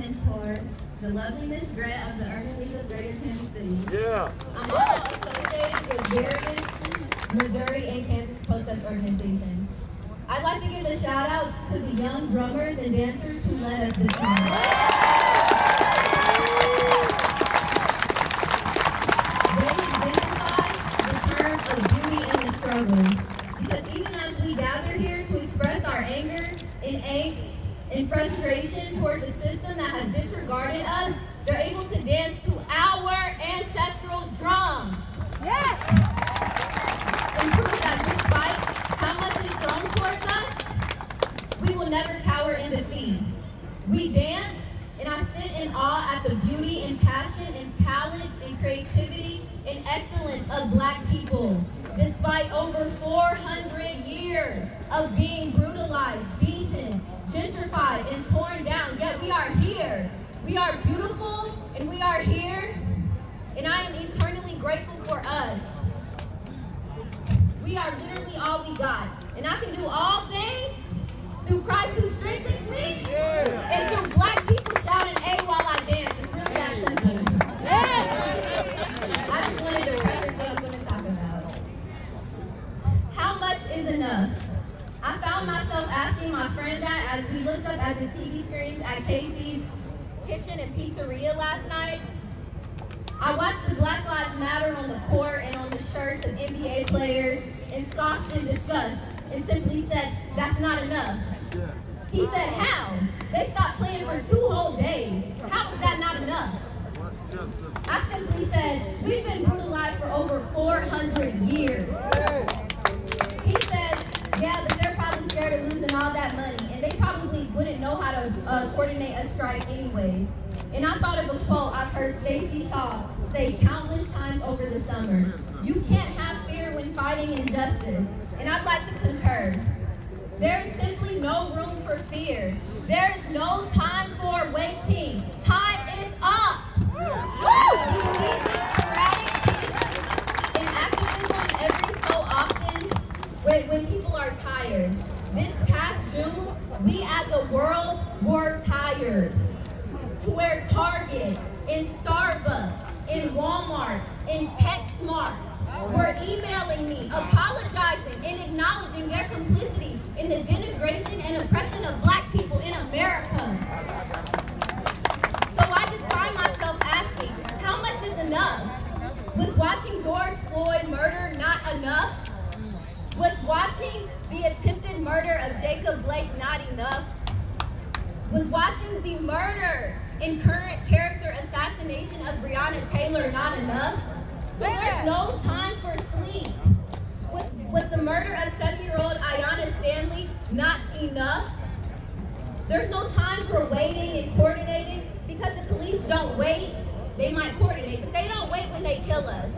mentor, the lovely Miss Grant of the Urban League of Greater Kansas City. Yeah. I'm also associated with various Missouri and Kansas protest organizations. I'd like to give a shout out to the young drummers and dancers who led us this morning. They exemplify the term of beauty in the struggle. Because even as we gather here to express our anger and angst and frustration toward the system that has disregarded us, they're able to dance to our ancestral drums. Yeah. And prove that despite how much is thrown towards us, we will never cower in defeat. We dance, and I sit in awe at the beauty and passion and talent and creativity and excellence of Black people. Despite over 400 years of being brutalized, beaten, gentrified, and torn down, yet we are here. We are beautiful, and we are here, and I am eternally grateful for us. We are literally all we got, and I can do all things through Christ who strengthens me, and through Black people shouting A while I dance. It's really that simple. I just wanted to preface what I'm going to talk about. How much is enough? I found myself asking my friend that as we looked up at the TV screens at Casey's Kitchen and Pizzeria last night. I watched the Black Lives Matter on the court and on the shirts of NBA players and scoffed in disgust and simply said, "That's not enough." He said, "How? They stopped playing for 2 whole days. How is that not enough?" I simply said, "We've been brutalized for over 400 years. He said, "Yeah, but they're probably scared of losing all that money, and they probably wouldn't know how to coordinate a strike anyways." And I thought of a quote I've heard Stacey Shaw say countless times over the summer. You can't have fear when fighting injustice. And I'd like to concur. There is simply no room for fear. There is no time for waiting. Time is up. We need sporadic and activism every so often when people are tired. This past June, we as a world were tired. To where Target, and Starbucks, and Walmart, and PetSmart were emailing me, apologizing and acknowledging their complicity in the denigration and oppression of Black people in America. So I just find myself asking, how much is enough? Was watching George Floyd murder not enough? Was watching the attempted murder of Jacob Blake not enough? Was watching the murder and current character assassination of Breonna Taylor not enough? So there's no time for sleep. Was the murder of 7-year-old Ayanna Stanley not enough? There's no time for waiting and coordinating because the police don't wait. They might coordinate, but they don't wait when they kill us.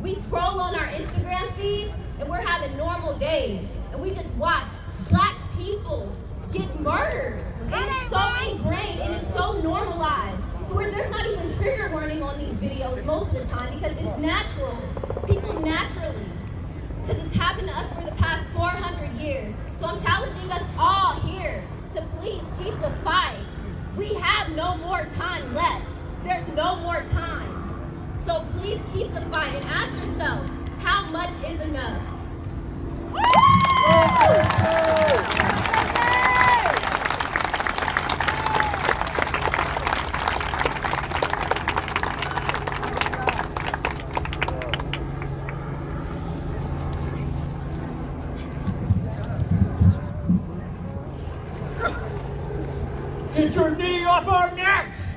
We scroll on our Instagram feeds and we're having normal days, and we just watch Black people get murdered. And it's so ingrained and it's so normalized to where there's not even trigger warning on these videos most of the time because it's natural. People naturally. Because it's happened to us for the past 400 years. So I'm challenging us all here to please keep the fight. We have no more time left. There's no more time. So please keep the fight and ask yourself, how much is enough? Get your knee off our necks!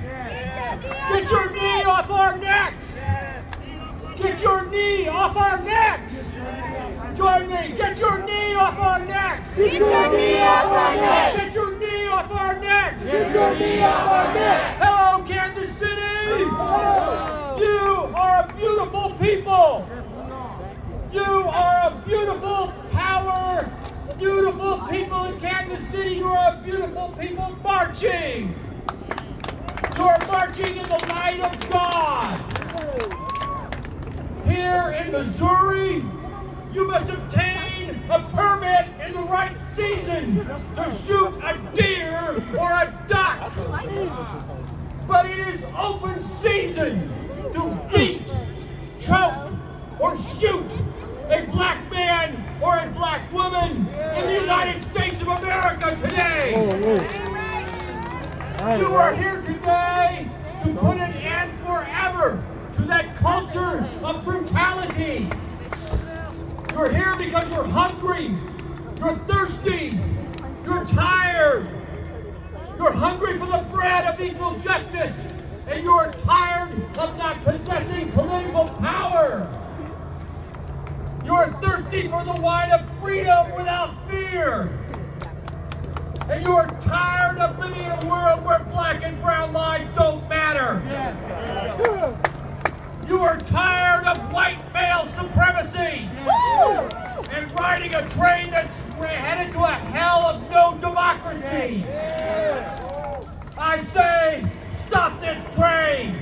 Get your knee off our necks! Get your knee off our necks! Join me! Get your knee off our necks! Get your knee off our necks! Get your knee off our necks! Get your knee off our necks! Hello, Kansas City! You are a beautiful people! You are a beautiful power! Beautiful people in Kansas City, you are a beautiful people marching! You are marching in the light of God! Here in Missouri, you must obtain a permit in the right season to shoot a deer or a duck. but it is open season to beat, choke, or shoot a black man or a black woman in the United States of America today. You are here today to put an end forever to that culture of brutality. You're here because you're hungry, you're thirsty, you're tired, you're hungry for the bread of equal justice, and you're tired of not possessing political power. You're thirsty for the wine of freedom without fear. And you're tired of living in a world where black and brown lives don't matter. You are tired of white male supremacy and riding a train that's headed to a hell of no democracy. I say, stop this train.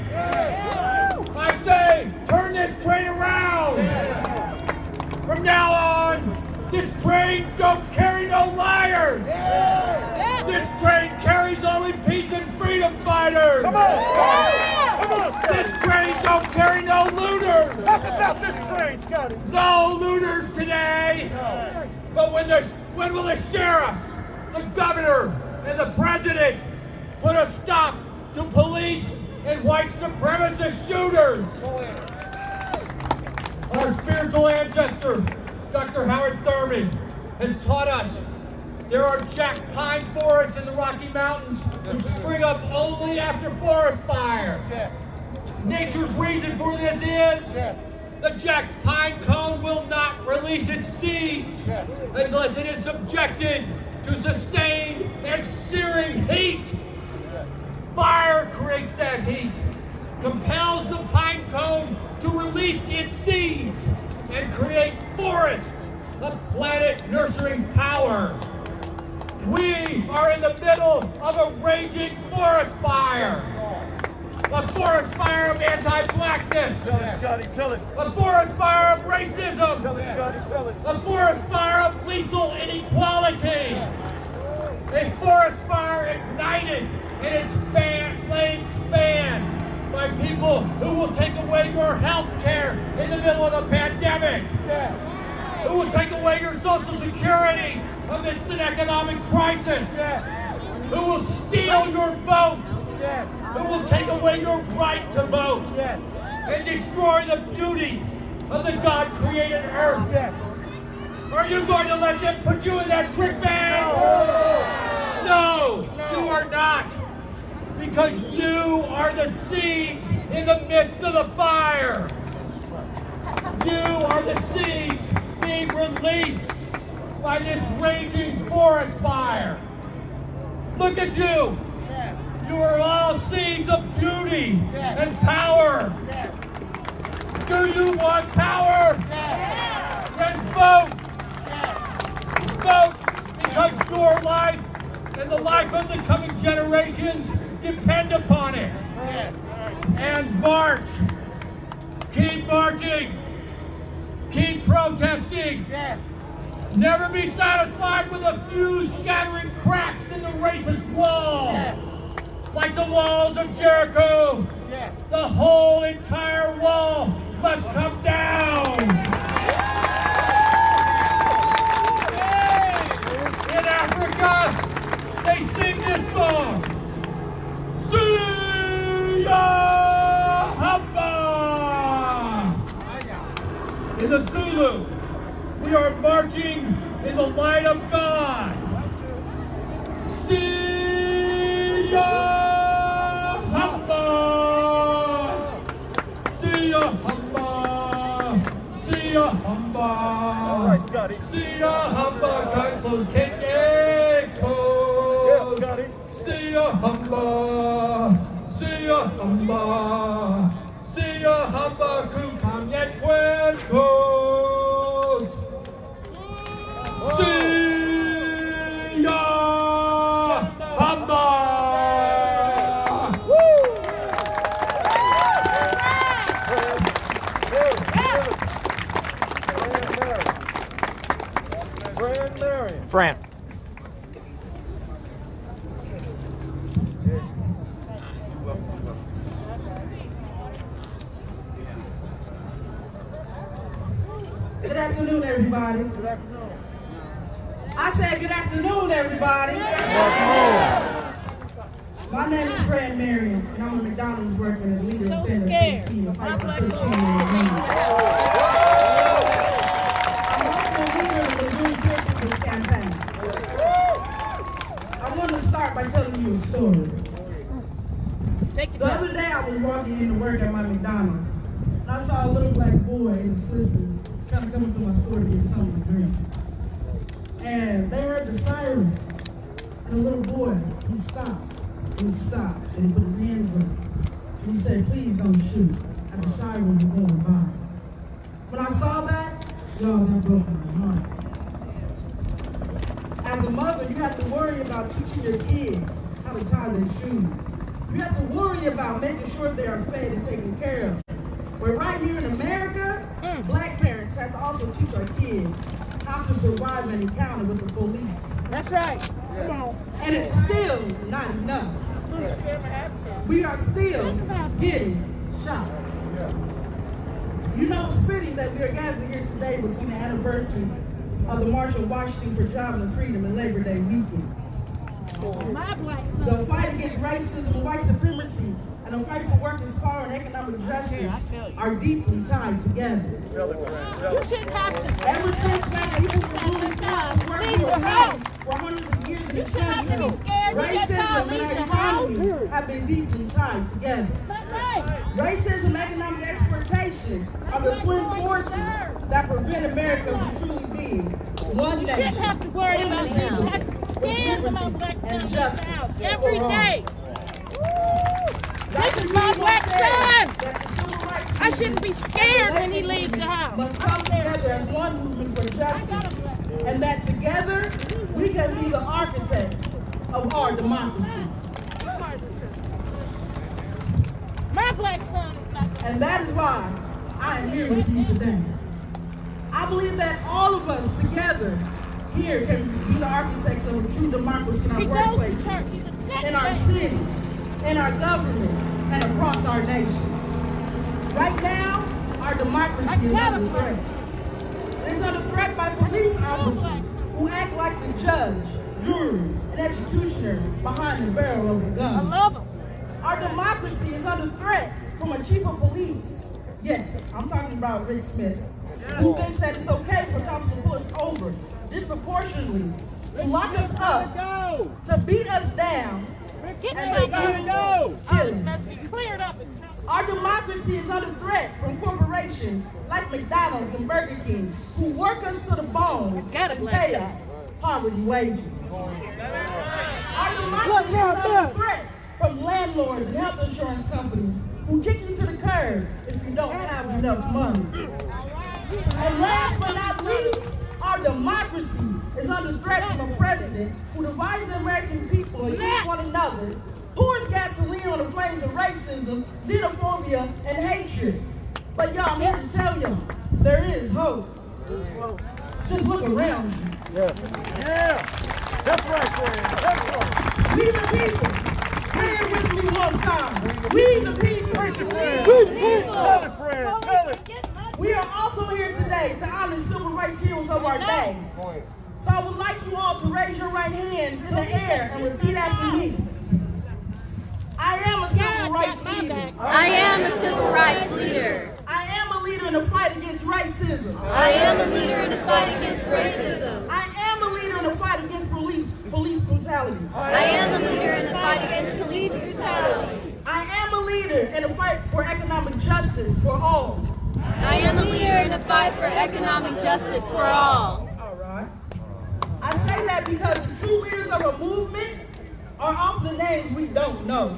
I say, turn this train around. From now on, this train don't carry no liars. This train carries only peace and freedom fighters. Come on, Scotty. Come on, Scotty. This train don't carry no looters. Talk about this train, Scotty. No looters today. But when will the sheriffs, the governor, and the president put a stop to police and white supremacist shooters? Our spiritual ancestor, Dr. Howard Thurman, has taught us there are jack pine forests in the Rocky Mountains that spring up only after forest fire. Nature's reason for this is the jack pine cone will not release its seeds unless it is subjected to sustained and searing heat. Fire creates that heat, compels the pine cone to release its seeds and create forests of planet-nurturing power. We are in the middle of a raging forest fire. A forest fire of anti-blackness. Tell it, Scotty, tell it. A forest fire of racism. Tell it, Scotty, tell it. A forest fire of lethal inequality. A forest fire ignited and its flames fanned by people who will take away your health care in the middle of a pandemic. Who will take away your Social Security amidst an economic crisis. Who will steal your vote. Who will take away your right to vote and destroy the beauty of the God-created earth. Are you going to let them put you in that trick bag? No, you are not. Because you are the seeds in the midst of the fire. You are the seeds being released by this raging forest fire. Look at you. You are all seeds of beauty and power. Do you want power? Then vote. Vote because your life and the life of the coming generations depend upon it. And march. Keep marching. Keep protesting. Never be satisfied with a few scattering cracks in the racist wall. Like the walls of Jericho, the whole entire wall must come down. In Africa, they sing this song. Siyahamba. In the Zulu, we are marching in the light of God. Siyahamba. Siyahamba. Siyahamba. All right, Scotty. Siyahamba. Kanko Kenge. Yes, Scotty. Siyahamba. Siyahamba. Siyahamba. Kukam yet kwenkos. Siyahamba. Fran. everybody. I said good afternoon, everybody. My name is Fred Marion, and I'm a McDonald's worker and leader of Center KC. I'm also a leader of the Missouri People's Campaign. I want to start by telling you a story. The other day I was walking into work at my McDonald's, and I saw a little black boy and his sisters trying to come into my store to get something to drink. And they heard the sirens, and the little boy, he stopped, and he put his hands up, and he said, please don't shoot, at the sirens are going by. When I saw that, y'all, that broke my heart. As a mother, you have to worry about teaching your kids how to tie their shoes. You have to worry about making sure they are fed and taken care of. But right here in America, black parents have to also teach our kids how to survive an encounter with the police. That's right. And it's still not enough. We are still getting shot. You know, it's fitting that we are gathered here today between the anniversary of the March on Washington for Jobs and Freedom and Labor Day weekend. The fight against racism and white supremacy and the fight for workers' power and economic justice are deeply tied together. Ever since black people were moving forward for hundreds of years in this country, racism and our economy have been deeply tied together. Racism and economic exploitation are the twin forces that prevent America from truly being one nation. You shouldn't have to worry about this. You have to scare them on black sons in the house every day. This is my black son. I shouldn't be scared when he leaves the house. Must come together as one movement for justice, and that together we can be the architects of our democracy. My black son is not. And that is why I am here with you today. I believe that all of us together here can be the architects of a true democracy in our workplaces, in our city, in our government, and across our nation. Right now, our democracy is under threat. It is under threat by police officers who act like the judge, jury, and executioner behind the barrel of a gun. I love them. Our democracy is under threat from a chief of police. Yes, I'm talking about Rick Smith, who thinks that it's okay for cops to pull us over disproportionately, to lock us up, to beat us down, and to kill us. Our democracy is under threat from corporations like McDonald's and Burger King, who work us to the bone and pay us poverty wages. Our democracy is under threat from landlords and health insurance companies who kick you to the curb if you don't have enough money. And last but not least, our democracy is under threat from a president who divides the American people against one another, pours gasoline on the flames of racism, xenophobia, and hatred. But y'all, I'm here to tell y'all, there is hope. Just look around you. Yeah. That's right, Fred. That's right. We the people. Say it with me one time. We the people. Tell it, Fred. Tell it. We are also here today to honor civil rights heroes of our day. So I would like you all to raise your right hands in the air and repeat after me. I am a civil rights leader. I am a civil rights leader. I am a leader in the fight against racism. I am a leader in the fight against racism. I am a leader in the fight against police brutality. I am a leader in the fight against police brutality. I am a leader in the fight for economic justice for all. I am a leader in the fight for economic justice for all. All right. I say that because the true leaders of a movement are often the names we don't know.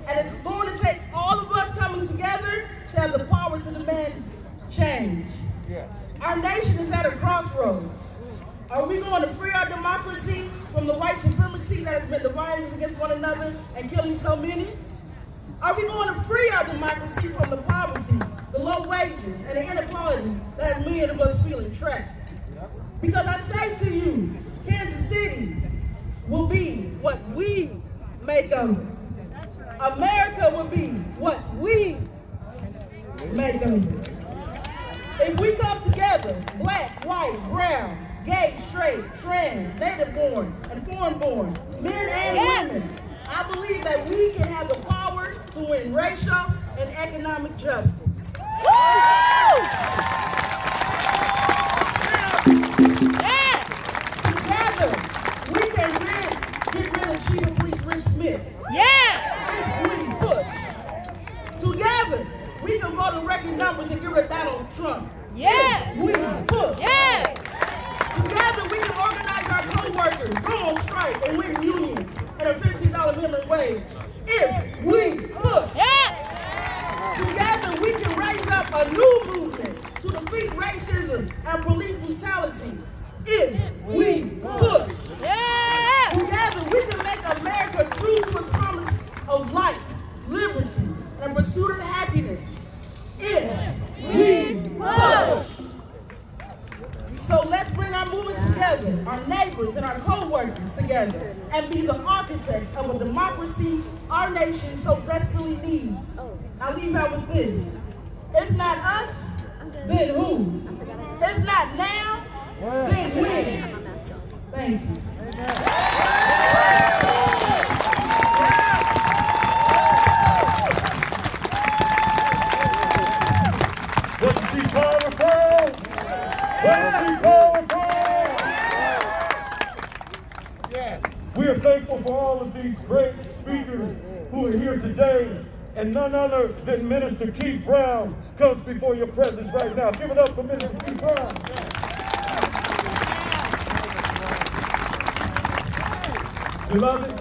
And it's going to take all of us coming together to have the power to demand change. Our nation is at a crossroads. Are we going to free our democracy from the white supremacy that has been dividing us against one another and killing so many? Are we going to free our democracy from the poverty, the low wages, and the inequality that has many of us feeling trapped? Because I say to you, Kansas City will be what we make of it. America will be what we make of it. If we come together, black, white, brown, gay, straight, trans, native-born, and foreign-born, men and women. I believe that we can have the power to win racial and economic justice. Together, we can get rid of Chief of Police Rick Smith. If we push. Together, we can vote in record numbers and get rid of Donald Trump. If we push. Together, we can organize our co-workers, go on strike, and win unions and a $15 minimum wage. If we push. Together, we can raise up a new movement to defeat racism and police brutality. If we push. Together, we can make America true to its promise of life, liberty, and pursuit of happiness. If we push. So let's bring our movements together, our neighbors and our co-workers together, and be the architects of a democracy our nation so desperately needs. I'll leave out with this. If not us, then who? If not now, then when? Thank you. Let's see powerful. Let's see powerful. Yes. We are thankful for all of these great speakers who are here today, and none other than Minister Keith Brown comes before your presence right now. Give it up for Minister Keith Brown. Beloved,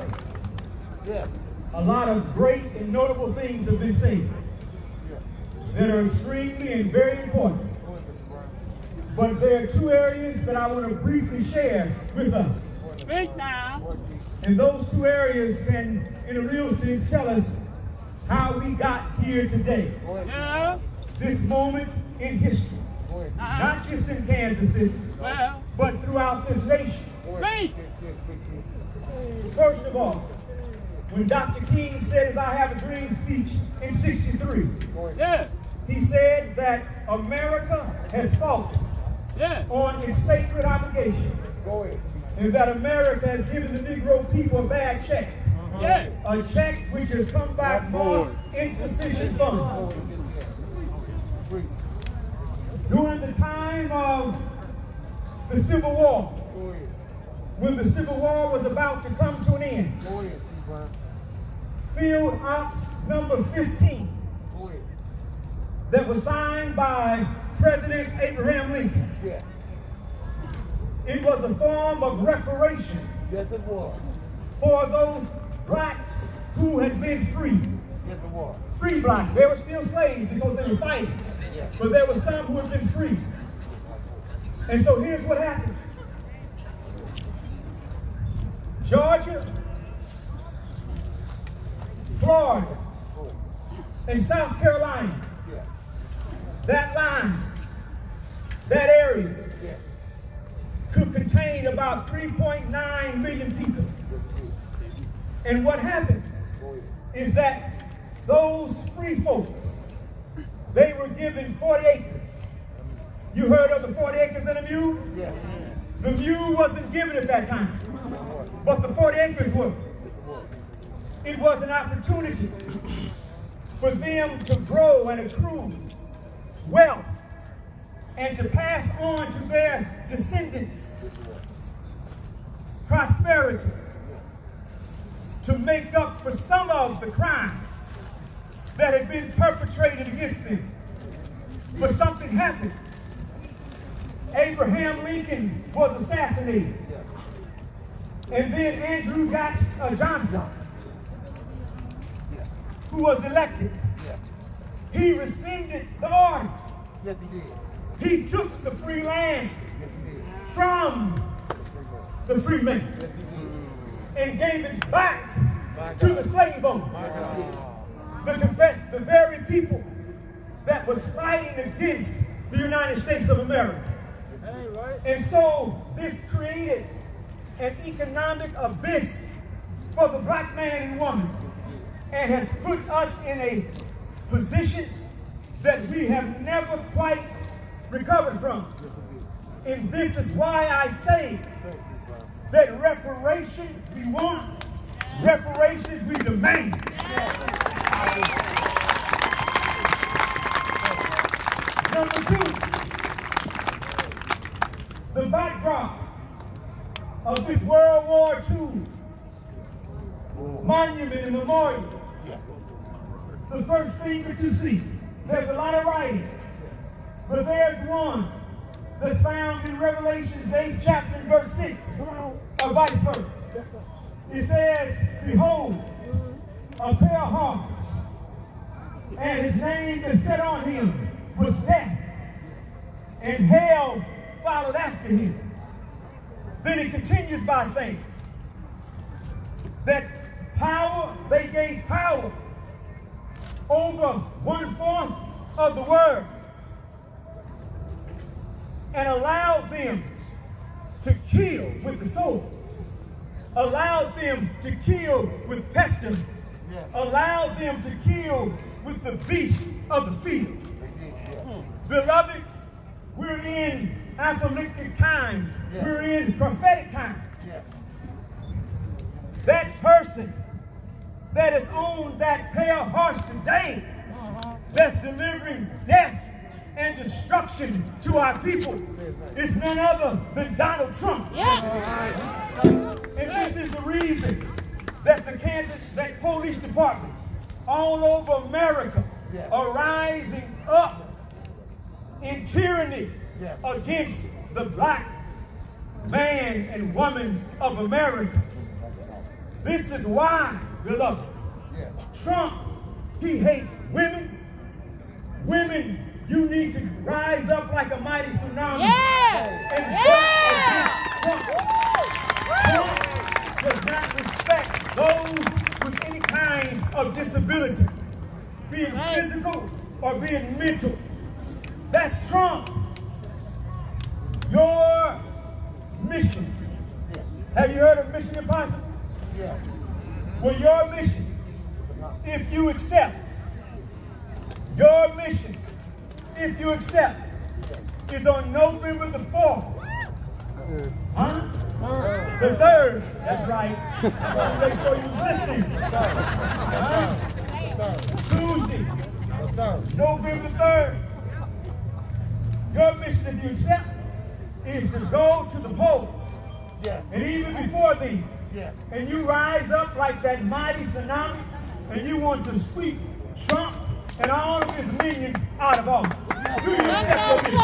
a lot of great and notable things have been said that are extremely and very important. But there are two areas that I want to briefly share with us. Speak now. And those two areas can, in a real sense, tell us how we got here today. This moment in history. Not just in Kansas City, but throughout this nation. First of all, when Dr. King said his I Have a Dream speech in '63, he said that America has faltered on its sacred obligation, and that America has given the Negro people a bad check, a check which has come back more insufficient funds. During the time of the Civil War, when the Civil War was about to come to an end, Field Ops number 15 that was signed by President Abraham Lincoln. It was a form of reparation for those blacks who had been free. Free blacks. They were still slaves because they were fighting, but there were some who had been free. And so here's what happened. Georgia, Florida, and South Carolina, that line, that area, could contain about 3.9 million people. And what happened is that those free folk, they were given 40 acres. You heard of the 40 acres and a mule? The mule wasn't given at that time, but the 40 acres were. It was an opportunity for them to grow and accrue wealth and to pass on to their descendants prosperity, to make up for some of the crimes that had been perpetrated against them. But something happened. Abraham Lincoln was assassinated. And then Andrew Johnson, who was elected, he rescinded the order. He took the free land from the free man and gave it back to the slave owners. The very people that was fighting against the United States of America. And so this created an economic abyss for the black man and woman, and has put us in a position that we have never quite recovered from. And this is why I say that reparations we want, reparations we demand. Number two, the backdrop of this World War II monument and memorial. The first thing that you see, there's a lot of writings, but there's one that's found in Revelation 8 chapter and verse 6, or vice versa. It says, behold, a pale horse, and his name is set on him was death, and hell followed after him. Then it continues by saying that power, they gave power over 1/4 of the world and allowed them to kill with the sword, allowed them to kill with pestilence, allowed them to kill with the beast of the field. Beloved, we're in apocalyptic times. We're in prophetic times. That person that is on that pale horse today, that's delivering death and destruction to our people, is none other than Donald Trump. And this is the reason that that police departments all over America are rising up in tyranny against the black man and woman of America. This is why, beloved, Trump, he hates women. Women, you need to rise up like a mighty tsunami and vote against Trump. Trump does not respect those with any kind of disability, being physical or being mental. That's Trump. Your mission. Have you heard of Mission Impossible? Well, your mission, if you accept, your mission, if you accept, is on November the 4th. Huh? The 3rd. That's right. I want to make sure you was listening. Tuesday, November 3rd. Your mission, if you accept, is to go to the polls. And even before then, and you rise up like that mighty tsunami, and you want to sweep Trump and all of his minions out of office. Do you accept your mission?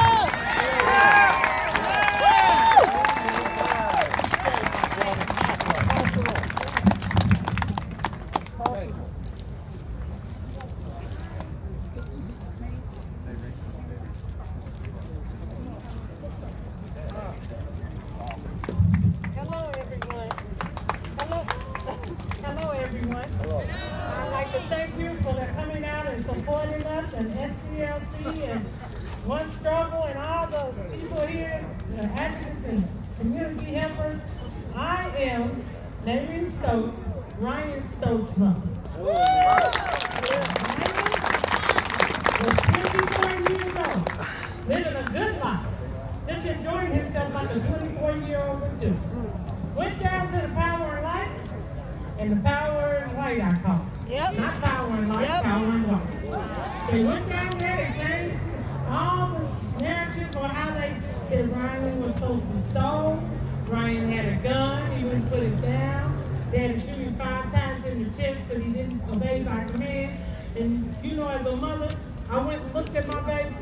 Hello, everyone. I'd like to thank you for coming out and supporting us, and SCLC, and One Struggle, and all the people here, the advocates and community helpers. I am Leonard Stokes, Ryan Stokes' mother. Was 24 years old, living a good life, just enjoying himself like a 24-year-old would do. Went down to the Power and Light, and the Power and Light I call it. Not Power and Light, Power and Light. They went down there and changed all the narrative on how they said Ryan was supposed to stone. Ryan had a gun, he wouldn't put it down. They had to shoot him 5 times in the chest, but he didn't obey my command. And you know, as a mother, I went and looked at my baby,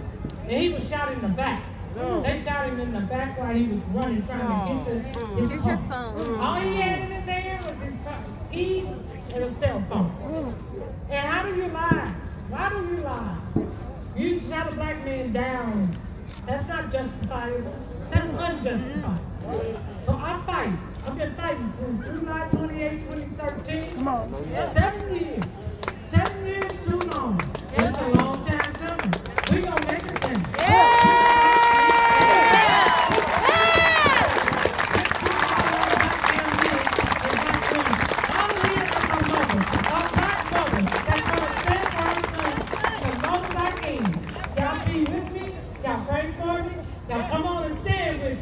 and he was shot in the back. They shot him in the back while he was running, trying to get to his phone. All he had in his hand was his keys and a cell phone. And how do you lie? Why do you lie? You shot a black man down. That's not justifiable. That's unjustified. So I fight. I've been fighting since July 28, 2013. 7 years. 7 years too long. And it's a long time coming. We're going to make a change. Y'all be with me. Y'all pray for me. Y'all come on and stand with me.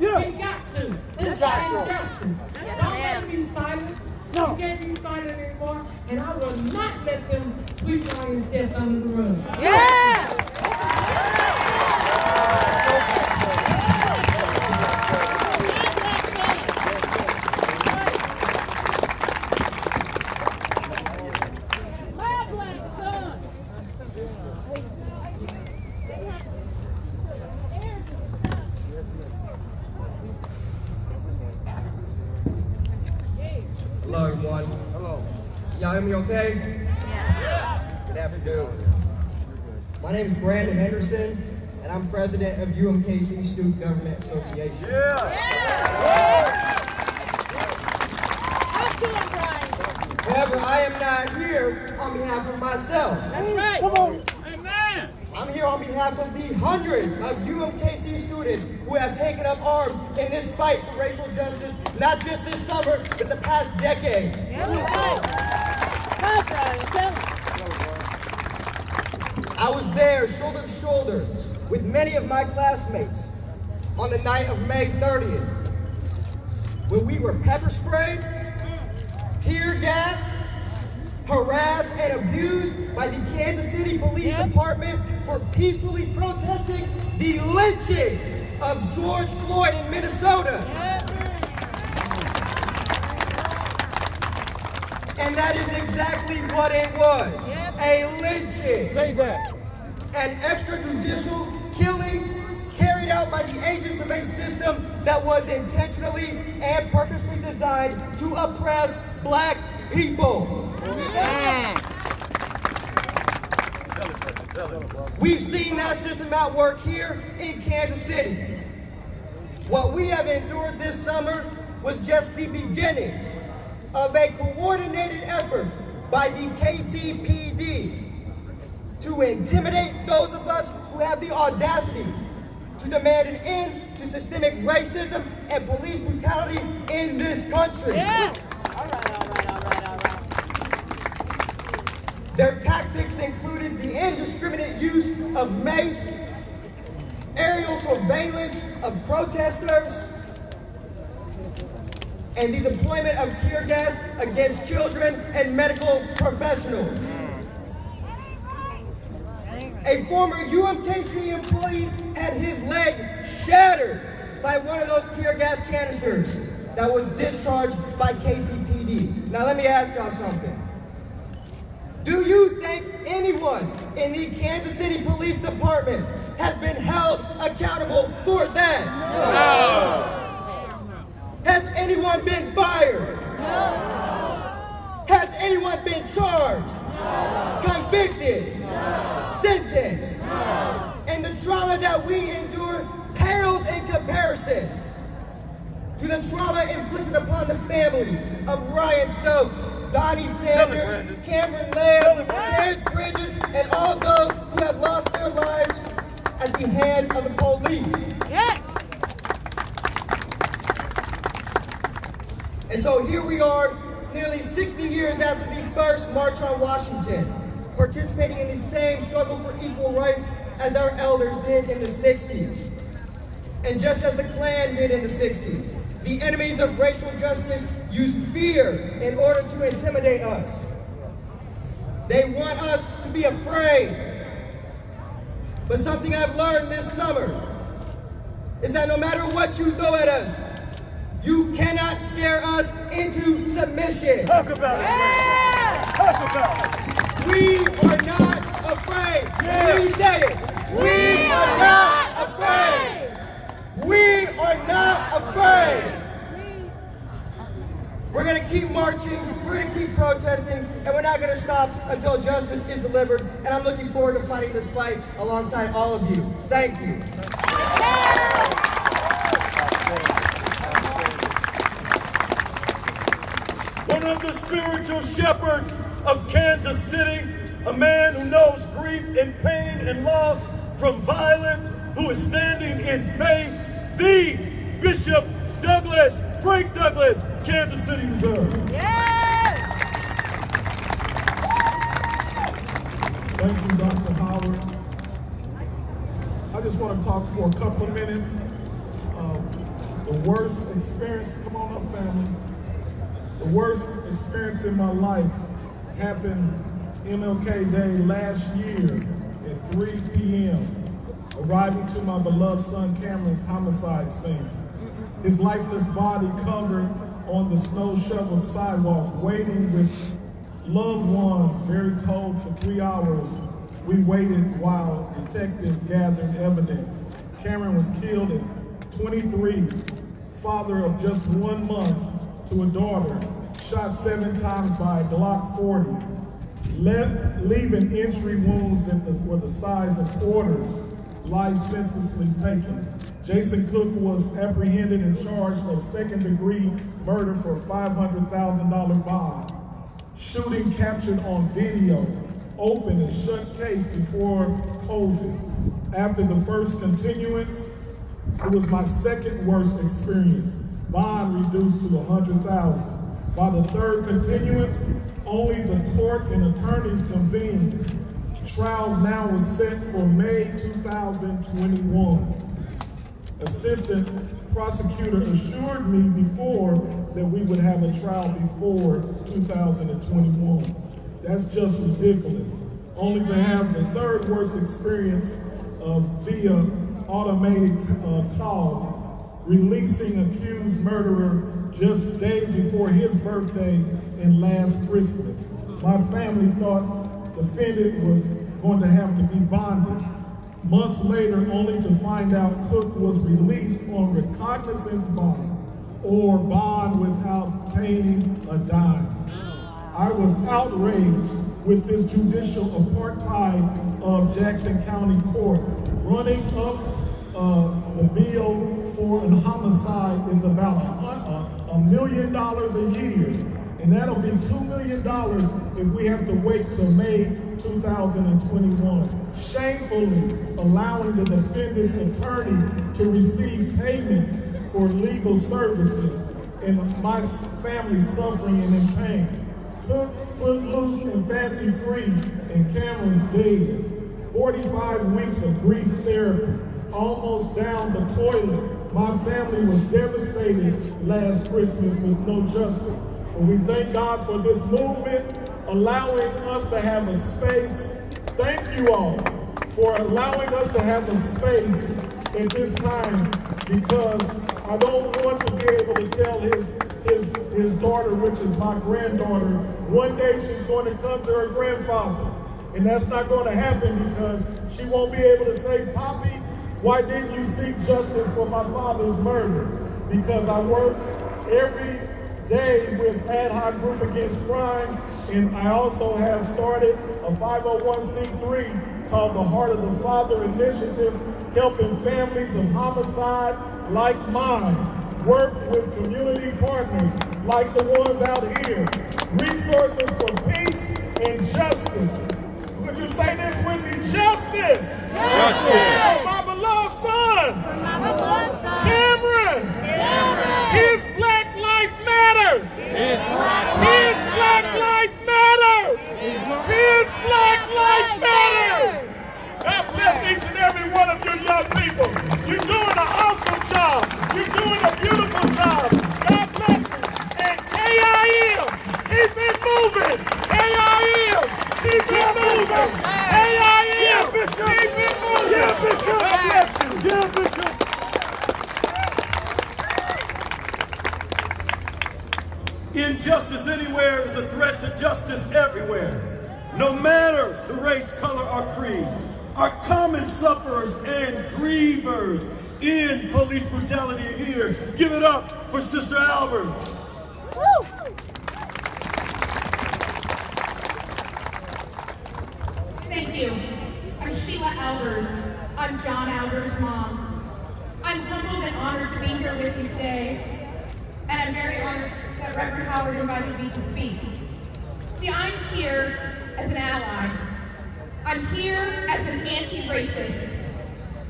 Yeah. We got to. This is injustice. Don't let them be silent. No. You can't be silent anymore. And I will not let them sweep Ryan's death under the rug. Yeah! Hello, everyone. Hello. Y'all hear me okay? Yeah. Good afternoon. My name is Brandon Henderson, and I'm president of UMKC Student Government Association. However, I am not here on behalf of myself. That's right. Come on. Amen. I'm here on behalf of the hundreds of UMKC students who have taken up arms in this fight for racial justice, not just this summer, but the past decade. I was there shoulder to shoulder with many of my classmates on the night of May 30th, when we were pepper sprayed, tear gassed, harassed, and abused by the Kansas City Police Department for peacefully protesting the lynching of George Floyd in Minnesota. And that is exactly what it was, a lynching. Say that. An extrajudicial killing carried out by the agents of a system that was intentionally and purposely designed to oppress black people. We've seen that system at work here in Kansas City. What we have endured this summer was just the beginning of a coordinated effort by the KCPD to intimidate those of us who have the audacity to demand an end to systemic racism and police brutality in this country. Yeah. All right. Their tactics included the indiscriminate use of mace, aerial surveillance of protesters, and the deployment of tear gas against children and medical professionals. A former UMKC employee had his leg shattered by one of those tear gas canisters that was discharged by KCPD. Now let me ask y'all something. Do you think anyone in the Kansas City Police Department has been held accountable for that? No. Has anyone been fired? No. Has anyone been charged? No. Convicted? No. Sentenced? No. And the trauma that we endure pales in comparison to the trauma inflicted upon the families of Ryan Stokes, Donnie Sanders, Cameron Lamb, Terrence Bridges, and all of those who have lost their lives at the hands of the police. Yeah. And so here we are, nearly 60 years after the first March on Washington, participating in the same struggle for equal rights as our elders did in the 60s. And just as the Klan did in the 60s, the enemies of racial justice use fear in order to intimidate us. They want us to be afraid. But something I've learned this summer is that no matter what you throw at us, you cannot scare us into submission. Talk about it. Yeah. Talk about it. We are not afraid. Please say it. We are not afraid. We are not afraid. We're going to keep marching, we're going to keep protesting, and we're not going to stop until justice is delivered. And I'm looking forward to fighting this fight alongside all of you. Thank you. One of the spiritual shepherds of Kansas City, a man who knows grief and pain and loss from violence, who is standing in faith, the Bishop Douglas, Frank Douglas, Kansas City, Missouri. Yeah. Thank you, Dr. Howard. I just want to talk for a couple of minutes. The worst experience, come on up, family. The worst experience in my life happened MLK Day last year at 3 p.m., arriving to my beloved son Cameron's homicide scene. His lifeless body covered on the snow-shoveled sidewalk, waiting with loved ones, very cold for 3 hours. We waited while detectives gathered evidence. Cameron was killed at 23, father of just 1 month to a daughter, shot 7 times by a Glock 40, leaving injury wounds that were the size of quarters, life senselessly taken. Jason Cook was apprehended and charged of second-degree murder for a $500,000 bond. Shooting captured on video, open and shut case before COVID. After the first continuance, it was my second worst experience. Bond reduced to $100,000. By the third continuance, only the court and attorneys convened. Trial now was set for May 2021. Assistant prosecutor assured me before that we would have a trial before 2021. That's just ridiculous. Only to have the third worst experience via automated call, releasing accused murderer just days before his birthday and last Christmas. My family thought the defendant was going to have to be bonded. Months later, only to find out Cook was released on recognizance bond or bond without paying a dime. I was outraged with this judicial apartheid of Jackson County Court. Running up the bill for a homicide is about $1 million a year. And that'll be $2 million if we have to wait till May 2021. Shamefully allowing the defendant's attorney to receive payments for legal services and my family suffering and in pain. Cook's footloose and fancy free and Cameron's dead. 45 weeks of grief therapy, almost down the toilet. My family was devastated last Christmas with no justice. And we thank God for this movement, allowing us to have a space. Thank you all for allowing us to have a space at this time, because I don't want to be able to tell his daughter, which is my granddaughter, one day she's going to come to her grandfather. And that's not going to happen because she won't be able to say, "Poppy, why didn't you seek justice for my father's murder?" Because I work every day with Ad Hoc Group Against Crime, and I also have started a 501c3 called the Heart of the Father Initiative, helping families of homicide like mine work with community partners like the ones out here. Resources for peace and justice. Would you say this with me? Justice! Justice! For my beloved son! For my beloved son! Cameron! Cameron! His Black Lives Matter! His Black Lives Matter! His Black Lives Matter! God bless each and every one of you young people. You're doing an awesome job. You're doing a beautiful job. God bless you. And KIM, keep it moving. KIM, keep it moving. KIM, keep it moving. Yeah, Bishop. God bless you. Yeah, Bishop. Injustice anywhere is a threat to justice everywhere. No matter the race, color, or creed, our common sufferers and grievers in police brutality are here. Give it up for Sister Albert. Woo! Thank you. I'm Sheila Albers. I'm John Albers' mom. I'm humbled and honored to be here with you today, and I'm very honored that Reverend Howard invited me to speak. See, I'm here as an ally. I'm here as an anti-racist.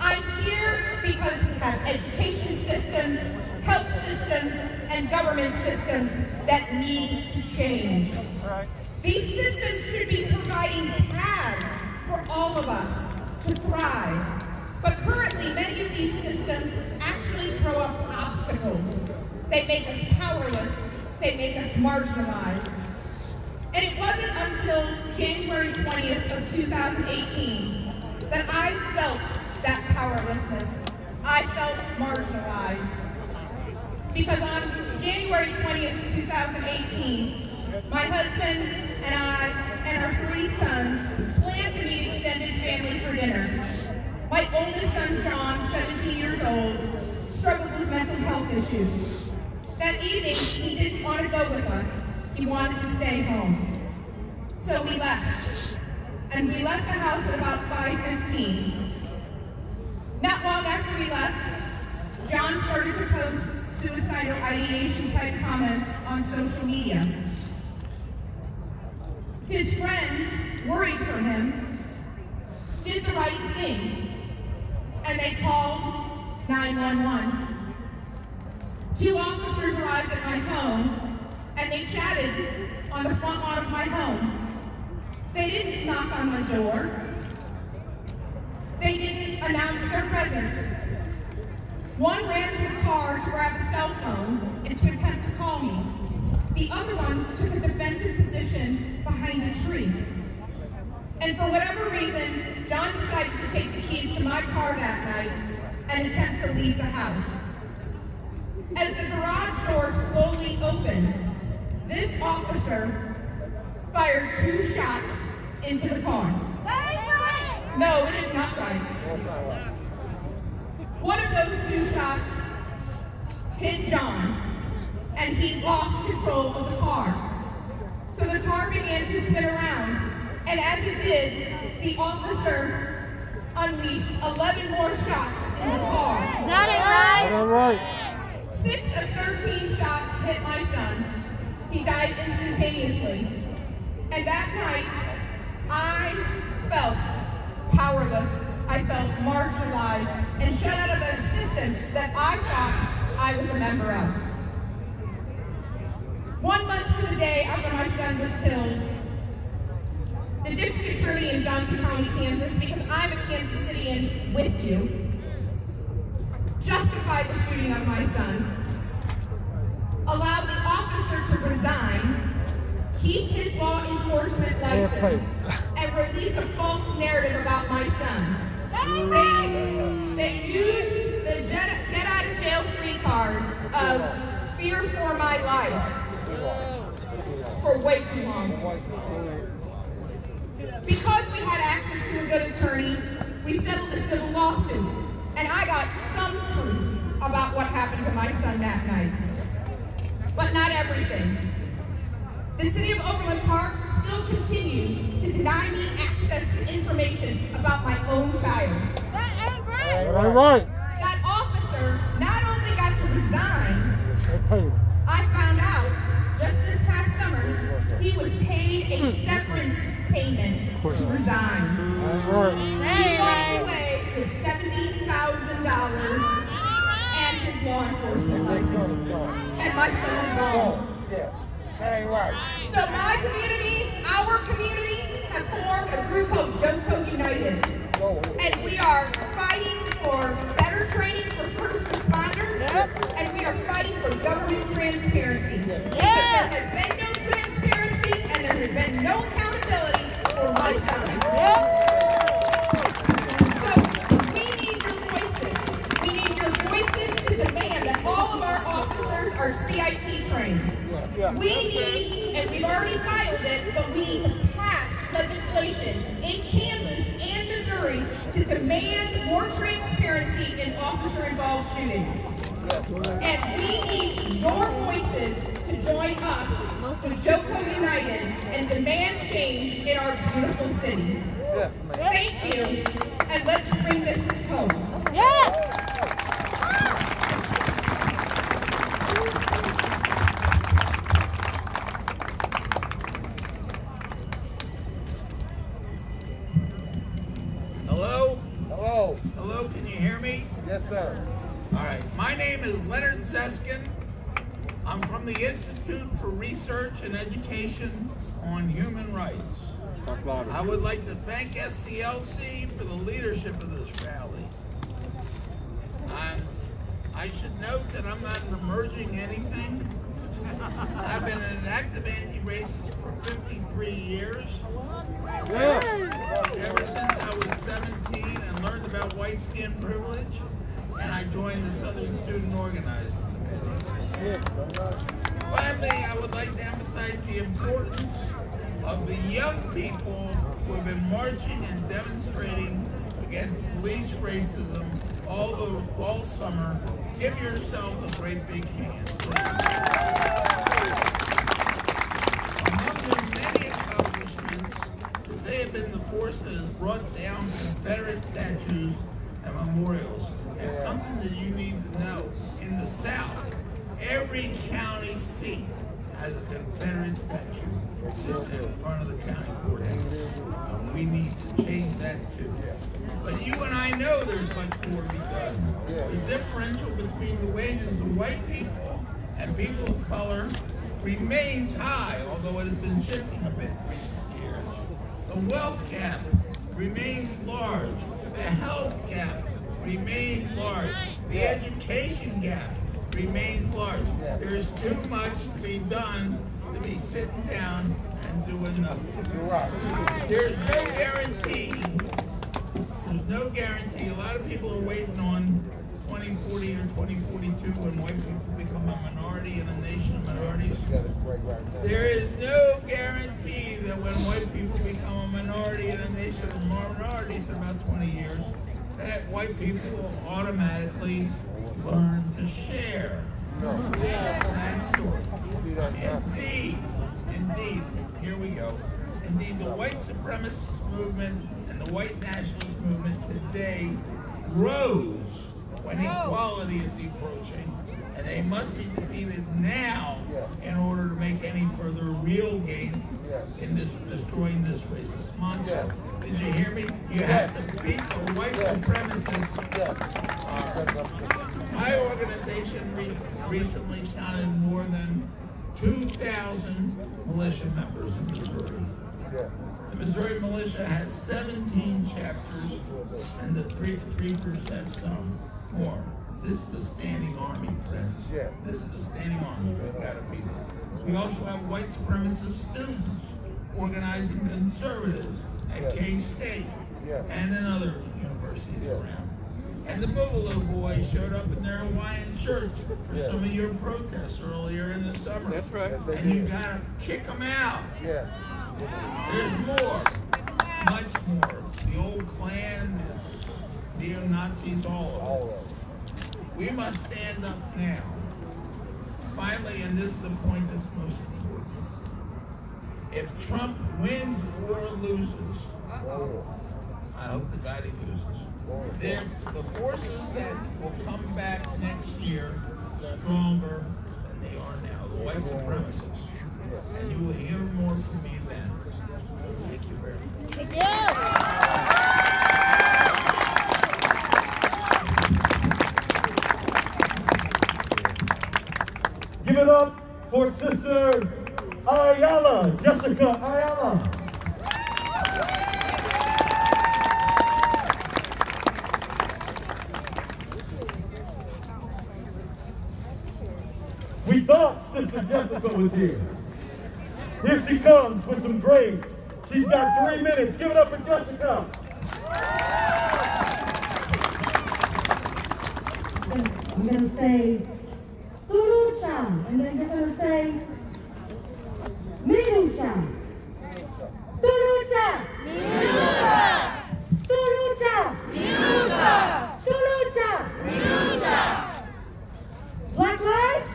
I'm here because we have education systems, health systems, and government systems that need to change. These systems should be providing paths for all of us to thrive. But currently, many of these systems actually throw up obstacles obstacles. They make us powerless. They make us marginalized. And it wasn't until January 20th of 2018 that I felt that powerlessness. I felt marginalized. Because on January 20th, 2018, my husband and I and our 3 sons planned to meet extended family for dinner. My oldest son, John, 17 years old, struggled with mental health issues. That evening, he didn't want to go with us. He wanted to stay home. So we left. And we left the house at about 5:15. Not long after we left, John started to post suicidal ideation type comments on social media. His friends, worried for him, did the right thing, and they called 911. 2 officers arrived at my home, and they chatted on the front lawn of my home. They didn't knock on my door. They didn't announce their presence. One ran to the car to grab a cell phone and to attempt to call me. The other one took a defensive position behind a tree. And for whatever reason, John decided to take the keys to my car that night and attempt to leave the house. As the garage door slowly opened, this officer fired 2 shots into the car. No, it is not right. One of those 2 shots hit John, and he lost control of the car. So the car began to spin around, and as it did, the officer unleashed 11 more shots in the car. That ain't right. 6 of 13 shots hit my son. He died instantaneously. And that night, I felt powerless. I felt marginalized and shut out of a system that I thought I was a member of. 1 month to the day after my son was killed, the district attorney in Johnson County, Kansas, because I'm a Kansas Cityan with you, justified the shooting of my son, allowed the officer to resign, keep his law enforcement license, and release a false narrative about my son. They used the get out of jail free card of fear for my life for way too long. Because we had access to a good attorney, we settled a civil lawsuit, and I got some truth about what happened to my son that night. But not everything. The city of Overland Park still continues to deny me access to information about my own child. That ain't right. All right. That officer not only got to resign, I found out just this past summer he was paid a severance payment to resign. That's right. He walked away with $70,000 and his law enforcement license. And my son is gone. So my community, our community, have formed a group called JOCO United. And we are fighting for better training for first responders, and we are fighting for government transparency. Because there has been no transparency, and there has been no accountability for my son. So we need your voices. We need your voices to demand that all of our officers are CIT trained. We need, and we've already filed it, but we need to pass legislation in Kansas and Missouri to demand more transparency in officer-involved shootings. And we need your voices to join us with JOCO United and demand change in our beautiful city. Thank you, and let's bring this home. Yes! Hello, can you hear me? Yes, sir. All right, my name is Leonard Zeskin. I'm from the Institute for Research and Education on Human Rights. I would like to thank SCLC for the leadership of this rally. I I should note that I'm not emerging anything. I've been an active anti-racist for 53 years. Ever since I was 17 and learned about white skin privilege, and I joined the Southern Student Organizing Committee. Finally, I would like to emphasize the importance of the young people who have been marching and demonstrating against police racism all summer. Give yourself a great big hand, please. Among their many accomplishments, they have been the force that has brought down Confederate statues and memorials. And something that you need to know, in the South, every county seat has a Confederate statue sitting in front of the county courthouse. And we need to change that too. But you and I know there's much more to be done. The differential between the wages of white people and people of color remains high, although it has been shifting a bit in recent years. The wealth gap remains large. The health gap remains large. The education gap remains large. There is too much to be done to be sitting down and doing nothing. There's no guarantee. There's no guarantee. A lot of people are waiting on 2040 or 2042 when white people become a minority in a nation of minorities. There is no guarantee that when white people become a minority in a nation of minorities in about 20 years, that white people will automatically learn to share. Sad story. Indeed, here we go. Indeed, the white supremacist movement and the white nationalist movement today grows when equality is approaching, and they must be defeated now in order to make any further real gains in destroying this racist monster. Did you hear me? You have to beat the white supremacists. My organization recently counted more than 2,000 militia members in Missouri. The Missouri militia has 17 chapters and the 3% some more. This is the standing army, friends. This is the standing army. We've got to beat it. We also have white supremacist students organizing conservatives at K-State and in other universities around. And the Boogaloo Boys showed up in their Hawaiian shirts for some of your protests earlier in the summer. That's right. And you gotta kick them out. There's more, much more. The old Klan, the neo-Nazis, all of it. We must stand up now. Finally, and this is the point that's most important. If Trump wins or loses, I hope to God he loses, the forces that will come back next year stronger than they are now, the white supremacists. And you will hear more from me then. Thank you very much. Thank you. Give it up for Sister Ayala, Jessica Ayala. We thought Sister Jessica was here. Here she comes with some grace. She's got 3 minutes. Give it up for Jessica. I'm going to say, Tulucha, and then you're going to say, Minucha. Tulucha. Minucha. Tulucha. Minucha. Tulucha. Minucha. Black lives?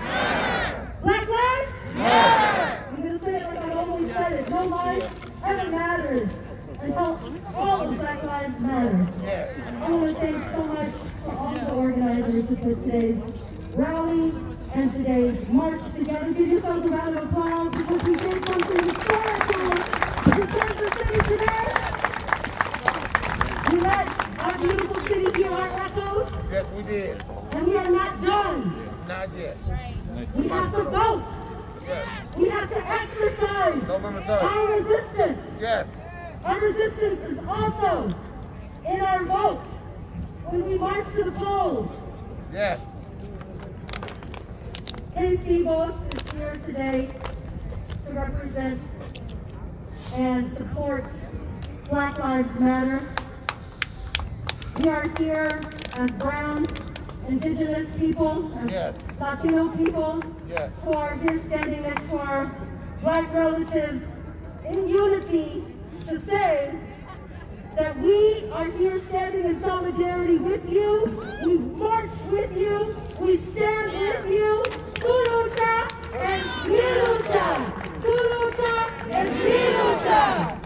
Matter. Black lives? Matter. I'm going to say it like I've always said it. No life ever matters until all of Black Lives Matter. I want to thank so much for all the organizers who put today's rally and today's march together. Give yourselves a round of applause because we did something historical in Kansas City today. We let our beautiful city hear our echoes. Yes, we did. And we are not done. Not yet. We have to vote. Yes. We have to exercise our resistance. Yes. Our resistance is also in our vote when we march to the polls. Yes. KC Boss is here today to represent and support Black Lives Matter. We are here as brown, indigenous people, as Latino people, who are here standing next to our Black relatives in unity to say that we are here standing in solidarity with you. We march with you. We stand with you. Kulucha and Milucha. Kulucha and Milucha.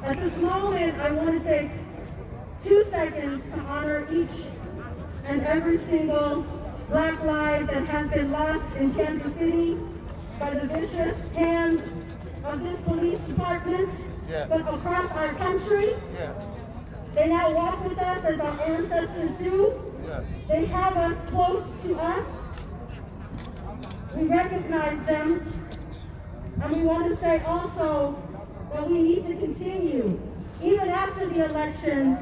At this moment, I want to take 2 seconds to honor each and every single Black life that has been lost in Kansas City by the vicious hands of this police department, but across our country. They now walk with us as our ancestors do. They have us close to us. We recognize them. And we want to say also that we need to continue, even after the election,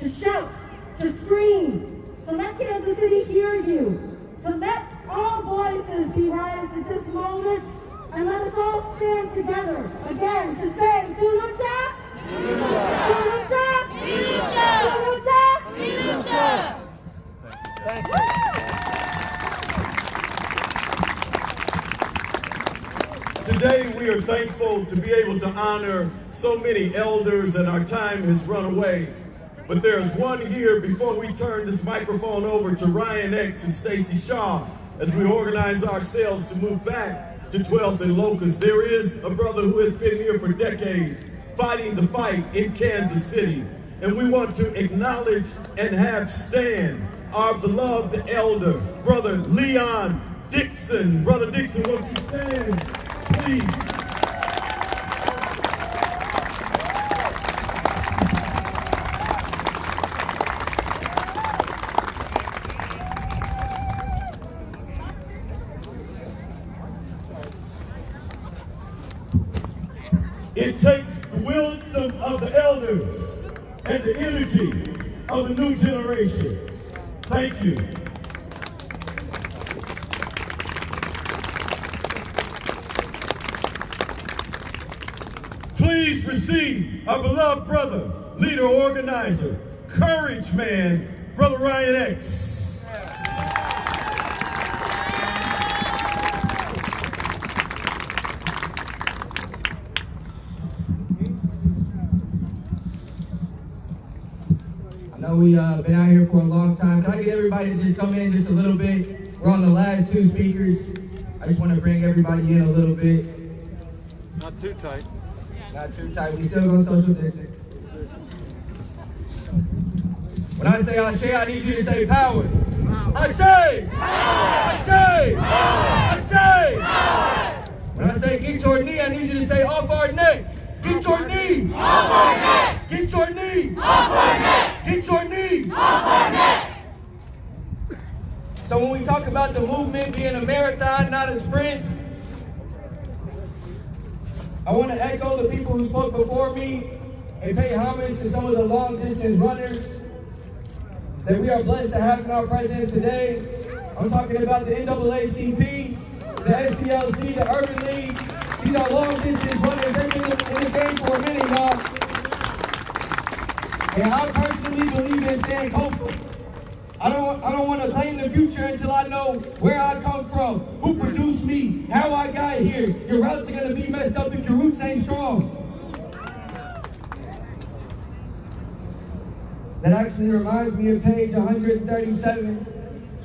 to shout, to scream, to let Kansas City hear you, to let all voices be raised at this moment, and let us all stand together again to say, Kulucha, Kulucha, Kulucha, Kulucha. Thank you. Today we are thankful to be able to honor so many elders, and our time has run away. But there's one here before we turn this microphone over to Ryan X and Stacy Shaw as we organize ourselves to move back to 12th and Locust. There is a brother who has been here for decades, fighting the fight in Kansas City. And we want to acknowledge and have stand our beloved elder, Brother Leon Dixon. Brother Dixon, won't you stand, please? It takes the wisdom of the elders and the energy of the new generation. Thank you. Please receive our beloved brother, leader, organizer, courage man, Brother Ryan X. I know we've been out here for a long time. Can I get everybody to just come in just a little bit? We're on the last 2 speakers. I just want to bring everybody in a little bit. Not too tight. Not too tight. We still go social distance. When I say Ashe, I need you to say power. Ashe! Ashe! Ashe! When I say get your knee, I need you to say off our neck. Get your knee! Off our neck! Get your knee! Off our neck! Get your knee! Off our neck! So when we talk about the movement being a marathon, not a sprint, I want to echo the people who spoke before me and pay homage to some of the long-distance runners that we are blessed to have in our presence today. I'm talking about the NAACP, the SCLC, the Urban League. These are long-distance runners. They've been in the game for a minute, y'all. And I personally believe in staying hopeful. I don't want to claim the future until I know where I come from, who produced me, how I got here. Your routes are going to be messed up if your roots ain't strong. That actually reminds me of page 137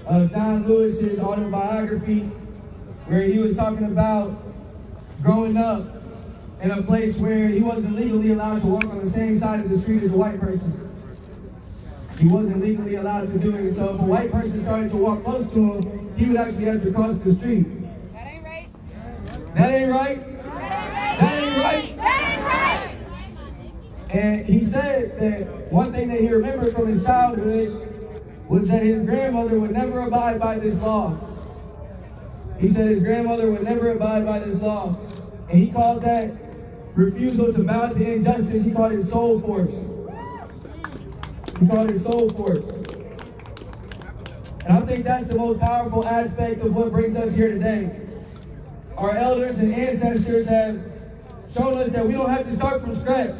of John Lewis's autobiography, where he was talking about growing up in a place where he wasn't legally allowed to walk on the same side of the street as a white person. He wasn't legally allowed to do it, so if a white person started to walk close to him, he would actually have to cross the street. That ain't right. That ain't right? That ain't right? That ain't right. And he said that one thing that he remembered from his childhood was that his grandmother would never abide by this law. He said his grandmother would never abide by this law. And he called that refusal to bow to injustice, he called it soul force. He called it soul force. And I think that's the most powerful aspect of what brings us here today. Our elders and ancestors have shown us that we don't have to start from scratch.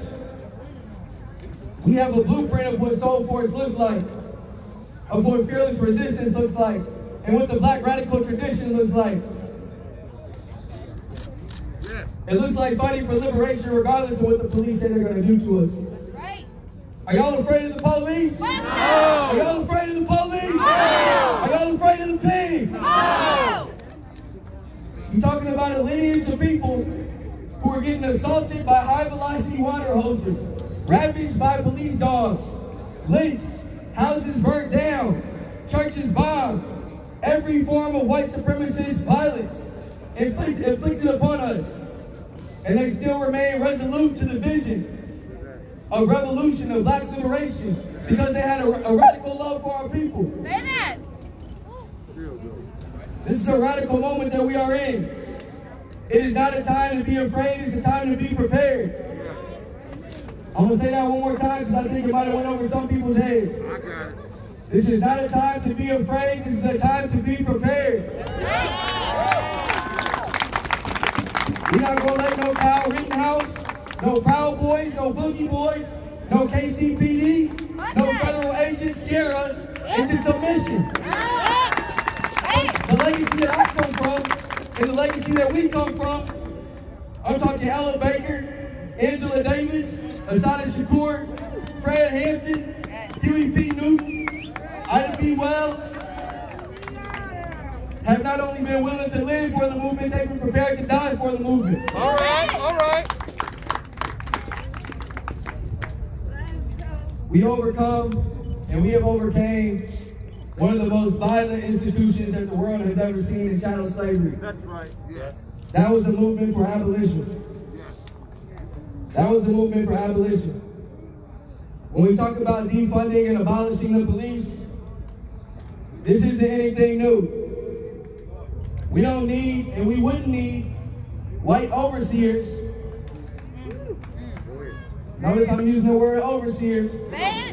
We have a blueprint of what Soul Force looks like, of what fearless resistance looks like, and what the black radical tradition looks like. It looks like fighting for liberation regardless of what the police say they're going to do to us. Right. Are y'all afraid of the police? No. Are y'all afraid of the police? No. Are y'all afraid of the pigs? No. You're talking about a lineage of people who are getting assaulted by high-velocity water hoses, ravaged by police dogs, lynched, houses burnt down, churches bombed, every form of white supremacist violence inflicted upon us. And they still remain resolute to the vision of revolution, of black liberation, because they had a radical love for our people. Say that. This is a radical moment that we are in. It is not a time to be afraid, it's a time to be prepared. I'm going to say that one more time because I think it might have went over some people's heads. I got it. This is not a time to be afraid, this is a time to be prepared. We're not going to let no Kyle Rittenhouse, no Proud Boys, no Boogie Boys, no KCPD, no federal agents scare us into submission. The legacy that I come from, and the legacy that we come from, I'm talking Ella Baker, Angela Davis, Asada Shakur, Fred Hampton, Huey P. Newton, Ida B. Wells, have not only been willing to live for the movement, they've been prepared to die for the movement. All right, all right. We overcome, and we have overcame one of the most violent institutions that the world has ever seen in chattel slavery. That's right. Yes. That was the movement for abolition. That was the movement for abolition. When we talk about defunding and abolishing the police, this isn't anything new. We don't need, and we wouldn't need, white overseers. Notice I'm using the word overseers.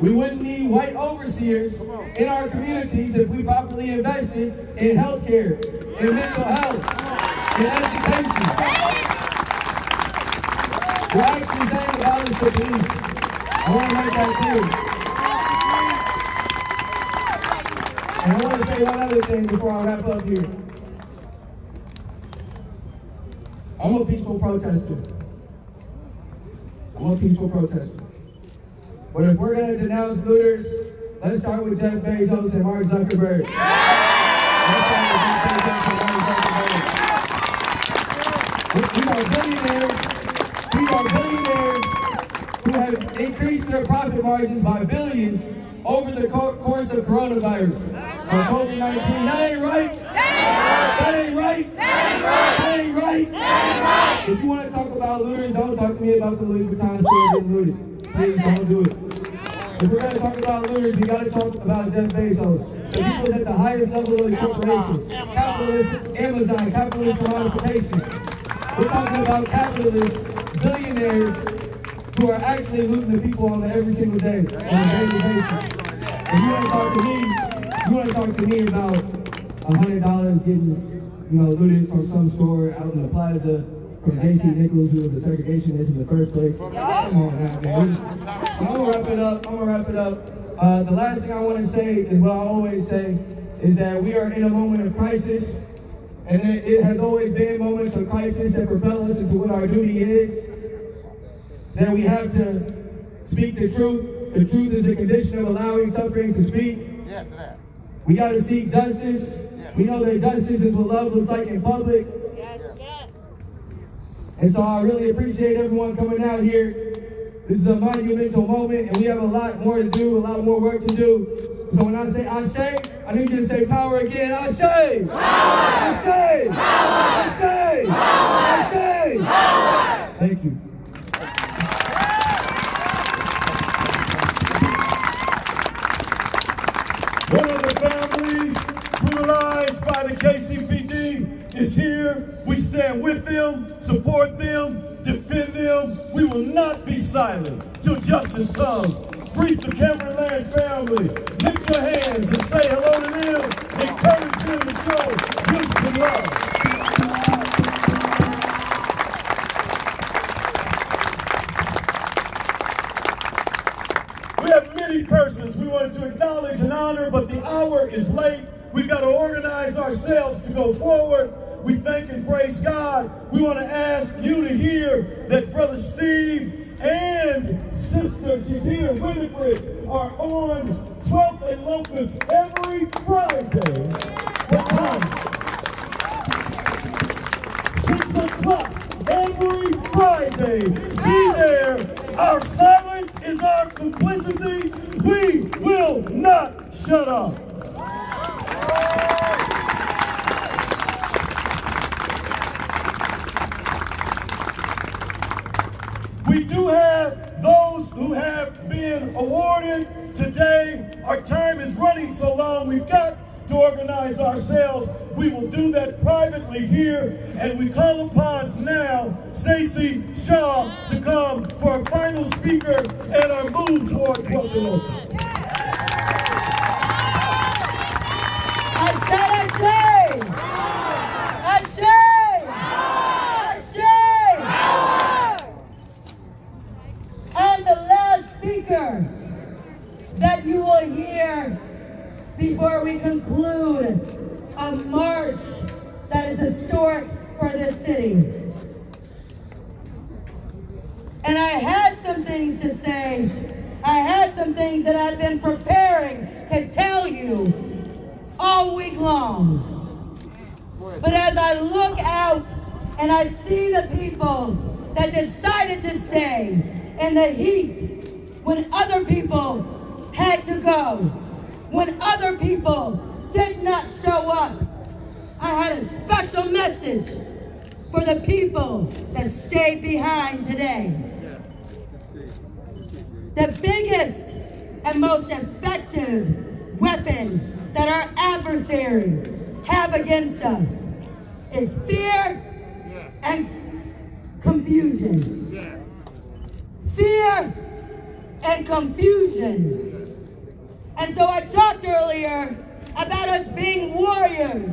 We wouldn't need white overseers in our communities if we properly invested in healthcare, in mental health, in education. We're actually saying abolish the police. I want to make that clear. And I want to say one other thing before I wrap up here. I'm a peaceful protester. I'm a peaceful protester. But if we're going to denounce looters, let's start with Jeff Bezos and Mark Zuckerberg. Let's start with Jeff Bezos and Mark Zuckerberg. These are billionaires who have increased their profit margins by billions over the course of coronavirus, COVID-19. That ain't right. That ain't right. That ain't right. If you want to talk about looters, don't talk to me about the Louis Vuitton store getting looted. Please don't do it. If we're going to talk about looters, we got to talk about Jeff Bezos. The people at the highest level of the corporations. Capitalists, Amazon, capitalist commodification. We're talking about capitalists, billionaires, who are actually looting the people on every single day, on a daily basis. If you want to talk to me about $100 getting, looted from some store out in the plaza from J.C. Nichols, who was a segregationist in the first place. Come on now, man. So I'm gonna wrap it up. The last thing I want to say is what I always say, is that we are in a moment of crisis, and it has always been moments of crisis that propel us into what our duty is. That we have to speak the truth. The truth is a condition of allowing suffering to speak. Yes, that. We got to seek justice. We know that justice is what love looks like in public. And so I really appreciate everyone coming out here. This is a monumental moment, and we have a lot more to do, a lot more work to do. So when I say Ashe, I need you to say power again. Ashe! Power! Ashe! Power! Ashe! Power! Ashe! Power! Thank you. One of the families brutalized by the KCPD is here. We stand with them, support them, defend them. We will not be silent till justice comes. Greet the Cameronland family. Lift your hands and say hello to them. Encourage them to show beautiful love. We have many persons we wanted to acknowledge and honor, but the hour is late. We've got to organize ourselves to go forward. We thank and praise God. We want to ask you to hear that Brother Steve and Sister, she's here, Winifred, are on 12th and Locust every Friday for lunch. 6 o'clock every Friday. Be there. Our silence is our complicity. We will not shut up. We do have those who have been awarded today. Our time is running so long, we've got to organize ourselves. We will do that privately here, and we call upon now Stacy Shaw to come for our final speaker and our move toward 12th and Locust. And the last speaker that you will hear before we conclude a march that is historic for this city. And I had some things to say. I had some things that I've been preparing to tell you all week long. But as I look out and I see the people that decided to stay in the heat when other people had to go, when other people did not show up, I had a special message for the people that stayed behind today. The biggest and most effective weapon that our adversaries have against us is fear and confusion. Fear and confusion. And so I talked earlier about us being warriors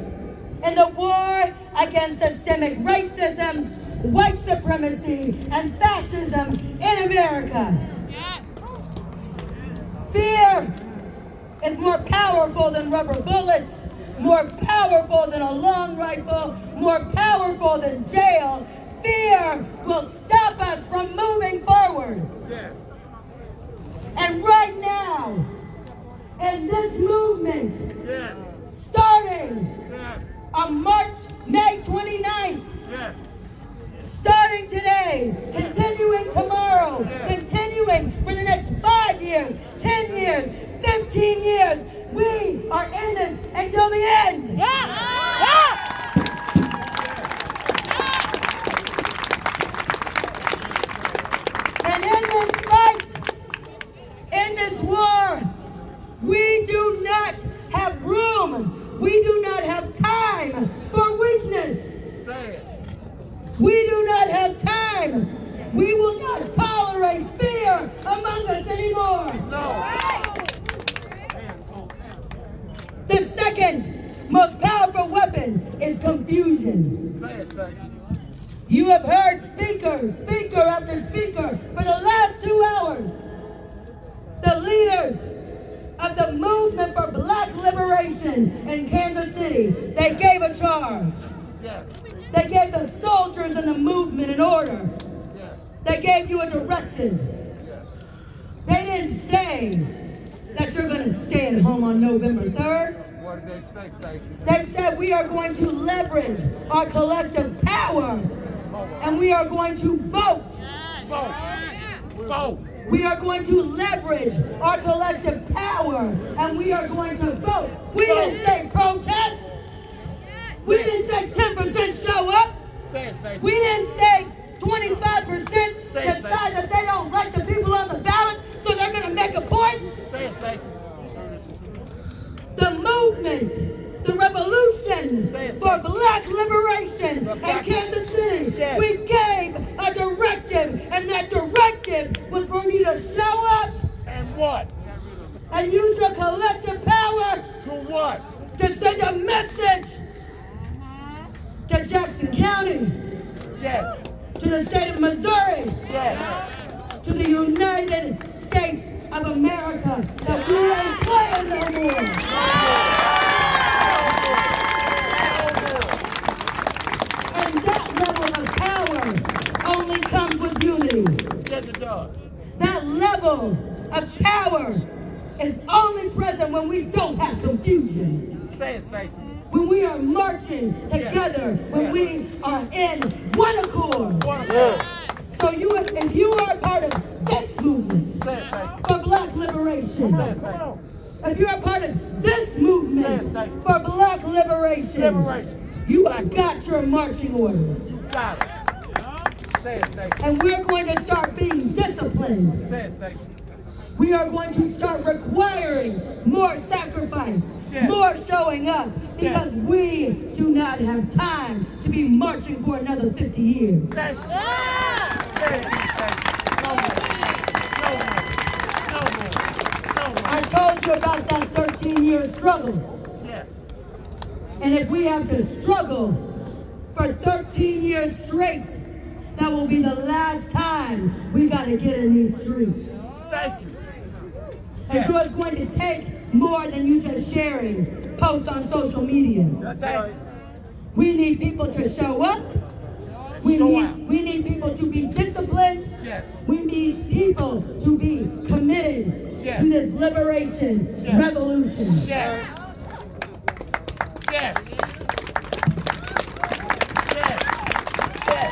in the war against systemic racism, white supremacy, and fascism in America. Fear is more powerful than rubber bullets, more powerful than a long rifle, more powerful than jail. Fear will stop us from moving forward. And right now, in this movement, starting on May 29th, starting today, continuing tomorrow, continuing for the next 5 years, 10 years, 15 years, we are in this until the end. And in this fight, in this war, we do not have room. We do not have time for weakness. We do not have time. We will not tolerate fear among us anymore. The second most powerful weapon is confusion. You have heard speaker after speaker for the last 2 hours. The leaders of the movement for black liberation in Kansas City, they gave a charge. They gave the soldiers in the movement an order. They gave you a directive. They didn't say that you're going to stay at home on November 3rd. What did they say, Stacey? They said we are going to leverage our collective power and we are going to vote. Vote. We are going to leverage our collective power and we are going to vote. We didn't say protest. We didn't say 10% show up. We didn't say 25% decide that they don't like the people on the ballot, so they're going to make a point. The movement, the revolution for black liberation in Kansas City, we gave a directive, and that directive was for you to show up what? And use your collective power To what? to send a message to Jackson County, Yes. to the state of Missouri, Yes. to the United States of America, that we ain't playing no more. And that level of power only comes with unity. Yes, it does. That level of power is only present when we don't have confusion. Say it, Stacey. When we are marching together, when we are in one accord. So if you are part of this movement for black liberation, if you are part of this movement for black liberation, you have got your marching orders. You got it. Say it, Stacey. And we're going to start being disciplined. Say it, Stacey. We are going to start requiring more sacrifice, more showing up, because we do not have time to be marching for another 50 years. Say it. Say it, Stacey. No more. No more. No more. No more. I told you about that 13-year struggle. Yeah. And if we have to struggle for 13 years straight, that will be the last time we got to get in these streets. Thank you. And so it's going to take more than you just sharing posts on social media. That's right. We need people to show up. We need people to be disciplined. Yes. We need people to be committed to this liberation revolution. Yes. Yes. Yes. Yes.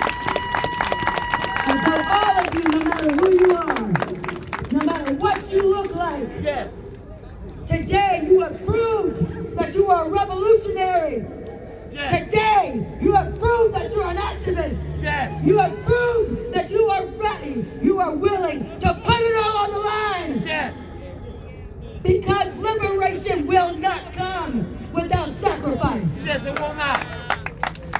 And so all of you, no matter who you are, no matter what you look like, Yes. today you have proved that you are a revolutionary. Yes. Today you have proved that you're an activist. Yes. You have proved that you are ready. You are willing to put it all on the line. Yes. Because liberation will not come without sacrifice. Yes, it will not.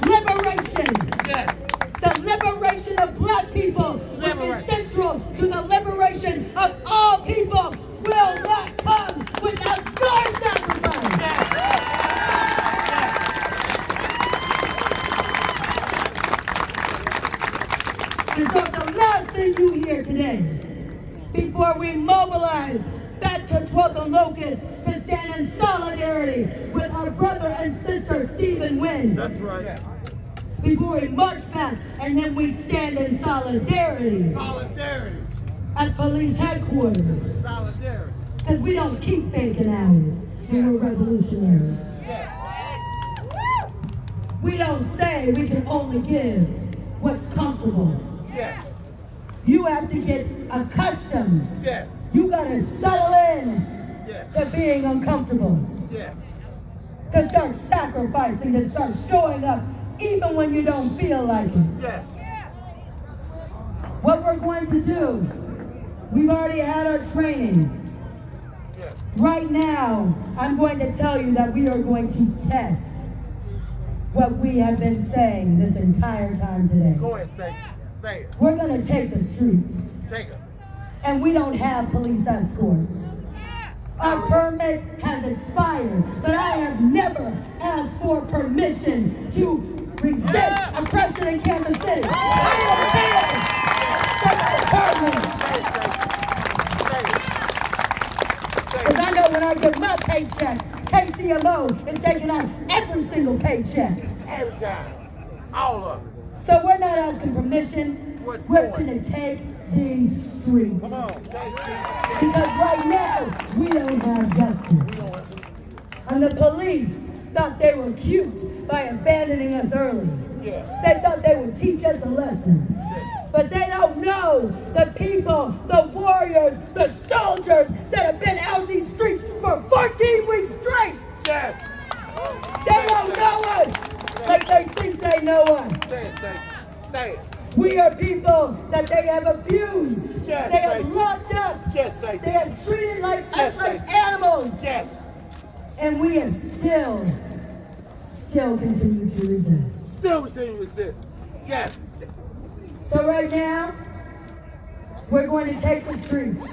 Liberation. Yes. The liberation of black people, which is central to the liberation of all people, will not come without your sacrifice. Yes. And so the last thing you hear today, before we mobilize back to 12th and Locust to stand in solidarity with our brother and sister Stephen Wynn. That's right. Before we march back, and then we stand in solidarity. Solidarity. At police headquarters. Solidarity. Because we don't keep bacon hours when we're revolutionaries. Yes. We don't say we can only give what's comfortable. Yes. You have to get accustomed. Yes. You gotta settle in to being uncomfortable. Yes. To start sacrificing, to start showing up even when you don't feel like it. Yes. What we're going to do, we've already had our training. Yes. Right now, I'm going to tell you that we are going to test what we have been saying this entire time today. Go ahead, Stacey. Say it. We're going to take the streets. Take it. And we don't have police escorts. Our permit has expired, but I have never asked for permission to resist oppression in Kansas City. I am here for my permit. Because I know when I get my paycheck, KCMO is taking out every single paycheck. Every time. All of it. So we're not asking permission. We're going to take these streets. Come on. Because right now, we don't have justice. And the police thought they were cute by abandoning us early. Yeah. They thought they would teach us a lesson. But they don't know the people, the warriors, the soldiers that have been out these streets for 14 weeks straight. Yes. They don't know us like they think they know us. Say it, Stacey. Say it. We are people that they have abused. Yes, they have Stacey. locked up. Yes, Stacey. They have treated us Yes, like Stacey. animals. Yes. And we have still continue to resist. Still continue to resist. Yes. So right now, we're going to take the streets.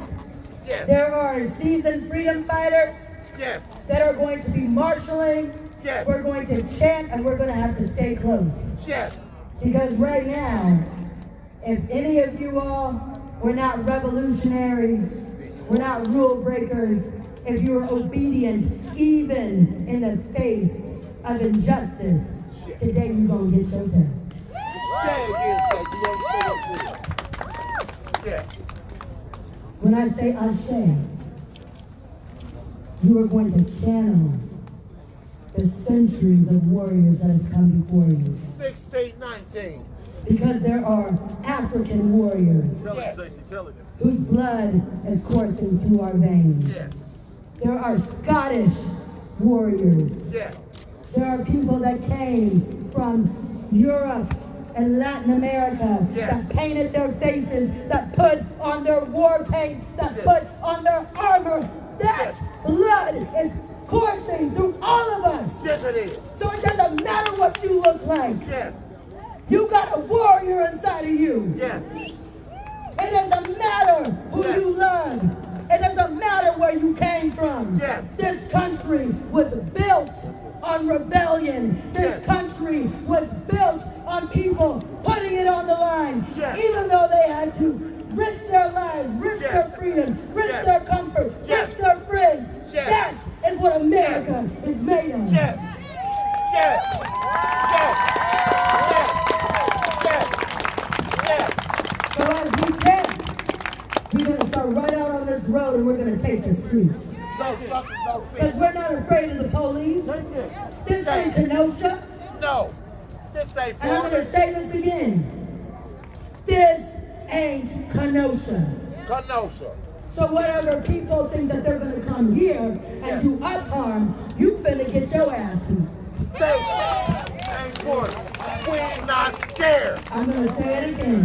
Yes. There are seasoned freedom fighters. Yes. That are going to be marshaling. Yes. We're going to chant and we're going to have to stay close. Yes. Because right now, if any of you all were not revolutionaries, we're not rule breakers, if you are obedient even in the face of injustice, today you're going to get your test. When I say Ashe, you are going to channel the centuries of warriors that have come before you. 1619. Because there are African warriors whose blood is coursing through our veins. Yeah. There are Scottish warriors. Yeah. There are people that came from Europe and Latin America that painted their faces, that put on their war paint, that put on their armor. That blood is coursing through all of us. Yes, it is. So it doesn't matter what you look like. Yes. You got a warrior inside of you. Yes. It doesn't matter who you love. It doesn't matter where you came from. Yes. This country was built on rebellion. This country was built on people putting it on the line. Yes. Even though they had to risk their lives, risk their freedom, risk their comfort, risk their friends. That is what America is made of. Yes. Yes. Yes. So as we chant, we're going to start right out on this road and we're going to take the streets. Because we're not afraid of the police. This ain't Kenosha. No. This ain't. And I'm going to say this again. This ain't Kenosha. Kenosha. So whatever people think that they're going to come here and do us harm, you finna get your ass beat. Ain't one. We're not scared. I'm going to say it again.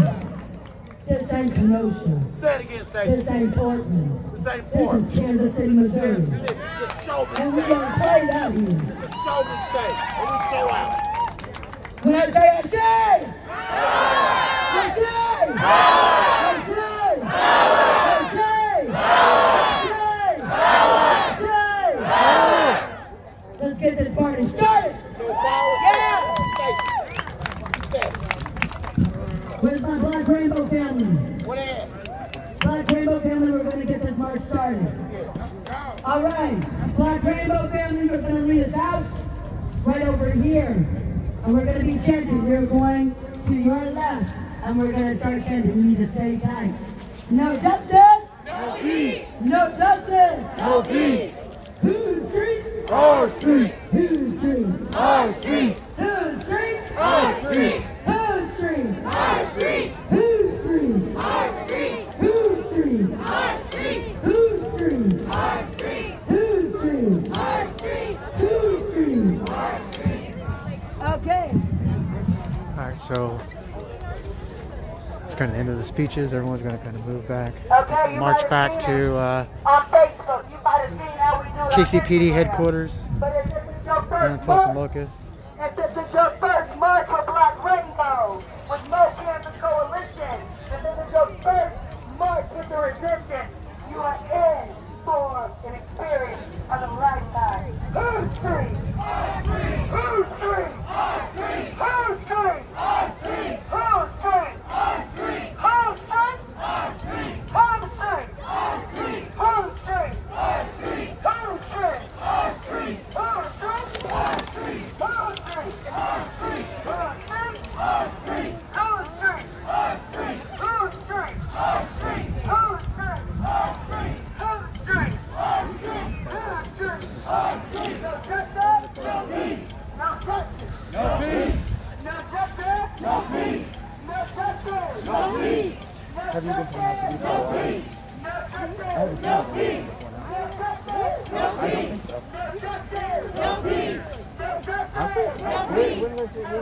This ain't Kenosha. Say it again, Stacey. This ain't Portland. This ain't Portland. This is Kansas City, Missouri. And we're going to play that here. It's a showman state. And we go out. When I say I say! I say! I say! I say! Let's get this party started. Yeah. Where's my Black Rainbow family? Black Rainbow family, we're going to get this march started. All right. Black Rainbow family, we're going to lead us out right over here. And we're going to be chanting. We're going to your left. And we're going to start chanting. We need to stay tight. No justice. No peace. No justice. No peace. Whose streets? Our streets. Whose streets? Our streets. Whose streets? Our streets. Whose streets? Our streets. Whose streets? Our streets. Whose streets? Our streets. Whose streets? Our streets. Whose streets? Our streets. Whose streets? Our streets. Okay. All right, so it's kind of the end of the speeches. Everyone's going to kind of move back, march back to KCPD headquarters on 12th and Locust. If this is your first march with Black Rainbow, with No Kansas Coalition, if this is your first march with the resistance, you are in for an experience of a lifetime. Whose street? Our street. Whose street? Our street. Whose street? Our street. Whose street? Our street. Whose street? Our street. Whose street? Our street. Whose street? Our street. Whose street? Our street. Whose street? Our street. Whose street? Our street. Whose street? Our street. Whose street? Our street. Whose street? Our street. Whose street? Our street. Whose street? Our street. Whose street? Our street. No justice. No peace. No justice. No peace. No justice. No peace. No justice. No peace. Have you been to the No peace. No justice. No peace. No justice. No peace. No justice. No peace. No justice. No peace. No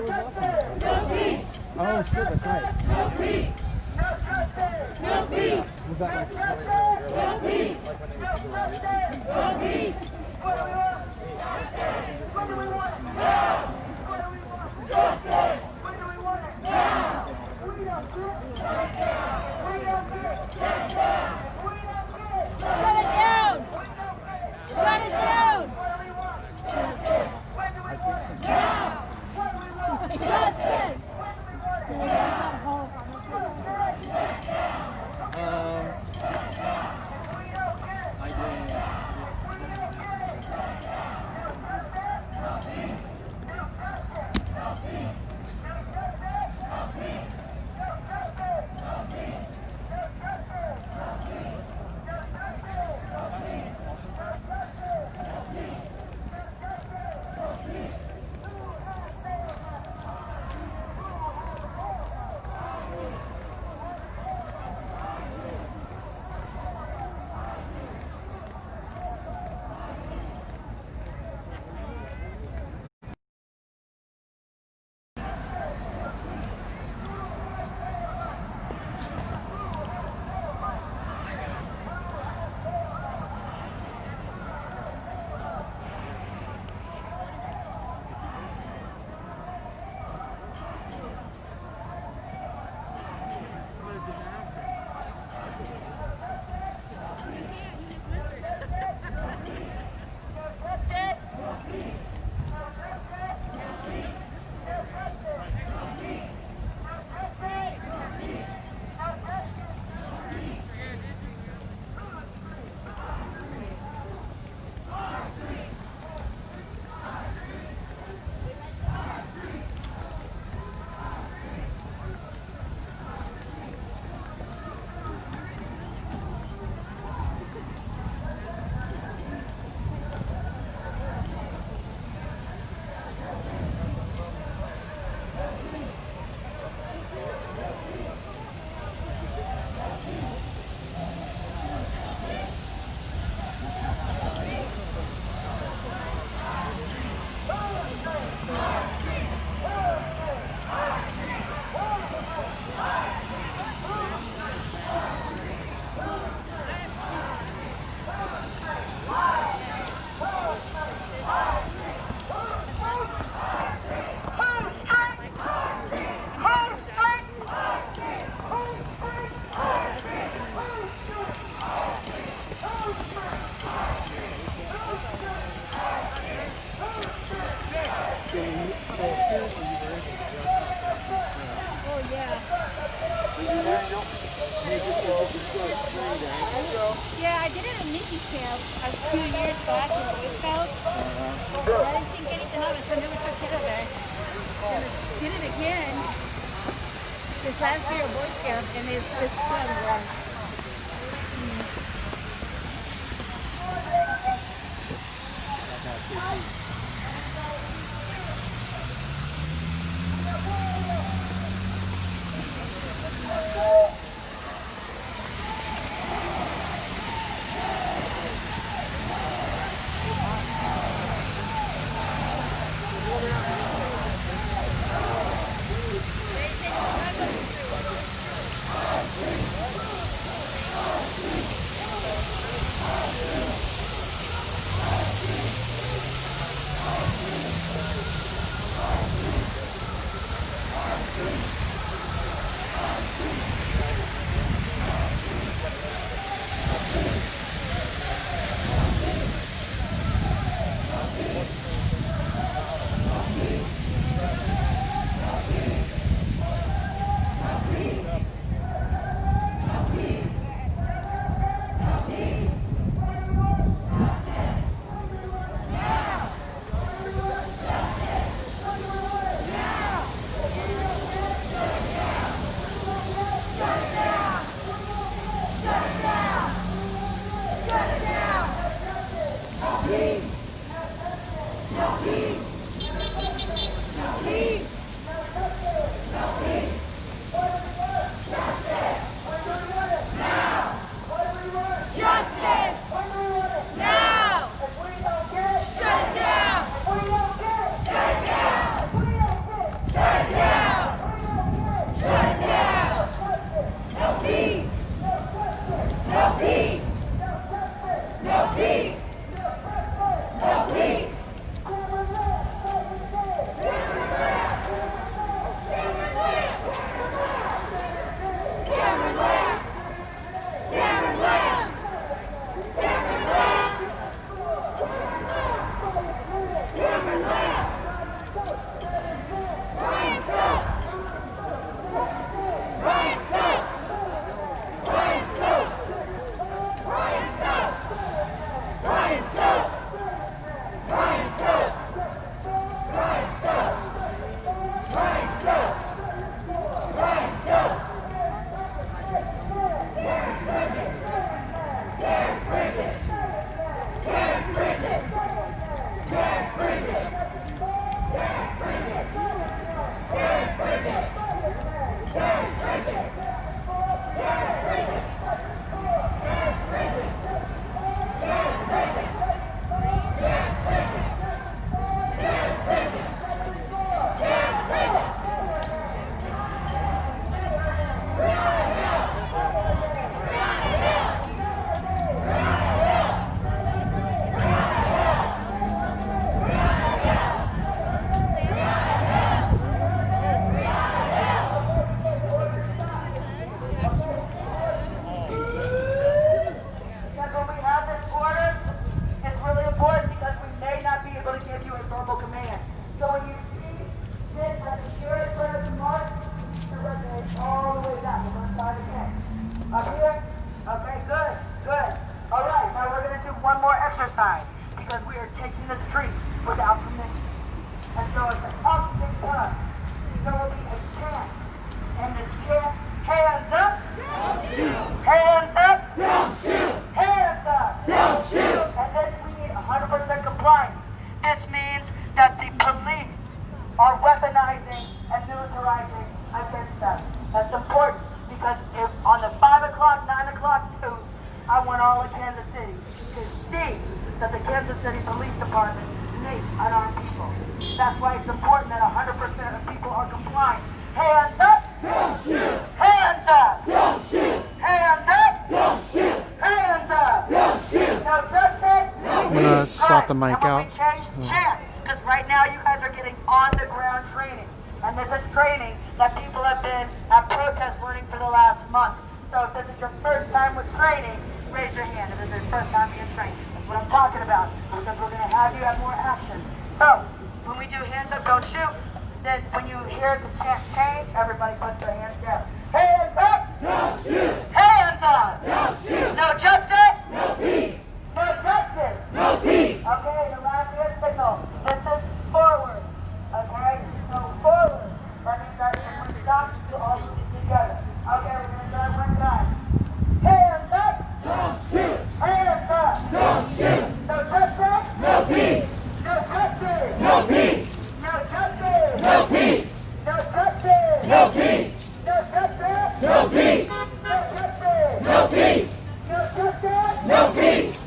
justice. No peace. Oh shit, that's right. No peace. No justice. No peace. Was that like No peace. No justice. No peace. What do we want? Justice. What do we want? Now. What do we want? Justice. What do we want? Now. We don't get it. We don't get it. We don't get it. Oh, yeah. Yeah, I did it at Nikki's camp a few years back in Boy Scouts. I didn't think anything of it, so I never took care of it. And I did it again this last year at Boy Scout, and it's fun. Swap the mic out. Because right now you guys are getting on the ground training. And this is training that people have been at protest learning for the last month. So if this is your first time with training, raise your hand if this is your first time being trained. That's what I'm talking about. Because we're going to have you have more action. So when we do hands up, don't shoot, that when you hear the chant change, everybody puts their hands down. Hands up! Don't shoot! Hands up! Don't shoot! No justice? No peace! No justice! No peace! Okay, the last hand signal. This is forward. Okay, so forward. That means that when we stop, you all move together. Okay, we're going to start one time. Hands up! Don't shoot! Hands up! Don't shoot! No justice? No peace! No justice! No peace! No justice! No peace! No justice! No peace! No justice! No peace! No justice! No peace! No justice! No peace!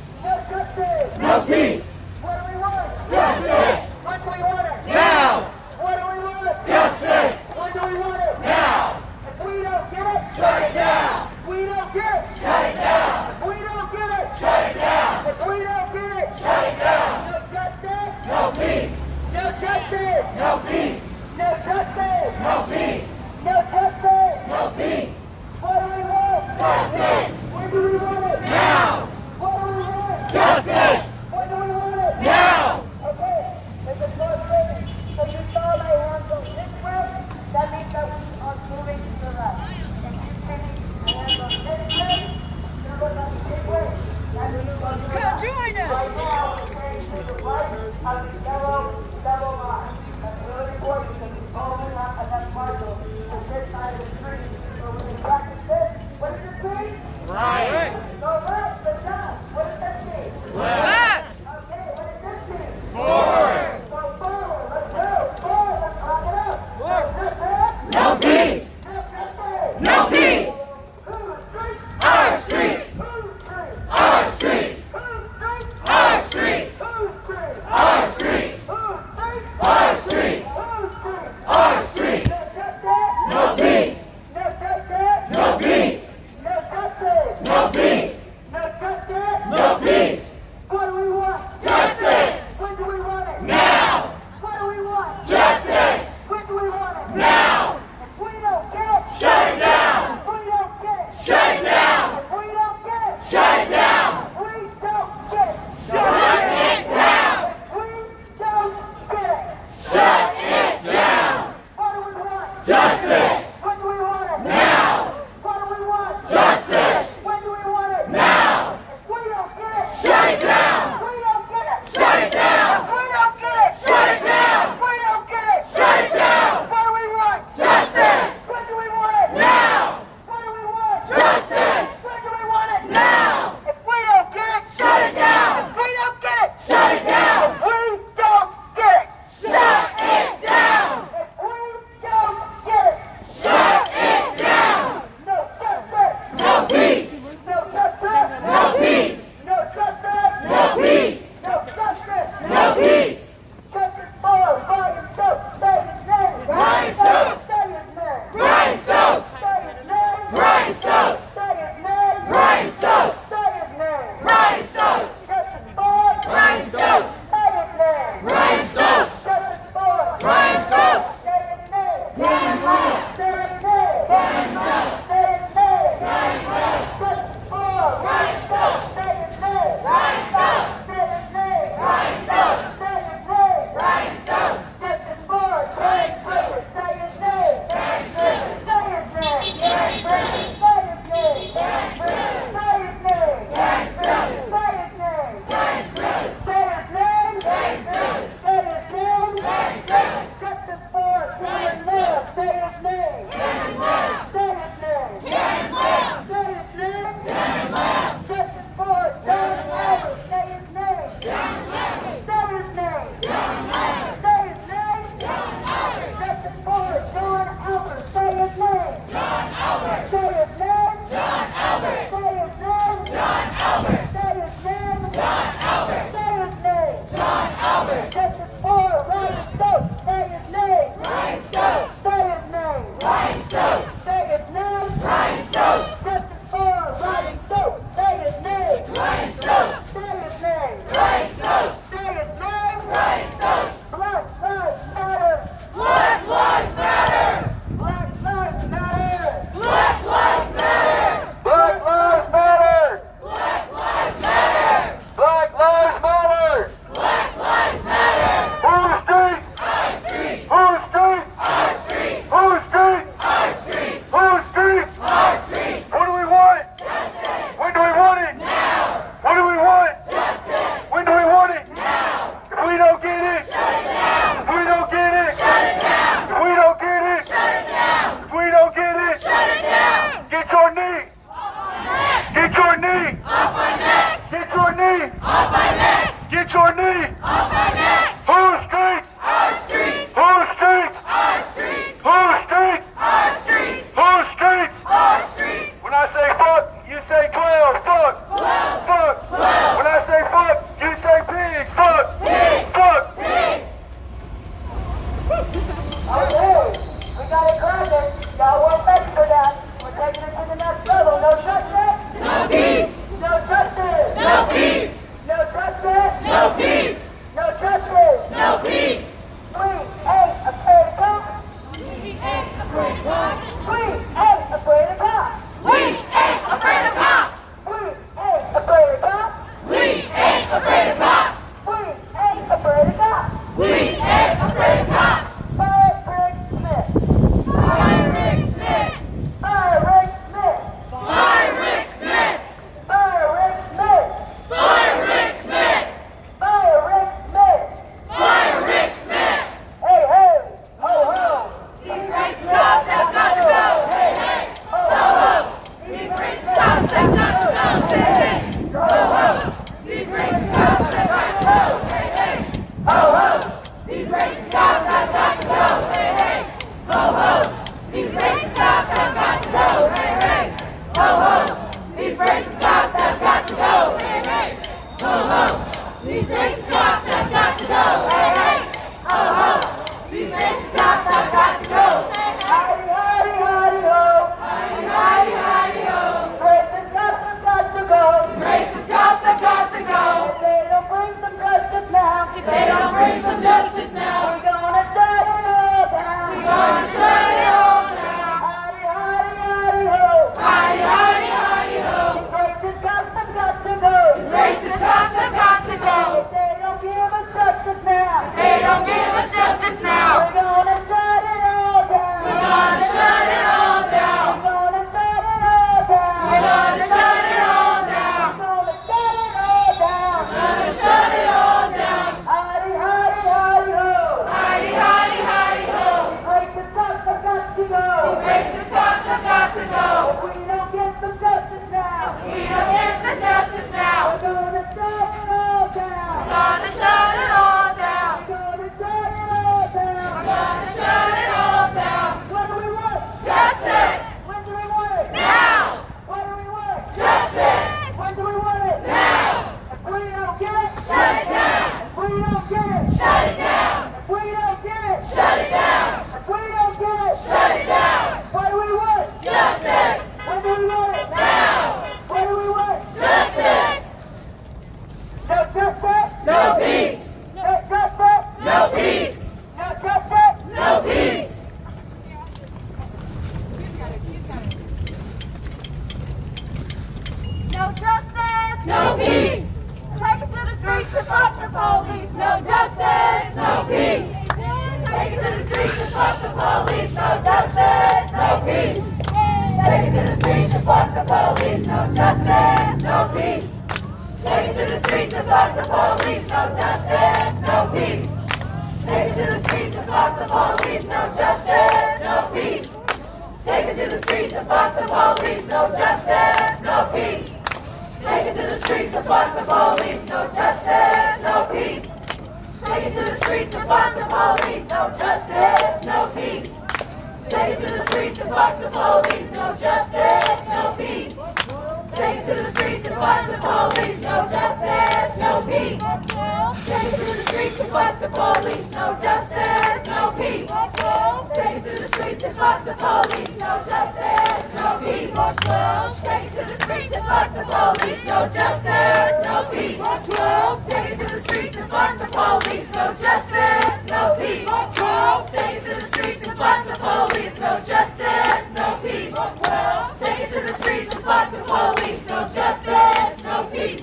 get your knee off our necks. Whose streets? Our streets. Whose streets? Our streets. Whose streets? Our streets. Whose streets? Our streets. When I say fuck, you say 12. Fuck. 12. Fuck. 12. When I say fuck, you say pigs. Fuck. Pigs. Fuck. Pigs. Okay, we got it cracking. Y'all want extra that. We're taking it to the next level. No justice. No peace. No justice. No peace. No justice. No peace. No justice. No peace. We ain't afraid of cops. We ain't afraid of cops. We ain't afraid of cops. We ain't afraid of cops. We ain't afraid of cops. We ain't afraid of cops. We ain't afraid of cops. We ain't afraid of cops. Fire Rick Smith. Fire Rick Smith. Fire Rick Smith. Fire Rick Smith. Fire Rick Smith. Fire Rick Smith. Fire Rick Smith. Fire Rick Smith. Hey, hey, ho, ho. These racist cops have got to go. Hey, hey, ho, ho. These racist cops have got to go. Hey, hey, ho, ho. These racist cops have got to go. Hey, hey, ho, ho. These racist cops have got to go. Hey, hey, ho, ho. These racist cops have got to go. Hey, hey, ho, ho. These racist cops have got to go. Hey, hey, ho, ho. These racist cops have got to go. Hey, hey, ho, ho. These racist cops have got to go. Howdy, howdy, howdy, ho. Howdy, howdy, howdy, ho. Racist cops have got to go. Racist cops have got to go. If they don't bring some justice now. If they don't bring some justice now, We're gonna shut it all down. we're gonna shut it all down. Howdy, howdy, howdy, ho. Howdy, howdy, howdy, ho. Racist cops have got to go. Racist cops have got to go. If they don't give us justice now. They don't give us justice now. We're gonna shut it all down. We're gonna shut it all down. We're gonna shut it all down. We're gonna shut it all down. We're gonna shut it all down. We're gonna shut it all down. Howdy, howdy, howdy, ho. Howdy, howdy, howdy, ho. Racist cops have got to go. These racist cops have got to go. If we don't get some justice now. We don't get some justice now. We're gonna shut it all down. We're gonna shut it all down. We're gonna shut it all down. We're gonna shut it all down. What do we want? Justice. When do we want it? Now. What do we want? Justice. When do we want it? Now. If we don't get it, Shut it down. if we don't get it, Shut it down. if we don't get it, Shut it down. if we don't get it, Shut it down. what do we want? Justice. When do we want it? Now. What do we want? Justice. No justice? No peace. No justice? No peace. No justice? No peace. No justice? No peace. Take it to the streets and fuck the police. No justice. No peace. Take it to the streets and fuck the police. No justice. No peace. Take it to the streets and fuck the police. No justice. No peace. Take it to the streets and fuck the police. No justice. No peace. Take it to the streets and fuck the police. No justice. No peace. Take it to the streets and fuck the police. No justice. No peace. Take it to the streets and fuck the police. No justice. No peace. Take it to the streets and fuck the police. No justice. No peace. Take it to the streets and fuck the police. No justice. No peace. Take it to the streets and fuck the police. No justice. No peace. Take it to the streets and fuck the police. No justice. No peace. Take it to the streets and fuck the police. No justice. No peace. Take it to the streets and fuck the police. No justice. No peace. Take it to the streets and fuck the police. No justice. No peace. Take it to the streets and fuck the police. No justice. No peace. Take it to the streets and fuck the police. No justice. No peace.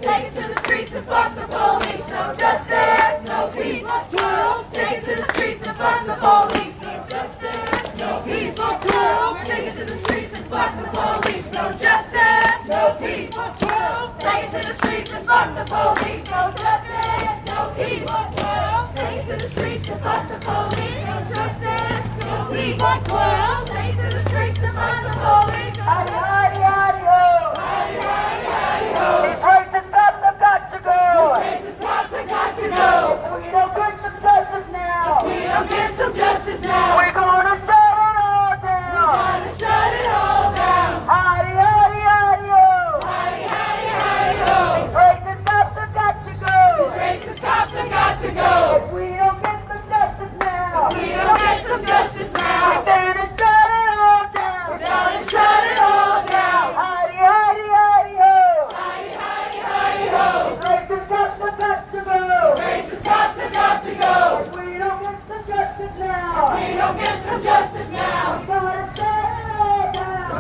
Take it to the streets and fuck the police. No justice. No peace. Take it to the streets and fuck the police. No justice. No peace. Take it to the streets and fuck the police. No justice. No peace. Take it to the streets and fuck the police. No justice. No peace. Take it to the streets and fuck the police. No justice. No peace. Take it to the streets and fuck the police. Howdy, howdy, howdy, ho. Howdy, howdy, howdy, ho. These racist cops have got to go. Racist get some justice now. We're gonna shut it all down. We're gonna shut it all down. Howdy, howdy, howdy, ho. Howdy, howdy, howdy, ho. These racist cops have got to go. These racist cops have got to go. If we don't get some justice now. If we don't get some justice now. We're gonna shut it all down. We're gonna shut it all down. Howdy, howdy, howdy, ho. Howdy, howdy, howdy, ho. These racist cops have got to go. Racist cops have got to go. If we don't get some justice now. If we don't get some justice now. We're gonna shut it all down.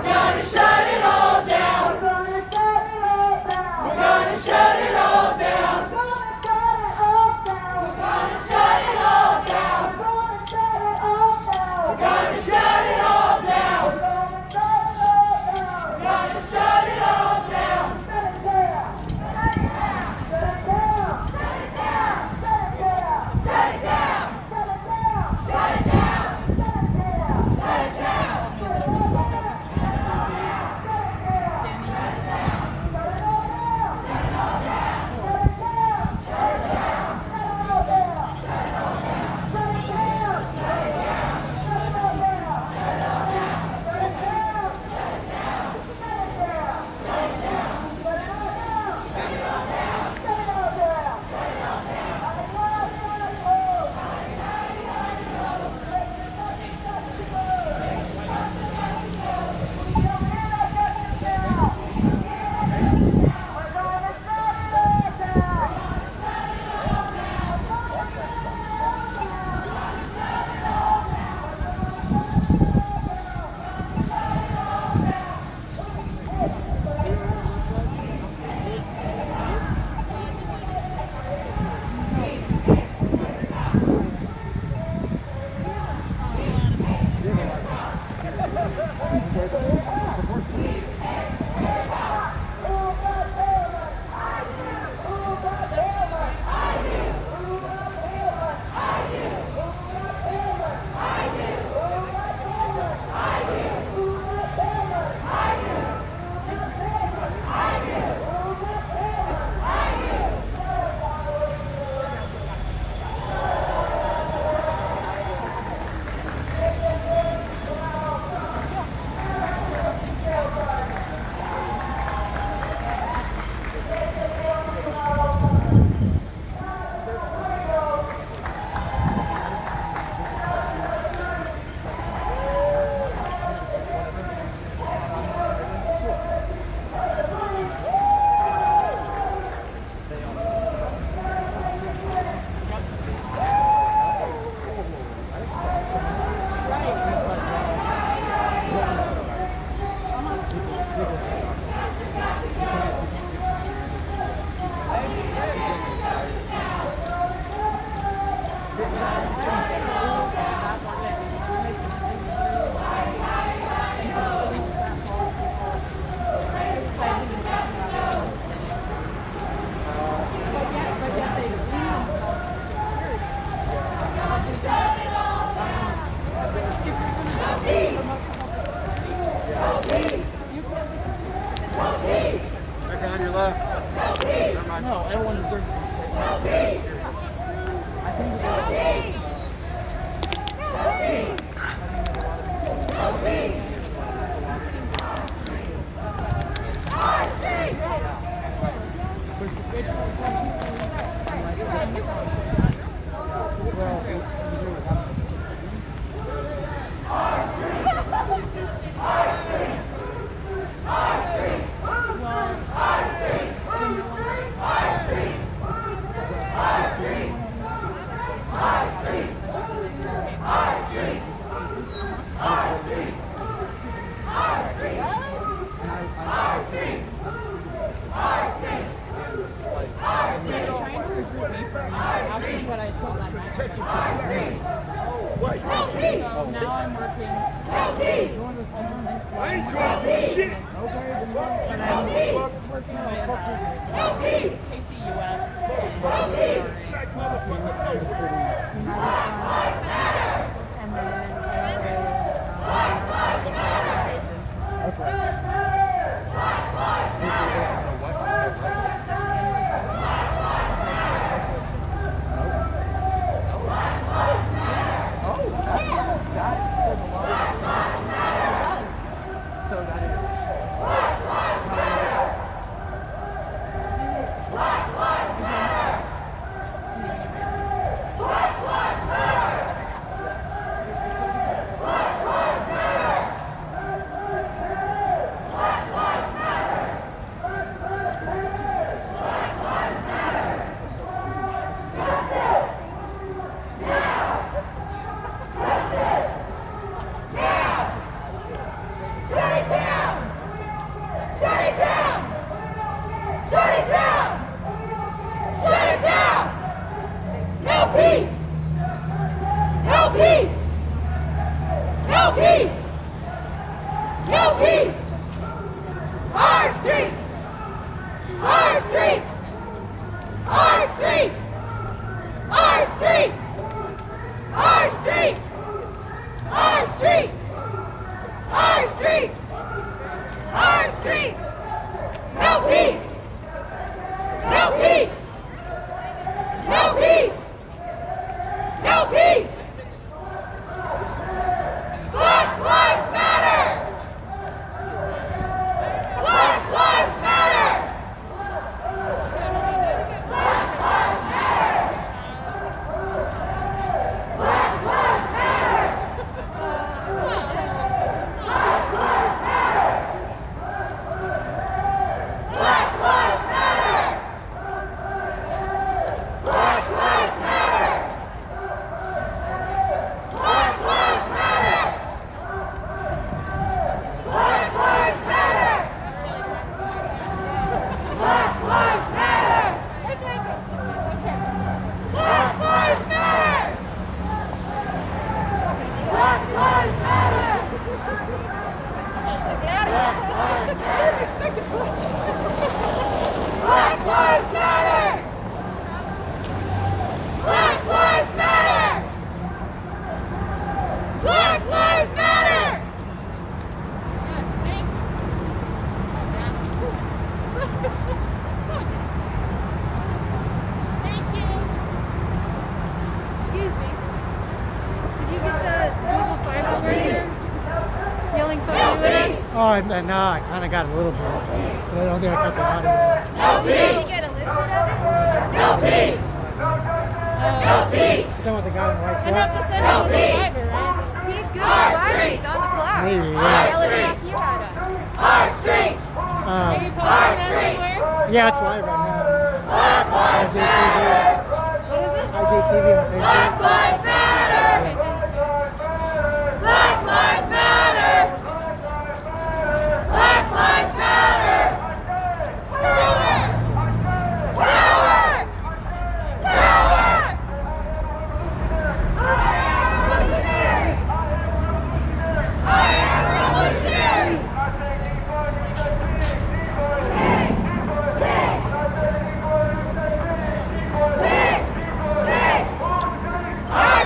We're gonna shut it all down. We're gonna shut it all down. We're gonna shut it all down. We're gonna shut it all down. We're gonna shut it all down. We're gonna shut it all down. We're gonna shut it all down. Shut it down. Shut it down. Shut it down. Shut it down. Shut it down. Shut it down. Shut it down. Shut it down. Shut it down. No peace! No peace! Our streets! Our streets! Our streets! Our streets! Our streets! Our streets! Our streets! Our streets! No peace! No peace! No peace! No peace! Black Lives Matter! Black Lives Matter! Black Lives Matter! Black Lives Matter! Black Lives Matter! Black Lives Matter! Black Lives Matter! Black Lives Matter! Black Lives Matter! Black Lives Matter! Black Lives Matter! Black Lives Matter! Black Lives Matter! Black Lives Matter! Black Lives Matter! Yes, thank you. Thank you. Excuse me. Did you get the Google Five over here? Yelling photo with us? Oh, no, I kind of got a little bit. But I don't think I got the audio. No Did you peace! get a little bit of it? No peace! No peace! Done with the guy in the white Enough to truck? send him to the fiber, right? He's good at fiber. He's on the clock. Maybe, Yelling yeah. off you at us. Our streets! Are you posting that somewhere? Yeah, it's live right now. Black Lives Matter! What is it? IGTV on Black Facebook. Lives Matter! Okay, thanks. Black Lives Matter! Black Lives Matter! Power! Power! Power! I am revolutionary! I am revolutionary! Our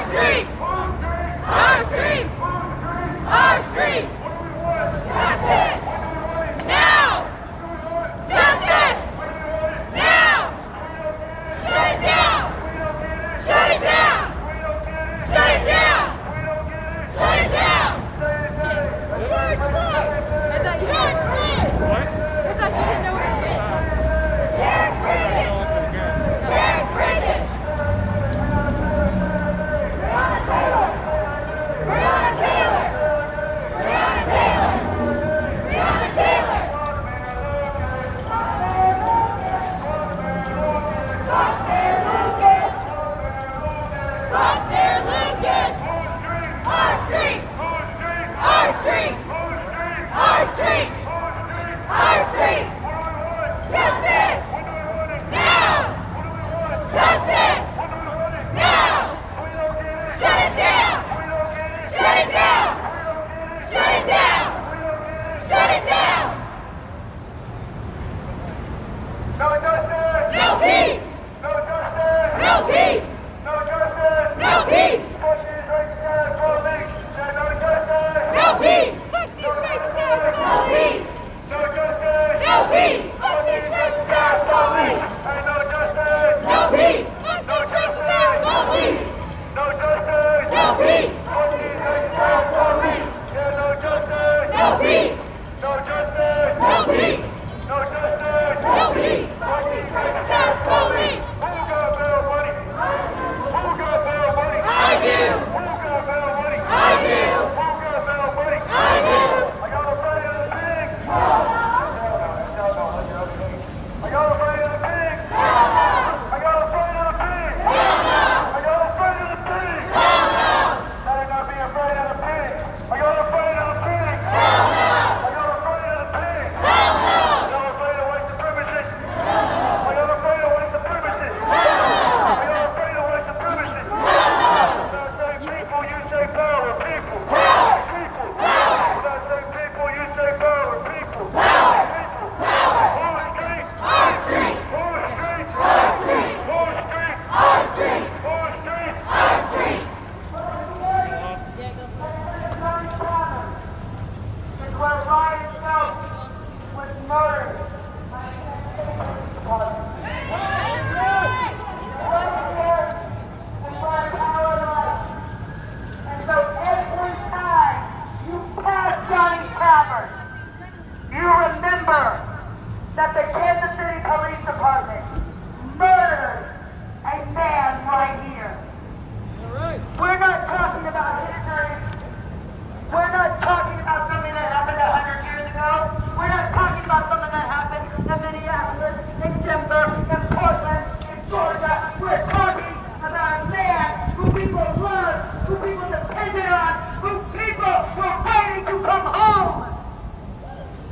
we're waiting to come home.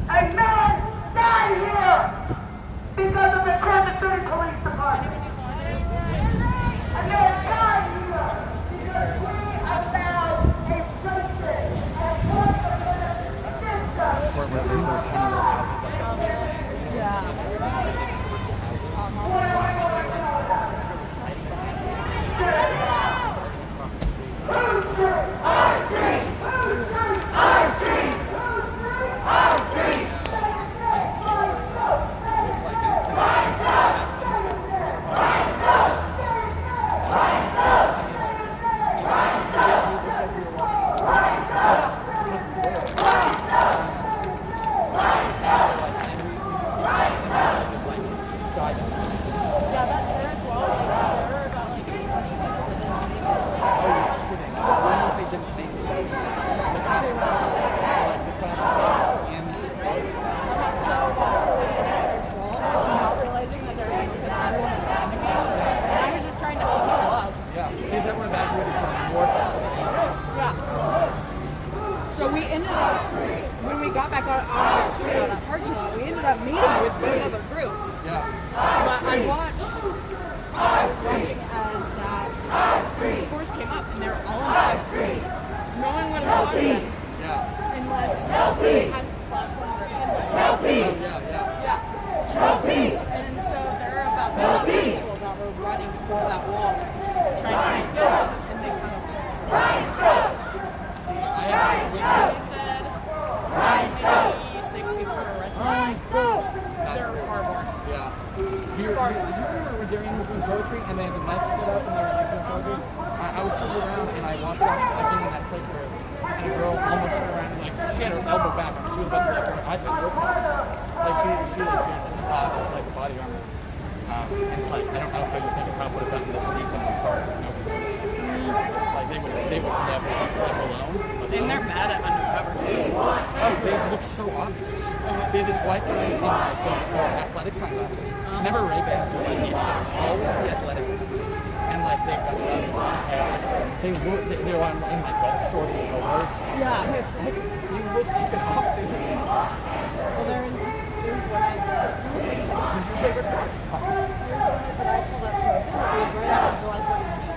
A man died here because of the Kansas City Police Department. A man died here because we allowed a racist and one-percent system. So we ended up, when we got back on the street out of that parking lot, we ended up meeting with both other groups. But I was watching as that force came up, and they were all in black. No one would have spotted them unless they hadn't flashed one of their headlights. And so there are about 2 people that were running for that wall, trying to make it, and they kind of he said 96 people were arrested. There were far more. Do you remember when they were doing poetry and they had the mics set up and they were doing poetry? I was sitting around and I walked out again in that place where and a girl almost turned around and she had her elbow back on her. She was about to I thought she just thought of the body armor. And it's I don't know if they would think of how would have gotten this deep in the car. It's they would never leave them alone. And they're mad at undercover too. Oh, they look so obvious. There's this white guys in those athletic sunglasses. Never Ray-Bans or aviators. Always the athletic ones. And they've got they were in golf shorts and polos. Yeah. It's you look off. Well, there's one who's your favorite part? That I pulled up to. It was right after July 17th.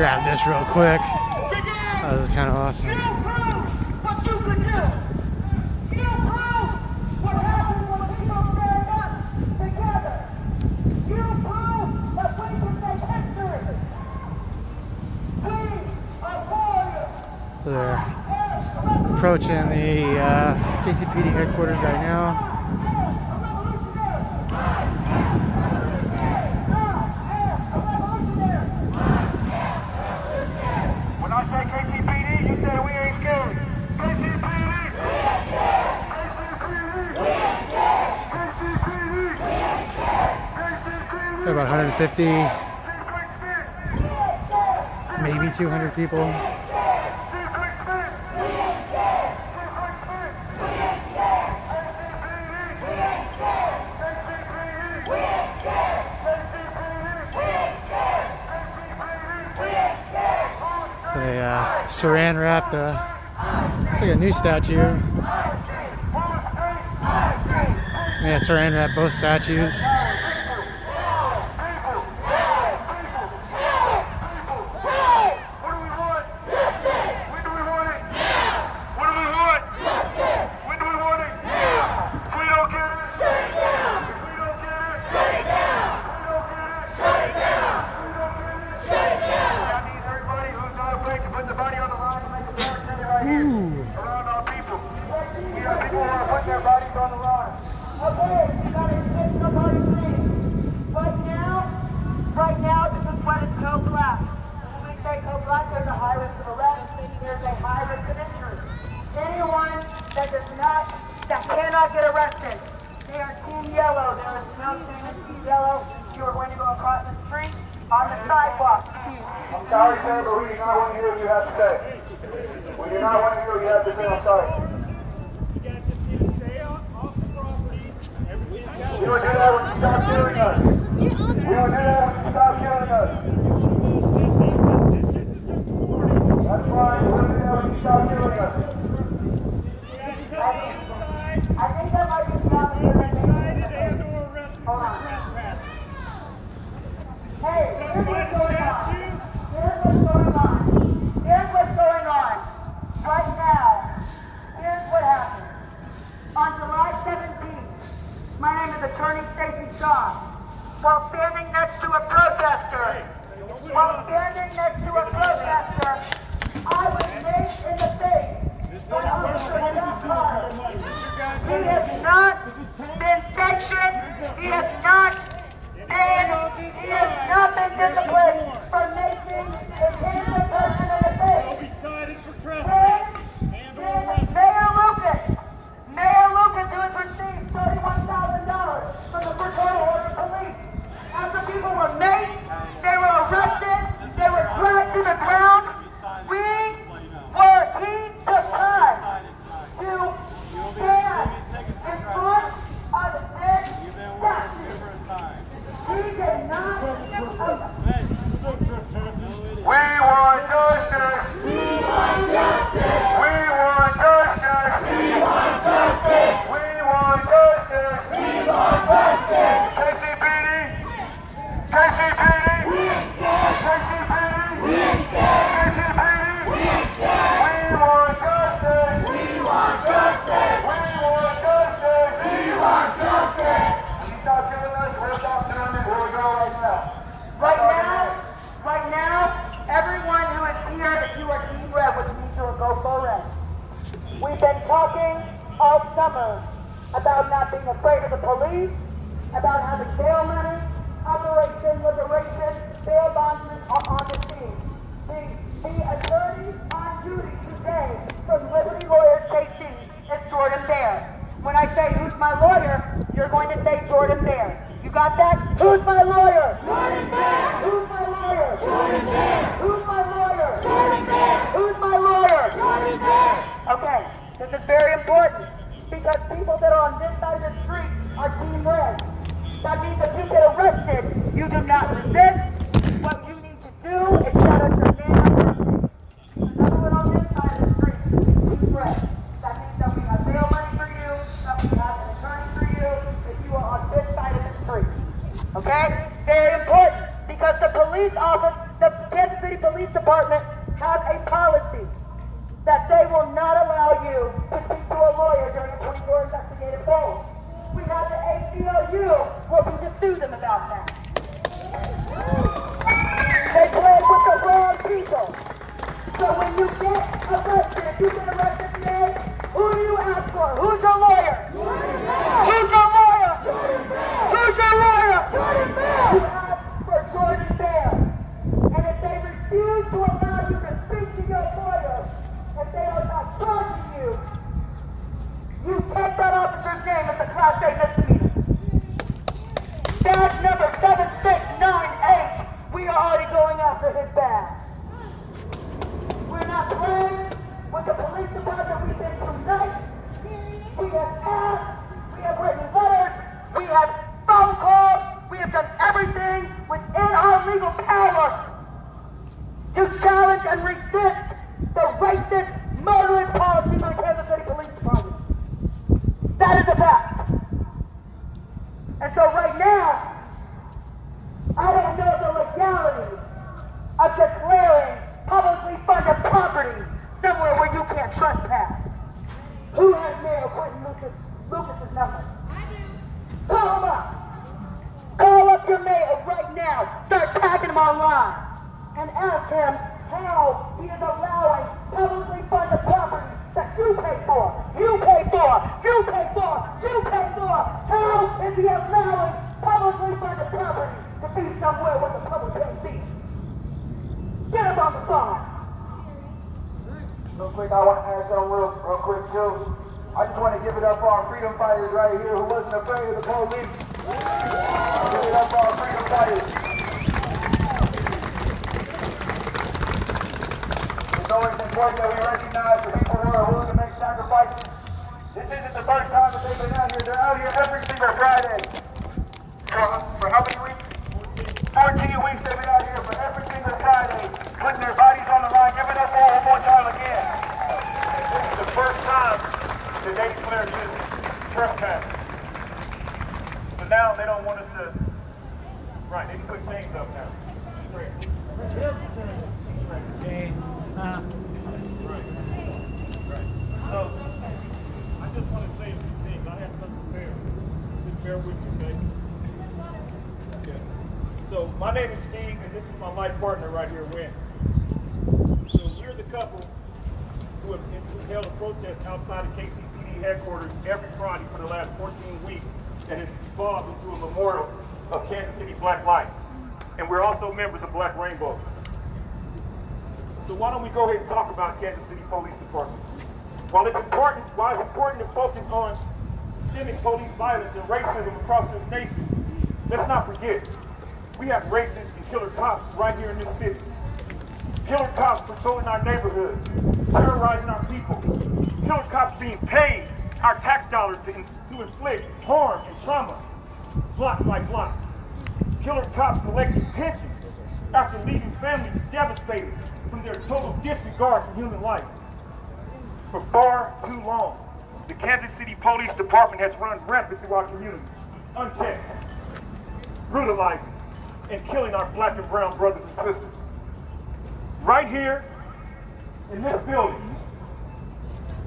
grab this real quick. That was kind of awesome. You prove what you could do. You prove what happens when people stand up together. You prove that we can make history. We are warriors. They're approaching the KCPD headquarters right now. When I say KCPD, you say we ain't scared. KCPD! About 150, maybe 200 people. They saran wrapped it's like a new statue. Yeah, saran wrapped both statues. Right now, this is when it's co-black. When we say co-black, there's a high risk of arrest, there's a high risk of injury. Anyone that cannot get arrested, they are team yellow. There is no standard team yellow. You are going to go across the street on the sidewalk. I'm sorry, sir, but we do not want to hear what you have to say. We do not want to hear what you have to say. I'm sorry. We will do that when you stop killing us. We will do that when you stop killing us. That's fine. We'll do that when you stop killing us. I think that might be stopping here. Hold on. Hey, here's what's going on. Here's what's going on. Here's what's going on. Right now, here's what happened. On July 17th, my name is Attorney Stacey Shaw. While standing next to a protester, I was maced in the face by Officer Jack Carr. He has not been sanctioned. He has not been disciplined for macing a innocent person in the face. Mayor Lucas, who has received $31,000 from the Fraternal Order of Police. After people were maced, they were arrested, they were dragged to the ground. He took time to stand in front of this statue. He did not. We want justice. We want justice. We want justice. We want justice. We want justice. We want justice. KCPD. KCPD. We ain't scared. KCPD. We ain't scared. KCPD. We ain't scared. We want justice. We want justice. We want justice. We want justice. You stop killing us, we'll stop doing it. We'll go right now. Right now, everyone who is here, if you are Team Red, which means you will go for red. We've been talking all summer about not being afraid of the police, about having bail money, Operation Liberation, bail bondsmen are on the scene. The attorney on duty today from Liberty Lawyer KC is Jordan Bear. When I say who's my lawyer, you're going to say Jordan Bear. You got that? Who's my lawyer? Jordan Bear. Who's my lawyer? Jordan Bear. Who's my lawyer? Jordan Bear. Who's my lawyer? Jordan Bear. Okay, this is very important because people that are on this side of the street are Team Red. That means if you get arrested, you do not resist. What you need to do is shut up your man. Another one on this side of the street is Team Red. That means that we have bail money for you, that we have an attorney for you, if you are on this side of the street. Okay? Very important, because the police office, the Kansas City Police Department have a policy that they will not allow you to speak to a lawyer during a 24 investigative hold. We have the ACLU working to sue them about that. They played with the wrong people. So when you get arrested, if you get arrested today, who do you ask for? Who's your lawyer? Who's your lawyer? Who's your lawyer? You ask for Jordan Bear. And if they refuse to allow you to speak to your lawyer, if they are not charging you, you take that officer's name as a Class A misdemeanor. Badge number 7698. We are already going after his badge. We're not playing with the police department. We've been through nights. We have asked. We have written letters. We have phone calls. We have done everything within our legal power to challenge and resist the racist, murderous policy of the Kansas City Police Department. That is a fact. And so right now, I don't know the legality of declaring publicly funded property somewhere where you can't trespass. Who has Mayor Quentin Lucas's number? I do. Call him up. Call up your mayor right now. Start tagging him online. And ask him how he is allowing publicly funded property that you pay for, you pay for, you pay for, you pay for. How is he allowing publicly funded property to be somewhere where the public can't see? Get him on the phone. Real quick, I want to add something real quick too. I just want to give it up for our freedom fighters right here who wasn't afraid of the police. Give it up for our freedom fighters. It's always important that we recognize the people who are willing to make sacrifices. This isn't the first time that they've been out here. They're out here every single Friday. For how many weeks? 14 weeks they've been out here for every single Friday, putting their bodies on the line, giving us all one more time again. This is the first time that they declared this trespass. So now they don't want us to, right, they can put chains up now. Right. So, I just want to say a few things. I have something prepared. Just bear with me, okay? Okay. So, my name is Steve, and this is my life partner right here, Wynn. So, we're the couple who have held a protest outside of KCPD headquarters every Friday for the last 14 weeks that has evolved into a memorial of Kansas City Black Life. And we're also members of Black Rainbow. So why don't we go ahead and talk about Kansas City Police Department? While it's important to focus on systemic police violence and racism across this nation, let's not forget, we have racist and killer cops right here in this city. Killer cops patrolling our neighborhoods, terrorizing our people. Killer cops being paid our tax dollars to inflict harm and trauma, block by block. Killer cops collecting pensions after leaving families devastated from their total disregard for human life. For far too long, the Kansas City Police Department has run rampant through our communities, unchecked, brutalizing, and killing our black and brown brothers and sisters. Right here, in this building,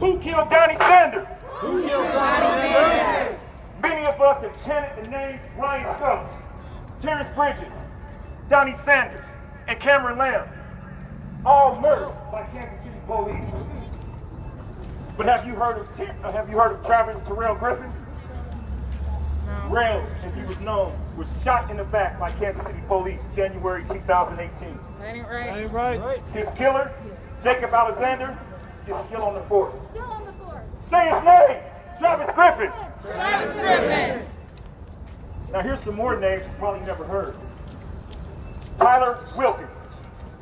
who killed Donnie Sanders? Who killed Donnie Sanders? Many of us have chanted the names Ryan Stokes, Terrence Bridges, Donnie Sanders, and Cameron Lamb, all murdered by Kansas City police. But have you heard of Travis Terrell Griffin? No. Rails, as he was known, was shot in the back by Kansas City police January 2018. That ain't right. That ain't right. His killer, Jacob Alexander, is still on the force. Still on the floor. Say his name, Travis Griffin. Travis Griffin. Now here's some more names you probably never heard. Tyler Wilkins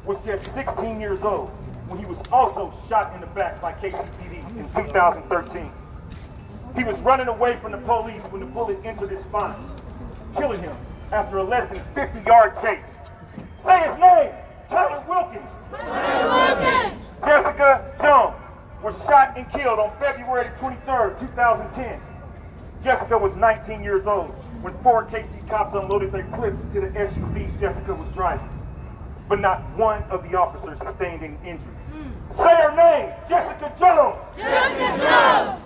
was just 16 years old when he was also shot in the back by KCPD in 2013. He was running away from the police when the bullet entered his spine, killing him after a less than 50-yard chase. Say his name, Tyler Wilkins. Tyler Wilkins. Jessica Jones was shot and killed on February 23rd, 2010. Jessica was 19 years old when 4 KC cops unloaded their clips into the SUV Jessica was driving. but not one of the officers sustained any injury. Say her name, Jessica Jones. Jessica Jones.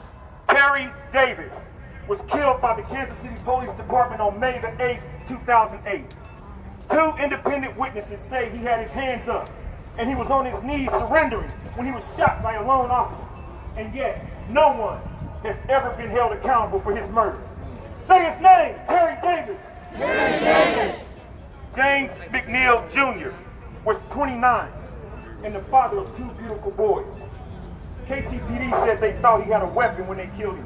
Terry Davis was killed by the Kansas City Police Department on May the 8th, 2008. 2 independent witnesses say he had his hands up and he was on his knees surrendering when he was shot by a lone officer. And yet, no one has ever been held accountable for his murder. Say his name, Terry Davis. Terry Davis. James McNeil Jr. was 29 and the father of 2 beautiful boys. KCPD said they thought he had a weapon when they killed him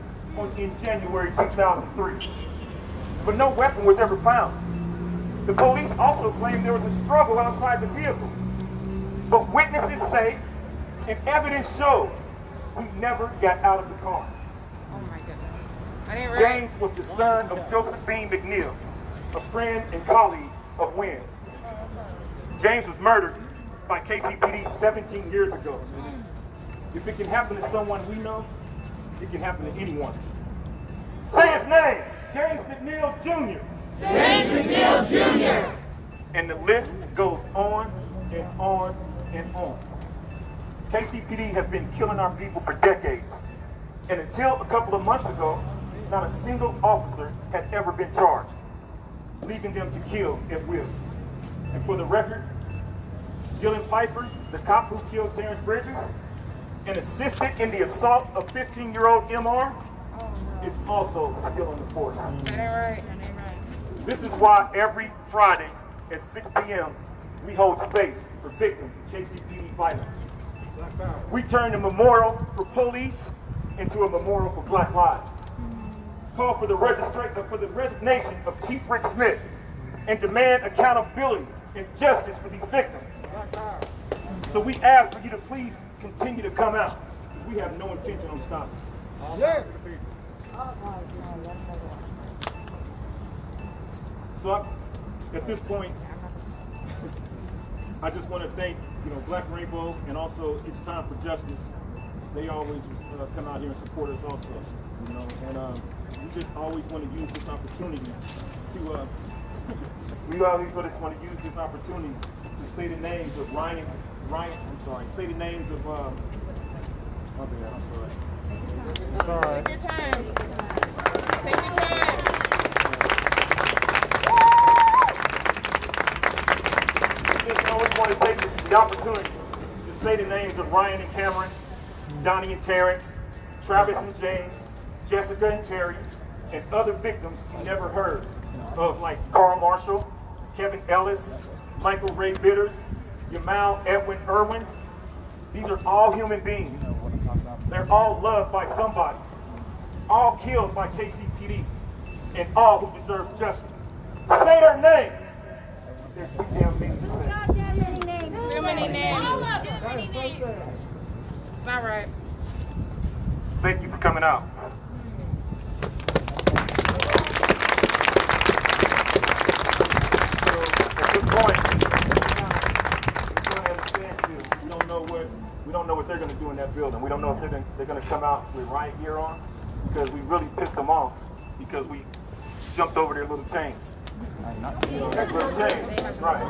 in January 2003. But no weapon was ever found. The police also claimed there was a struggle outside the vehicle. But witnesses say, and evidence showed, he never got out of the car. Oh my goodness. I didn't James was the son of Josephine McNeil, a friend and colleague of Wynn's. James was murdered by KCPD 17 years ago. If it can happen to someone we know, it can happen to anyone. Say his name, James McNeil Jr. James McNeil Jr. And the list goes on and on and on. KCPD has been killing our people for decades. And until a couple of months ago, not a single officer had ever been charged, leaving them to kill at will. And for the record, Dylan Pfeiffer, the cop who killed Terrence Bridges, and assisted in the assault of 15-year-old MR, is also still on the force. This is why every Friday at 6 p.m. we hold space for victims of KCPD violence. We turn the memorial for police into a memorial for Black lives. Call for the resignation of Chief Rick Smith and demand accountability and justice for these victims. So we ask for you to please continue to come out, because we have no intention on stopping. So at this point, I just want to thank Black Rainbow and also It's Time for Justice. They always come out here and support us also, and we just always want to use this opportunity to say the names of say the names of my bad, I'm sorry. It's all right. Take your time. Take your time. I always want to take the opportunity to say the names of Ryan and Cameron, Donnie and Terrence, Travis and James, Jessica and Terry, and other victims you never heard of, like Carl Marshall, Kevin Ellis, Michael Ray Bitters, Yamal Edwin Irwin. These are all human beings. They're all loved by somebody, all killed by KCPD, and all who deserve justice. Say their names. There's too damn many to say. Too many names. It's not right. Thank you for coming out. So at this point, we don't know what they're going to do in that building. We don't know if they're going to come out with riot gear on, because we really pissed them off because we jumped over their little chains. That little chain, right?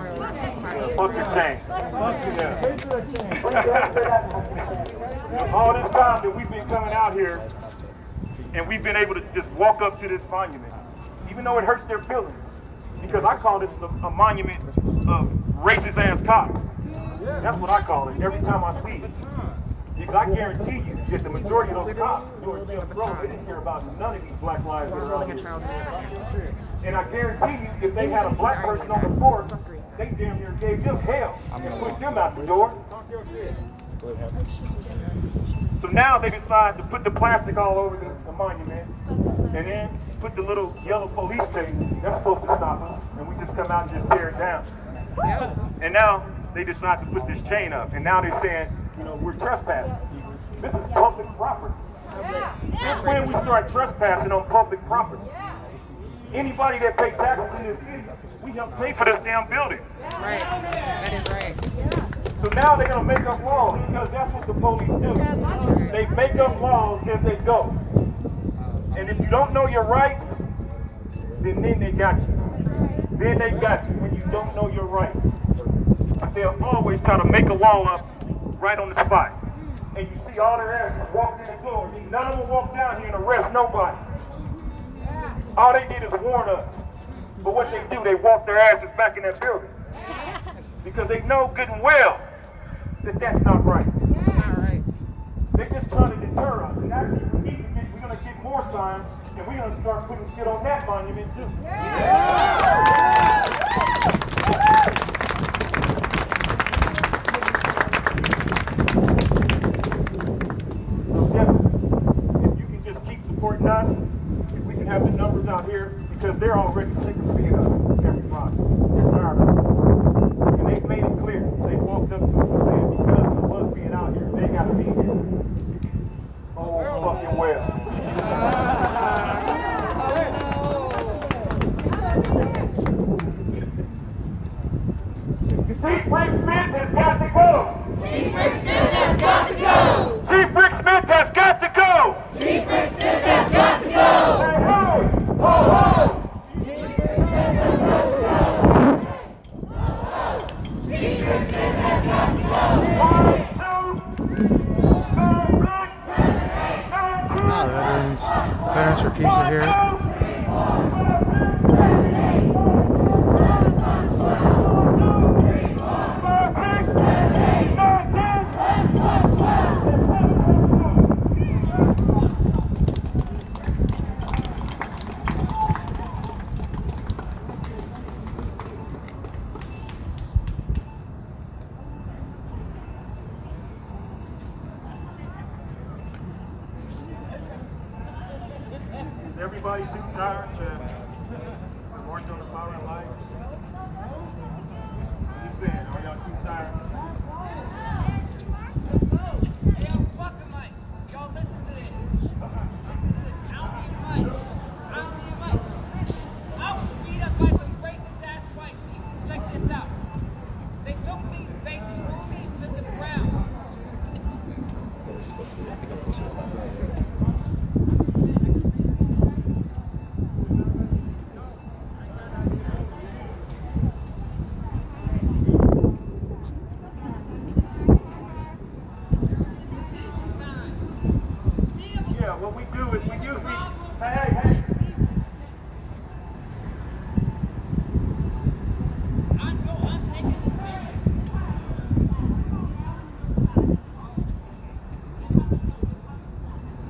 Fuck your chain. All this time that we've been coming out here, and we've been able to just walk up to this monument, even though it hurts their feelings, because I call this a monument of racist ass cops. That's what I call it every time I see it. Because I guarantee you that the majority of those cops during Jim Crow, they didn't care about none of these Black lives that are out here. And I guarantee you, if they had a black person on the force, they damn near gave them hell and pushed them out the door. So now they decide to put the plastic all over the monument and then put the little yellow police tape that's supposed to stop us, and we just come out and just tear it down. And now they decide to put this chain up, and now they're saying, we're trespassing. This is public property. Since when we start trespassing on public property? Anybody that pays taxes in this city, we help pay for this damn building. Right. That is right. So now they're going to make up laws, because that's what the police do. They make up laws as they go. And if you don't know your rights, then they got you. Then they got you when you don't know your rights. they'll always try to make a wall up right on the spot. And you see all their asses walk in the door. None of them walk down here and arrest nobody. All they did is warn us. But what they do, they walk their asses back in that building. Because they know good and well that that's not right. They're just trying to deter us. And actually, we're going to get more signs, and we're going to start putting shit on that monument too. Supporting us, if we can have the numbers out here, because they're already sick of seeing us every Friday. They're tired of it. And they've made it clear. They walked up to us and said, because of us being out here, they got to be here. Oh, fucking well. Chief Rick Smith has got to go. Chief Rick Smith has got to go. Chief Rick Smith has got to go. Chief Rick Smith has got to go. Hey, ho! Ho, ho! Chief Rick Smith has got to go. Ho, ho! Chief Rick Smith has got to go. 1, 2, 4, 6, 7, 8, 9, 10. Veterans for Peace are here. Everybody too tired to march on the power and light? What you saying? Are y'all too tired? Hey, yo, fuck the mic. Y'all listen to this. Listen to this. I don't need a mic. I don't need a mic. I was beat up by some racist ass white people. Check this out. They took me, they threw me to the ground. What we do is we usually, hey.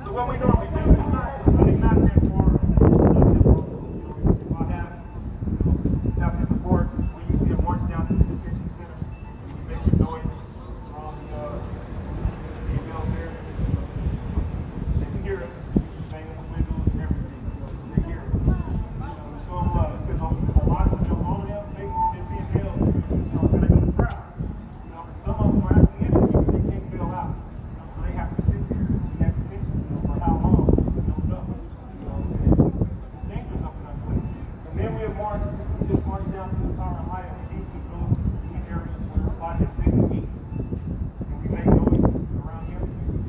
So what we normally do is not there for have the support. We usually march down to the detention center. We make some noise around the bill there. They can hear us. Banging the windows and everything. They hear us. So because a lot of them all the other things is being held, they go to crowd. Some of them are actually in it, they can't bail out. So they have to sit there in that detention for how long? They don't know. It's dangerous up in that place. And then we have just marched down to the power and light, and we usually go in areas where a lot is sitting and eating. And we make noise around here,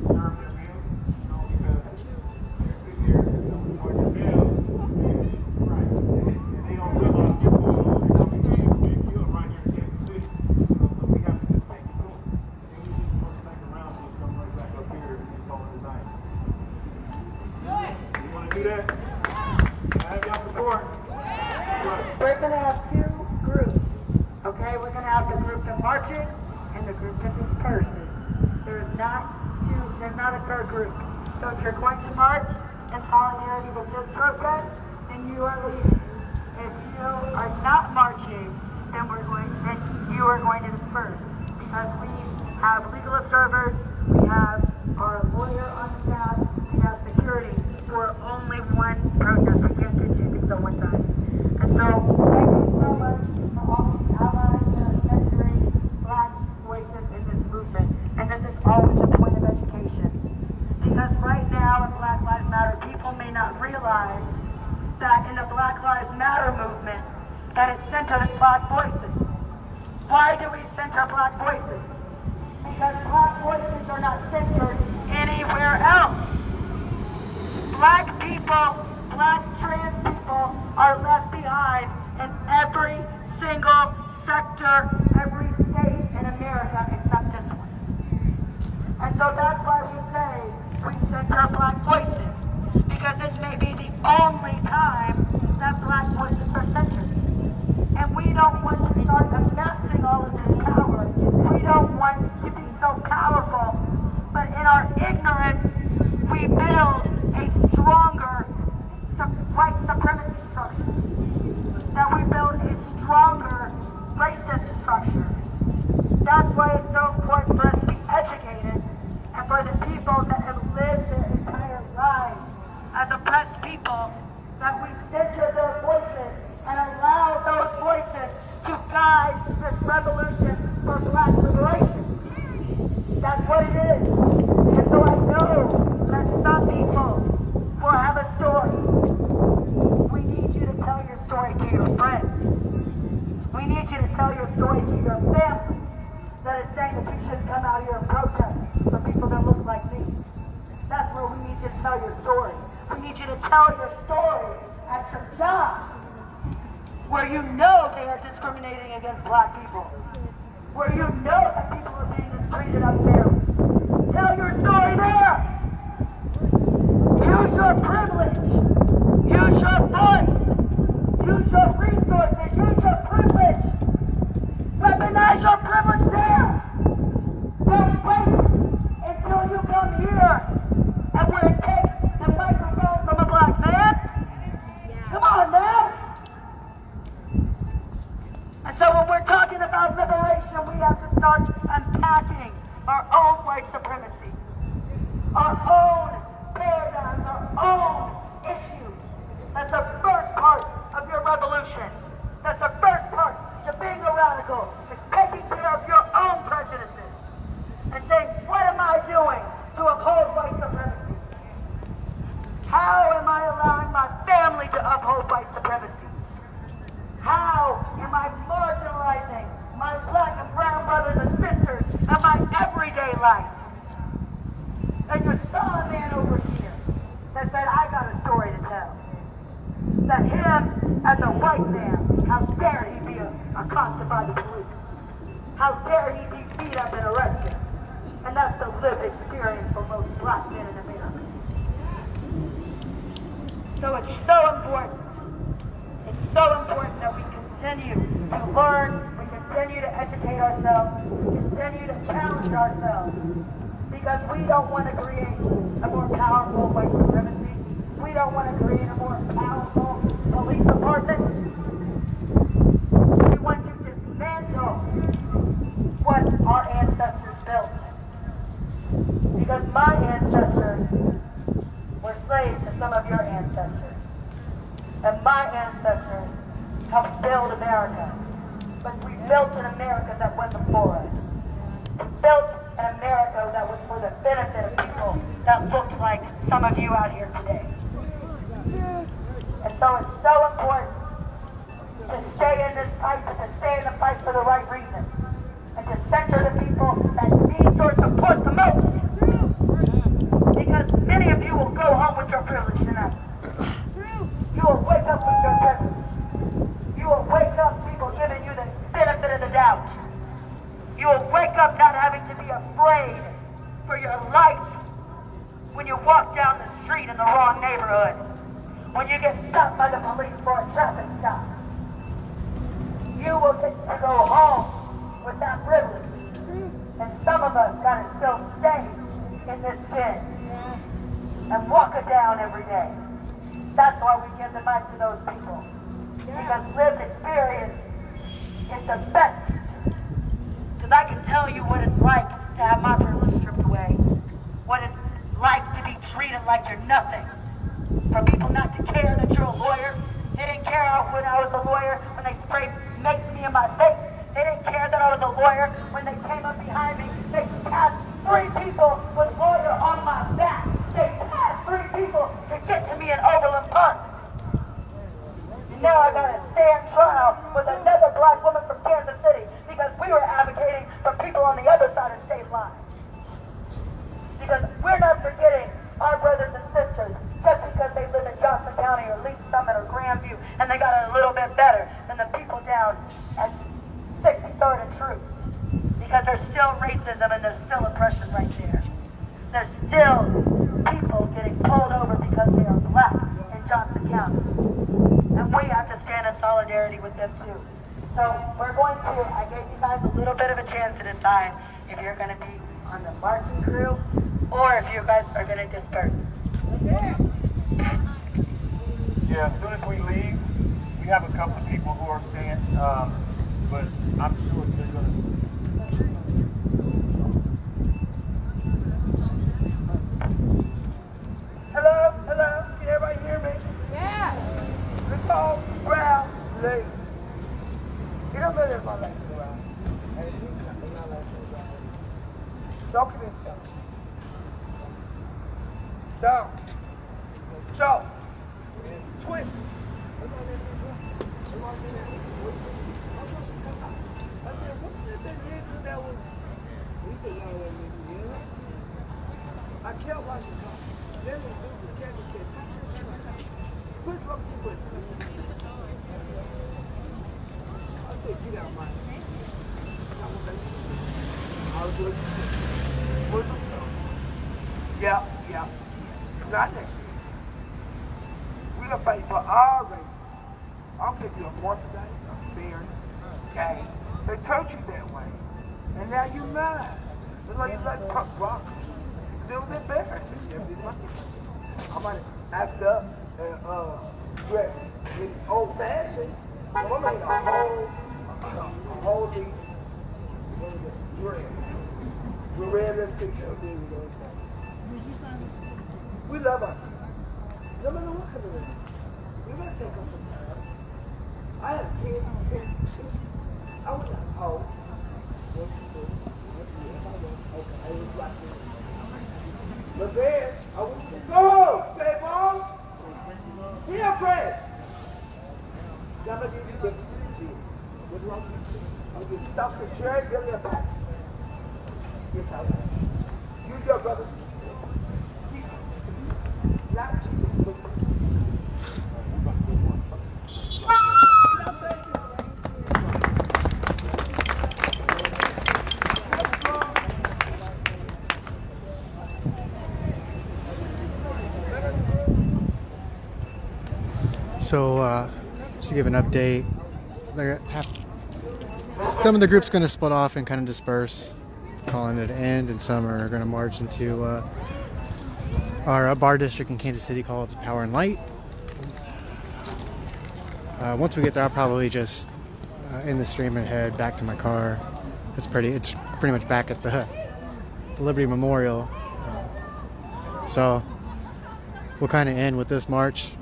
serve their meals, because they're sitting there, enjoying their meal, right? And they don't realize what's going on. They're being killed right here in Kansas City. So we have to just take it cool. And we just work back around and just come right back up here and call it a night. You want to do that? I have y'all support. We're going to have two groups, okay? We're going to have the group that marches and the group that disperses. There's not a third group. So if you're going to march in solidarity with this protest, then you are leaving. If you are not marching, then you are going to disperse. Because we have legal observers, we have our lawyer on staff, we have security for only one protest. We can't do two things at one time. And so, thank you so much to all the allies that are censoring Black voices in this movement. And this is always a point of education. Because right now in Black Lives Matter, people may not realize that in the Black Lives Matter movement, that it centers Black voices. Why do we center Black voices? Because Black voices are not centered anywhere else. Black people, Black trans people are left behind in every single sector, every state, America except this one. And so that's why we say we center black voices, because this may be the only time that black voices are centered. And we don't want to start amassing all of this power. We don't want to be so powerful, but in our ignorance, we build a stronger white supremacy structure. That we build a stronger racist structure. That's why it's so important for us to be educated, and for the people that have lived their entire lives as oppressed people, that we center their voices and allow those voices to guide this revolution for black liberation. That's what it is. And so I know that some people will have a story. We need you to tell your story to your friends. We need you to tell your story to your family that is saying that you shouldn't come out here and protest for people that look like me. That's where we need you to tell your story. We need you to tell your story at your job, where you know they are discriminating against black people, where you know that people are being treated unfairly. Tell your story there. Use your privilege. Use your voice. Use your resources. Use your privilege. Weaponize your privilege there. Don't wait until you come here and want to take the microphone from a black man. Come on, man. And so when we're talking about liberation, we have to start unpacking our own white supremacy, our own paradigms, our own issues. That's the first part of your revolution. That's the first part to being a radical, is taking care of your own prejudices and saying, what am I doing to uphold white supremacy? How am I allowing my family to uphold white supremacy? How am I marginalizing my black and brown brothers and sisters in my everyday life? And you saw a man over here that said, I got a story to tell. That him, as a white man, how dare he be accosted by the police? How dare he be beat up and arrested? And that's the lived experience for most black men in America. So it's so important. It's so important that we continue to learn, we continue to educate ourselves, we continue to challenge ourselves, because we don't want to create a more powerful white supremacy. We don't want to create a more powerful police department. We want to dismantle what our ancestors built. Because my ancestors were slaves to some of your ancestors. And my ancestors helped build America. But we built an America that wasn't for us. We built an America that was for the benefit of people that looked like some of you out here today. And so it's so important to stay in this fight, to stay in the fight for the right reason. And to center the people that need your support the most. Because many of you will go home with your privilege tonight. You will wake up with your privilege. You will wake up people giving you the benefit of the doubt. You will wake up not having to be afraid for your life when you walk down the street in the wrong neighborhood. When you get stopped by the police for a traffic stop. You will get to go home with that privilege. And some of us gotta still stay in this skin and walk it down every day. That's why we give the mic to those people. Because lived experience is the best teacher. Because I can tell you what it's like to have my privilege stripped away. What it's like to be treated like you're nothing. For people not to care that you're a lawyer. They didn't care when I was a lawyer when they sprayed makes me in my face. They didn't care that I was a lawyer when they came up behind me. They passed 3 people with lawyer on my back. They passed 3 people to get to me in Overland Park. And now I gotta stand trial with another black woman from Kansas City because we were advocating for people on the other side of state lines. Because we're not forgetting our brothers and sisters just because they live in Johnson County or Lee Summit or Grandview and they got it a little bit better than the people down at 63rd and Truth. Because there's racism and there's still oppression right there. There's still people getting pulled over because they are black in Johnson County. And we have to stand in solidarity with them too. So we're going to, I gave you guys a little bit of a chance to decide if you're going to be on the marching crew or if you guys are going to disperse. Yeah, as soon as we leave, we have a couple of people who are staying, but I'm sure they're going to. Hello, hello, can everybody hear me? Yeah. The tall, brown lady. You don't know that my last name around. And it's my last name around. Talking this stuff. Down. Joe. Twist. I kept watching come. Then these dudes in the camera said, "Take this shit out." Quit smoking cigarettes. I said, "Get out of my head." I was doing with them. Yeah. Not next year. We're gonna fight for our race. I don't care if you're Orthodox, fair, gay. They turned you that way. And now you're mad. It's like you like punk rock. It was embarrassing. I might act up and dress in old fashioned. I'm gonna get a whole dress. We're red, let's take care of baby. We love our kids. No matter what kind of race. We're gonna take them from us. I have 10 children. I was at home. Went to school. I was watching. But then, I went to school, play ball. Hillcrest. Got my DVD gift to the gym. What's wrong with you? I'm going to get stuff to Jerry, Billy, and back. Yes, I will. You, your brothers, keep not Jesus, but So, just to give an update, some of the group's going to split off and kind of disperse, calling it an end, and some are going to march into our bar district in Kansas City called Power and Light. Once we get there, I'll probably just end the stream and head back to my car. It's pretty much back at the Liberty Memorial. So we'll kind of end with this march.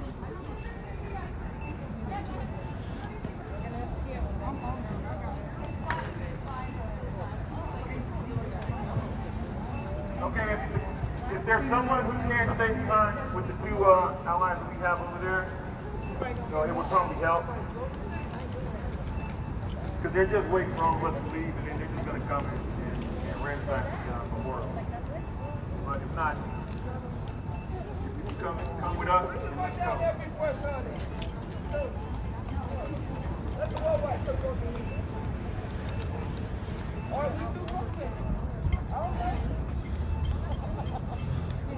If there's someone who can't stay behind with the two outlines that we have over there, it would probably help. Because they're just waiting for all of us to leave, and then they're just going to come and ransack the memorial. But if not, if you come with us, and let's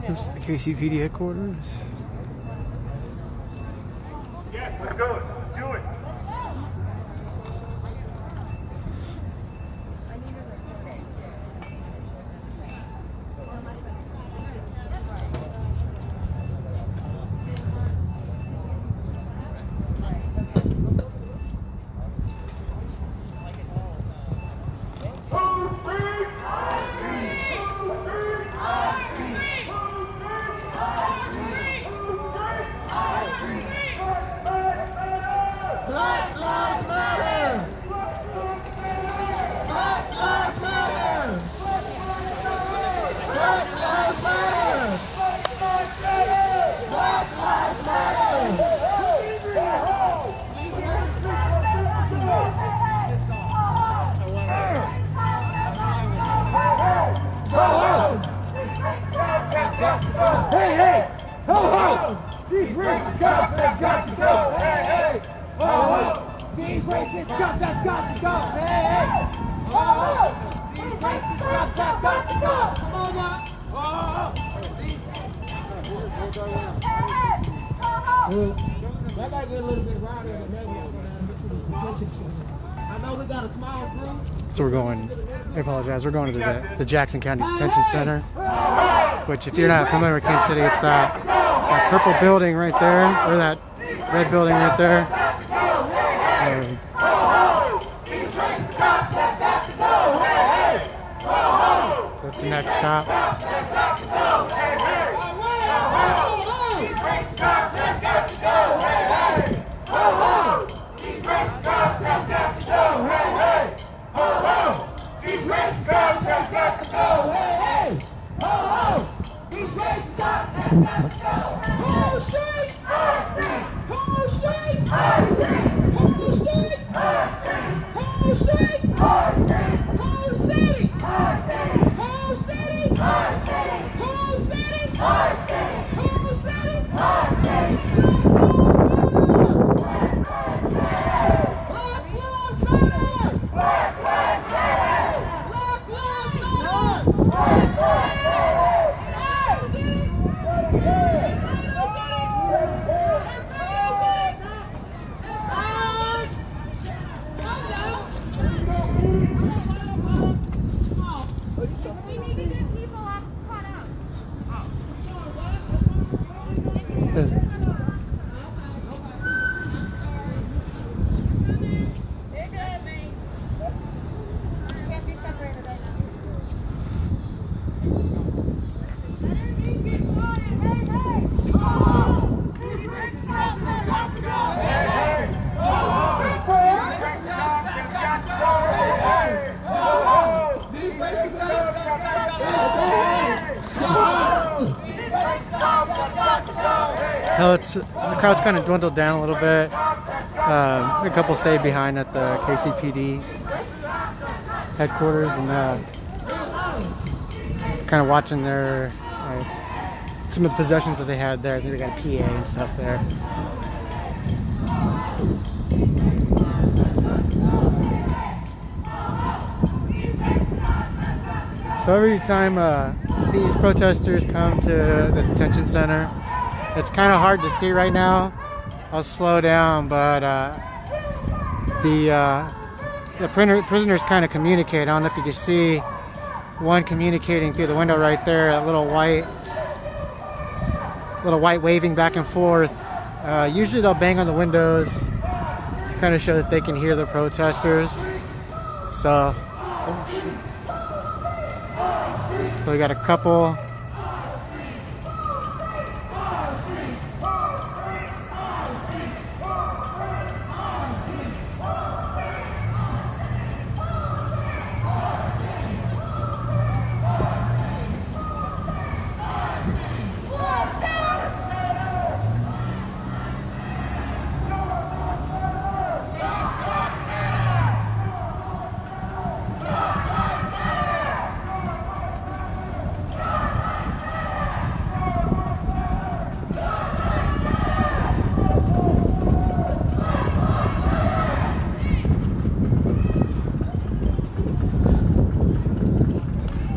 This is the KCPD headquarters. Yeah, let's go. Do it. Hey! Ho ho! These racist cops have got to go! Hey! Ho ho! These racist cops have got to go! Hey! Ho ho! racist cops have got to go. Come on now. That might get a little bit rowdier than maybe I know we got a small group. So we're going, I apologize, we're going to the Jackson County Detention Center, which if you're not familiar with Kansas City, it's that purple building right there, or that red building right there. That's the next stop. The crowd's kind of dwindled down a little bit. A couple stayed behind at the KCPD headquarters and kind of watching their some of the possessions that they had there. I think they got a PA and stuff there. So every time these protesters come to the detention center, it's kind of hard to see right now. I'll slow down, but the prisoners kind of communicate. I don't know if you can see one communicating through the window right there, a little white waving back and forth. Usually they'll bang on the windows to kind of show that they can hear the protesters. So we got a couple.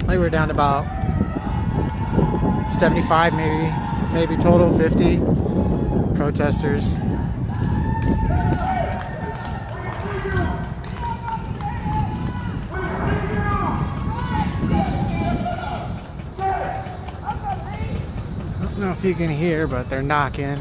We're down to about 75, maybe total 50 protesters. I don't know if you can hear, but they're knocking.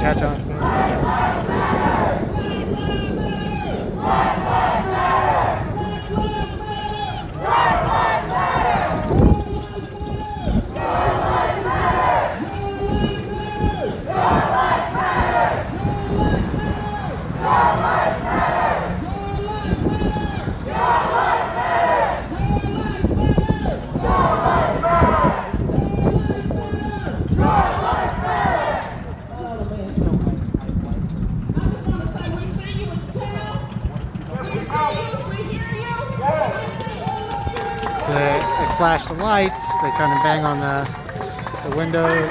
catch on. They flash the lights, they kind of bang on the windows.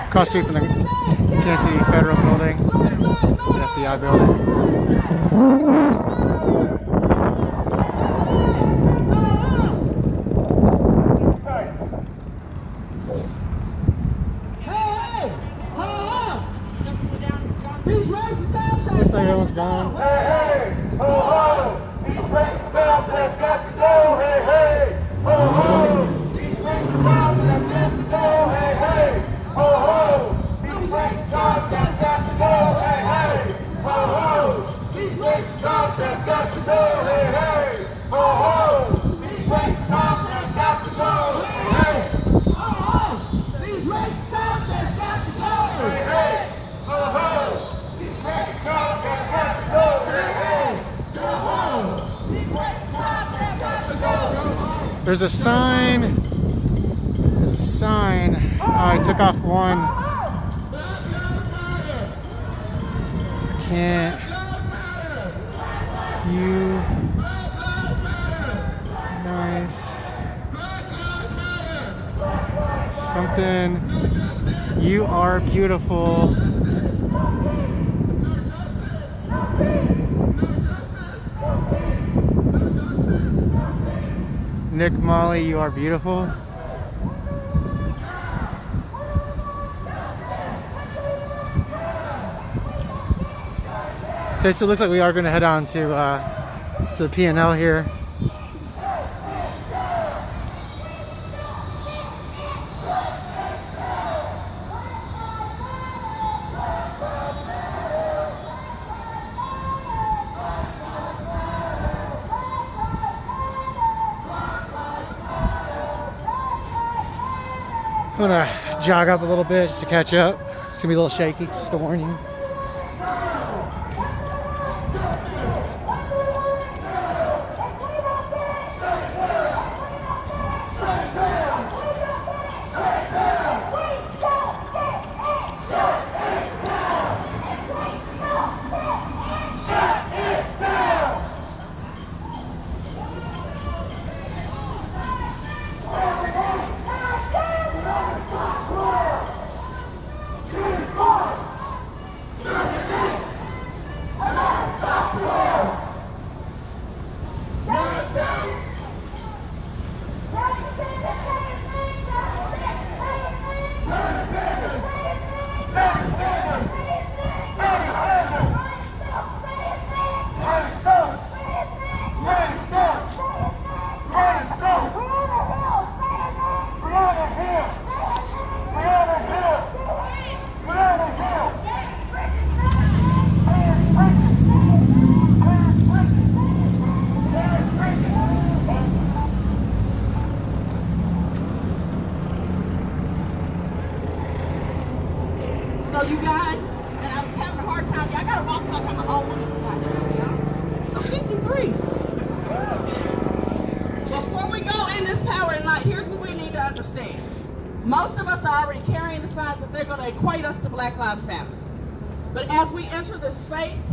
Across the street from the Kansas City Federal Building, the FBI building. Looks like everyone's gone. Hey, hey, ho, ho, these racist cops have got to go. Hey, hey, ho, ho, these racist cops have got to go. Hey, hey, ho, ho, these racist cops have got to go. Hey, hey, ho, ho, these racist cops have got to go. Hey, hey, ho, ho, these racist cops have got to go. Hey, hey, ho, ho, these racist cops have got to go. Hey, hey, ho, ho. There's a sign. There's a sign. Oh, I took off one. I can't. You. Nice. Something. You are beautiful. Nick Molly, you are beautiful. Okay, so it looks like we are going to head on to the P&L here. I'm gonna jog up a little bit just to catch up. It's gonna be a little shaky, just to warn you. So you guys, and I was having a hard time, y'all gotta walk like I'm an all woman inside now. I'm 53. Before we go in this power and light, here's what we need to understand. Most of us are already carrying the signs that they're going to equate us to Black Lives Matter. But as we enter this space,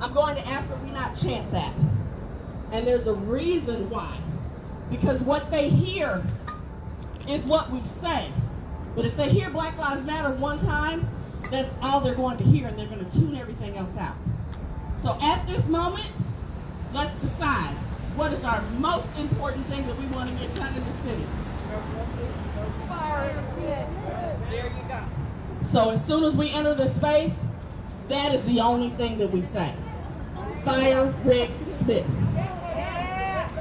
I'm going to ask that we not chant that. And there's a reason why. Because what they hear is what we say. But if they hear Black Lives Matter one time, that's all they're going to hear, and they're going to tune everything else out. So at this moment, let's decide what is our most important thing that we want to get done in the city. There you go. So as soon as we enter the space, that is the only thing that we say. Fire Rick Smith.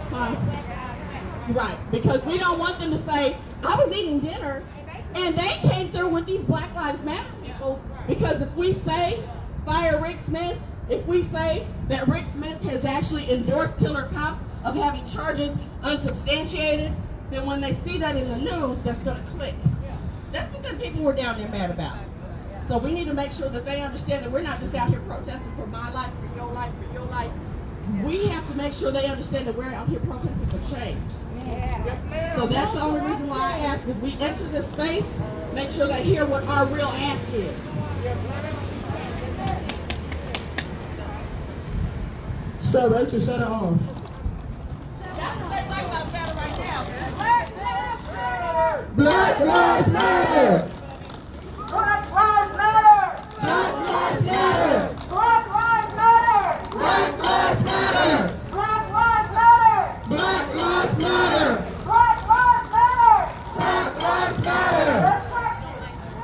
Huh? Right, because we don't want them to say, I was eating dinner and they came through with these Black Lives Matter people. Because if we say fire Rick Smith, if we say that Rick Smith has actually endorsed killer cops of having charges unsubstantiated, then when they see that in the news, that's going to click. That's what the people were down there mad about. So we need to make sure that they understand that we're not just out here protesting for my life, for your life, for your life. We have to make sure they understand that we're out here protesting for change. So that's the only reason why I ask is we enter this space, make sure they hear what our real ask is. So Rachel, shut it off. Black Lives Matter! Black Lives Matter! Black Lives Matter! Black Lives Matter! Black Lives Matter! Black Lives Matter! Black Lives Matter! Black Lives Matter! Black Lives Matter!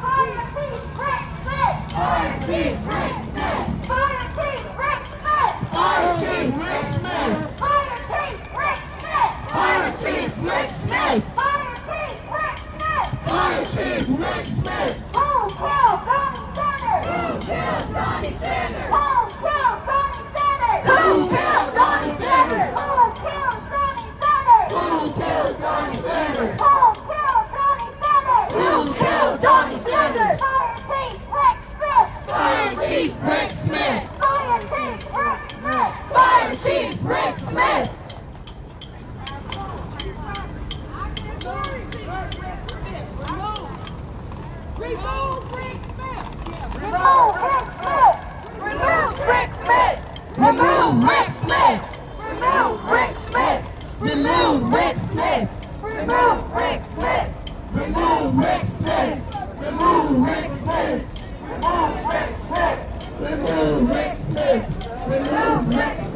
Fire Chief Rick Smith! Fire Chief Rick Smith! Fire Chief Rick Smith! Fire Chief Rick Smith! Fire Chief Rick Smith! Fire Chief Rick Smith! Fire Chief Rick Smith! Fire Chief Rick Smith! Who killed Donnie Sanders? Who killed Donnie Sanders? Who killed Donnie Sanders? Who killed Donnie Sanders? Who killed Donnie Sanders? Who killed Donnie Sanders? Who killed Donnie Sanders? Who killed Donnie Sanders? Fire Chief Rick Smith! Fire Chief Rick Smith! Fire Chief Rick Smith! Fire Chief Rick Smith! Remove Rick Smith! Remove Rick Smith! Remove Rick Smith! Remove Rick Smith! Remove Rick Smith! Remove Rick Smith! Remove Rick Smith! Remove Rick Smith! Remove Rick Smith! Remove Rick Smith! Remove Rick Smith!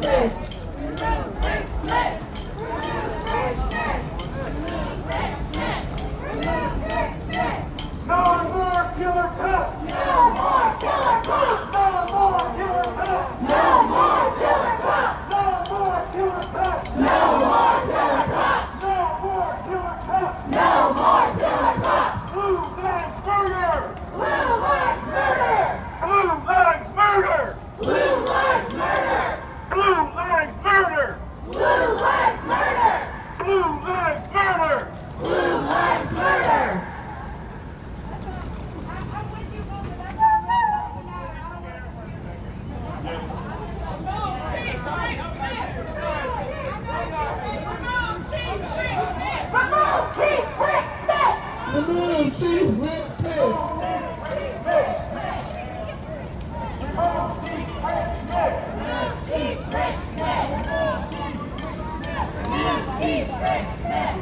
Remove Rick Smith! Remove Rick Smith! No more killer cops! No more killer cops! No more killer cops! No more killer cops! No more killer cops! No more killer cops! No more killer cops! No more killer cops! Blue lives murder! Blue lives murder! Blue lives murder! Blue lives murder! Blue lives murder! Blue lives murder! Blue lives murder! Blue lives murder! Remove Chief Rick Smith! Remove Chief Rick Smith! Chief Rick Smith! Remove Chief Rick Smith!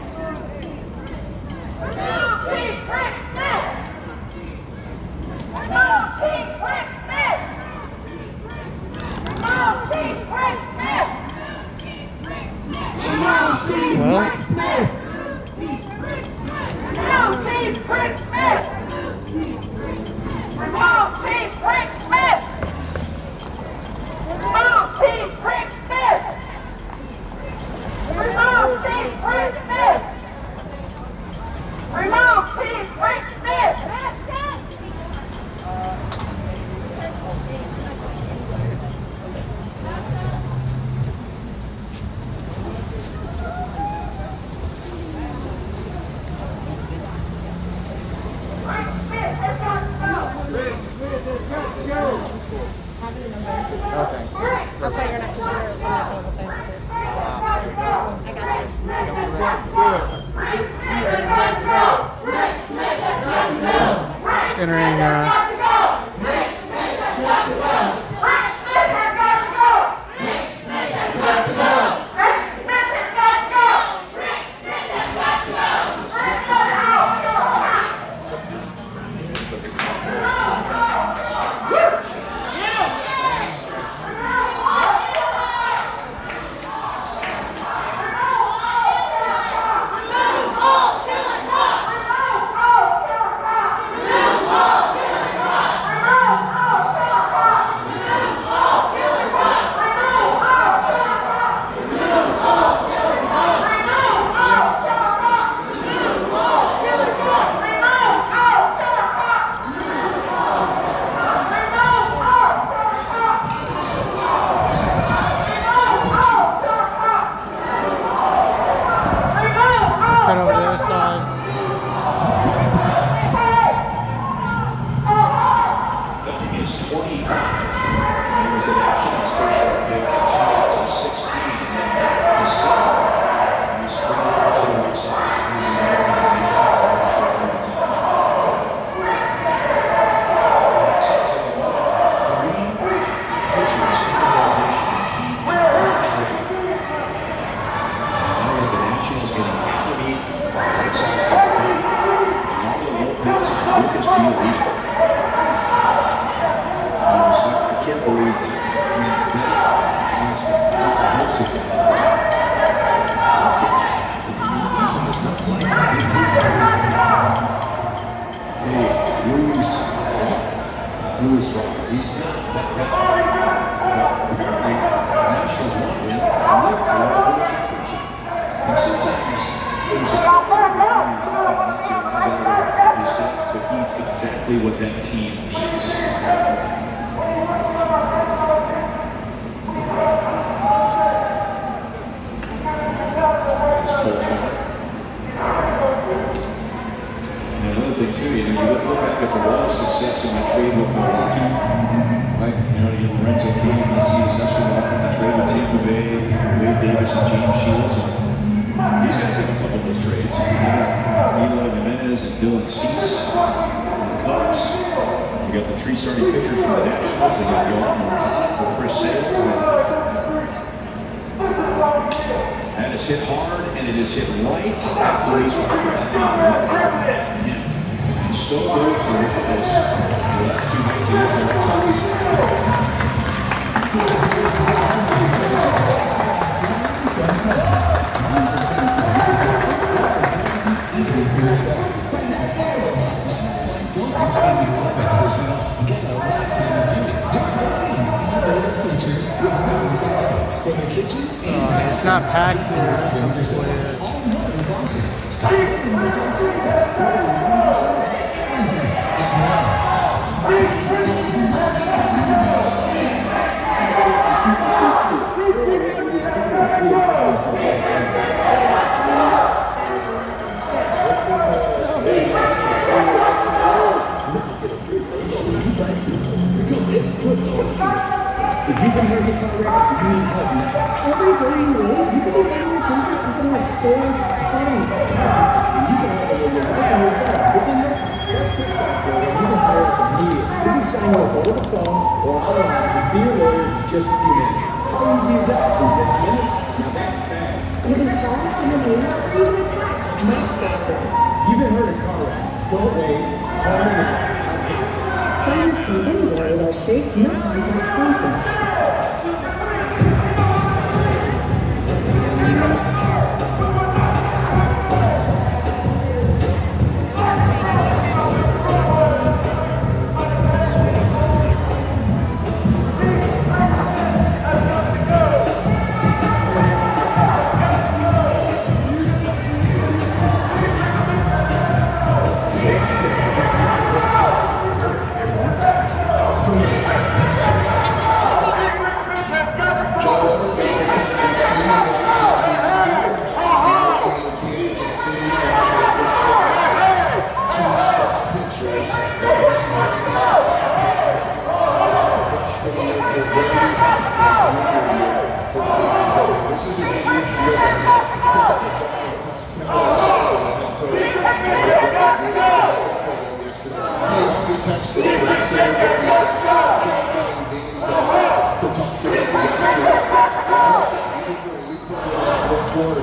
Remove Chief Rick Smith! Remove Chief Rick Smith! Remove Chief Rick Smith! Remove Chief Rick Smith! Remove Chief Rick Smith! Remove Chief Rick Smith! Remove Chief Rick Smith! Remove Chief Rick Smith! Remove Chief Rick Smith! Rick Smith has got to go! Entering cut over to the other side. The team is 25. There's an action special. They continue to 16 and to 7. He's straight to the right side. I can't believe it. Hey, Louis strong. He's not apparently Nationals won win and live for a world championship. And sometimes there's a but he's exactly what that team needs. And another thing too, you look back at the Wall success in the trade with Milwaukee, right? You Lorenzo King, you see his husband in the trade with Tampa Bay, Wade Davis and James Shields. These guys have a couple of those trades. Eli Jimenez and Dylan Cease from the Cubs. You got the 3 starting pitchers from the Nationals. You got Yohan Moncada for Chris Sale. That is hit hard, and it is hit right at the race. And so good for this last 2 nights against the Red It's not packed here. If you've been hurt in a car wreck, you need help now. Every day in the road, you could be having your chances even have full signing. And you can have a little life in your car. But then that's that quick software where you can hire us immediately. You can sign up over the phone or online and be your lawyers in just a few minutes. How easy is that? In just minutes? Now that's fast. You can call us in the name or even a text. Much faster. You've been hurt in a car wreck. Don't wait. Call me now. Sign up from anywhere with our safe, no contact process. Let's go!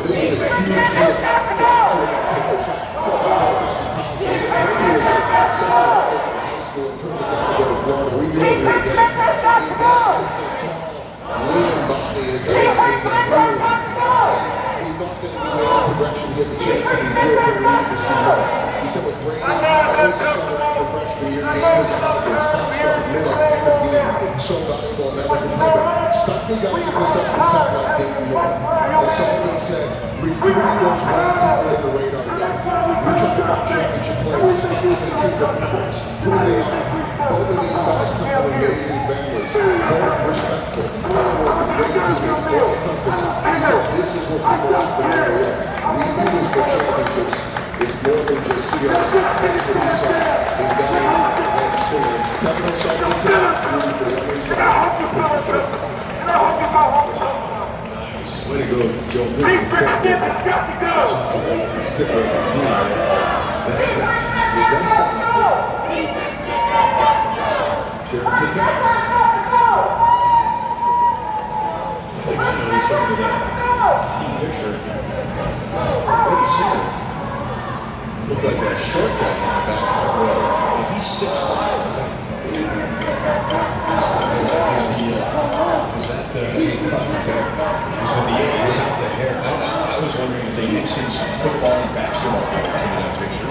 this is a huge deal. Progression, get the chance to be good, but we need to see more. He said with Brady, always struggled for freshman year. Game was a confidence, top start, middle, end of game, so valuable, never delivered. Stop me guys if this doesn't sound like Dayton Moore. As Sullivan said, recruiting those right people in the radar game. We're trying to match championship players, not having two different who they are. Both of these guys come from amazing families, both respectful, both working, great teammates, both compass. He said this is what people have to know. We do this for championships. It's more than just skills. That's what he said in Danny and Singer. Kevin O'Sullivan tonight, rooting for the other side. Nice. Way to go, Joe. This is good for the team. That's right. So he does something like that. Here are the guys. I noticed something with that team picture. What do you see? Looked like a short guy in the back of the row. If he's 6'5", was that tape cut? With the age without the hair. I was wondering if they mix in some football and basketball players in that picture.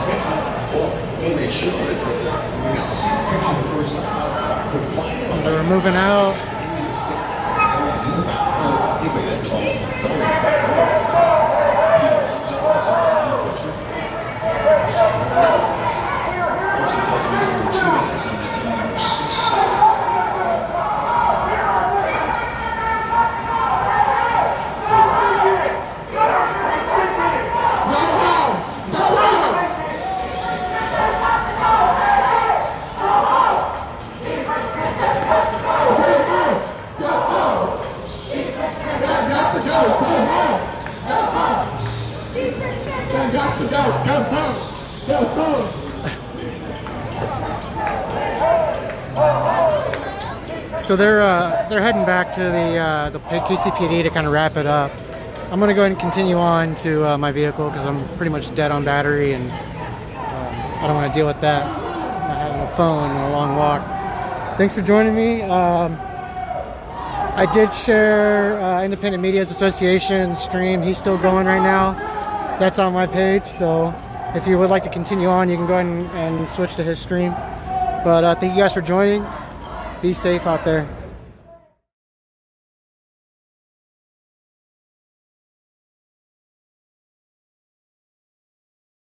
Well, when they showed it, we got to see the picture the first time. They were moving out. So they're heading back to the KCPD to kind of wrap it up. I'm going to go ahead and continue on to my vehicle because I'm pretty much dead on battery, and I don't want to deal with that, not having a phone and a long walk. Thanks for joining me. I did share Independent Media's Association stream. He's still going right now. That's on my page, so if you would like to continue on, you can go ahead and switch to his stream. But thank you guys for joining. Be safe out there.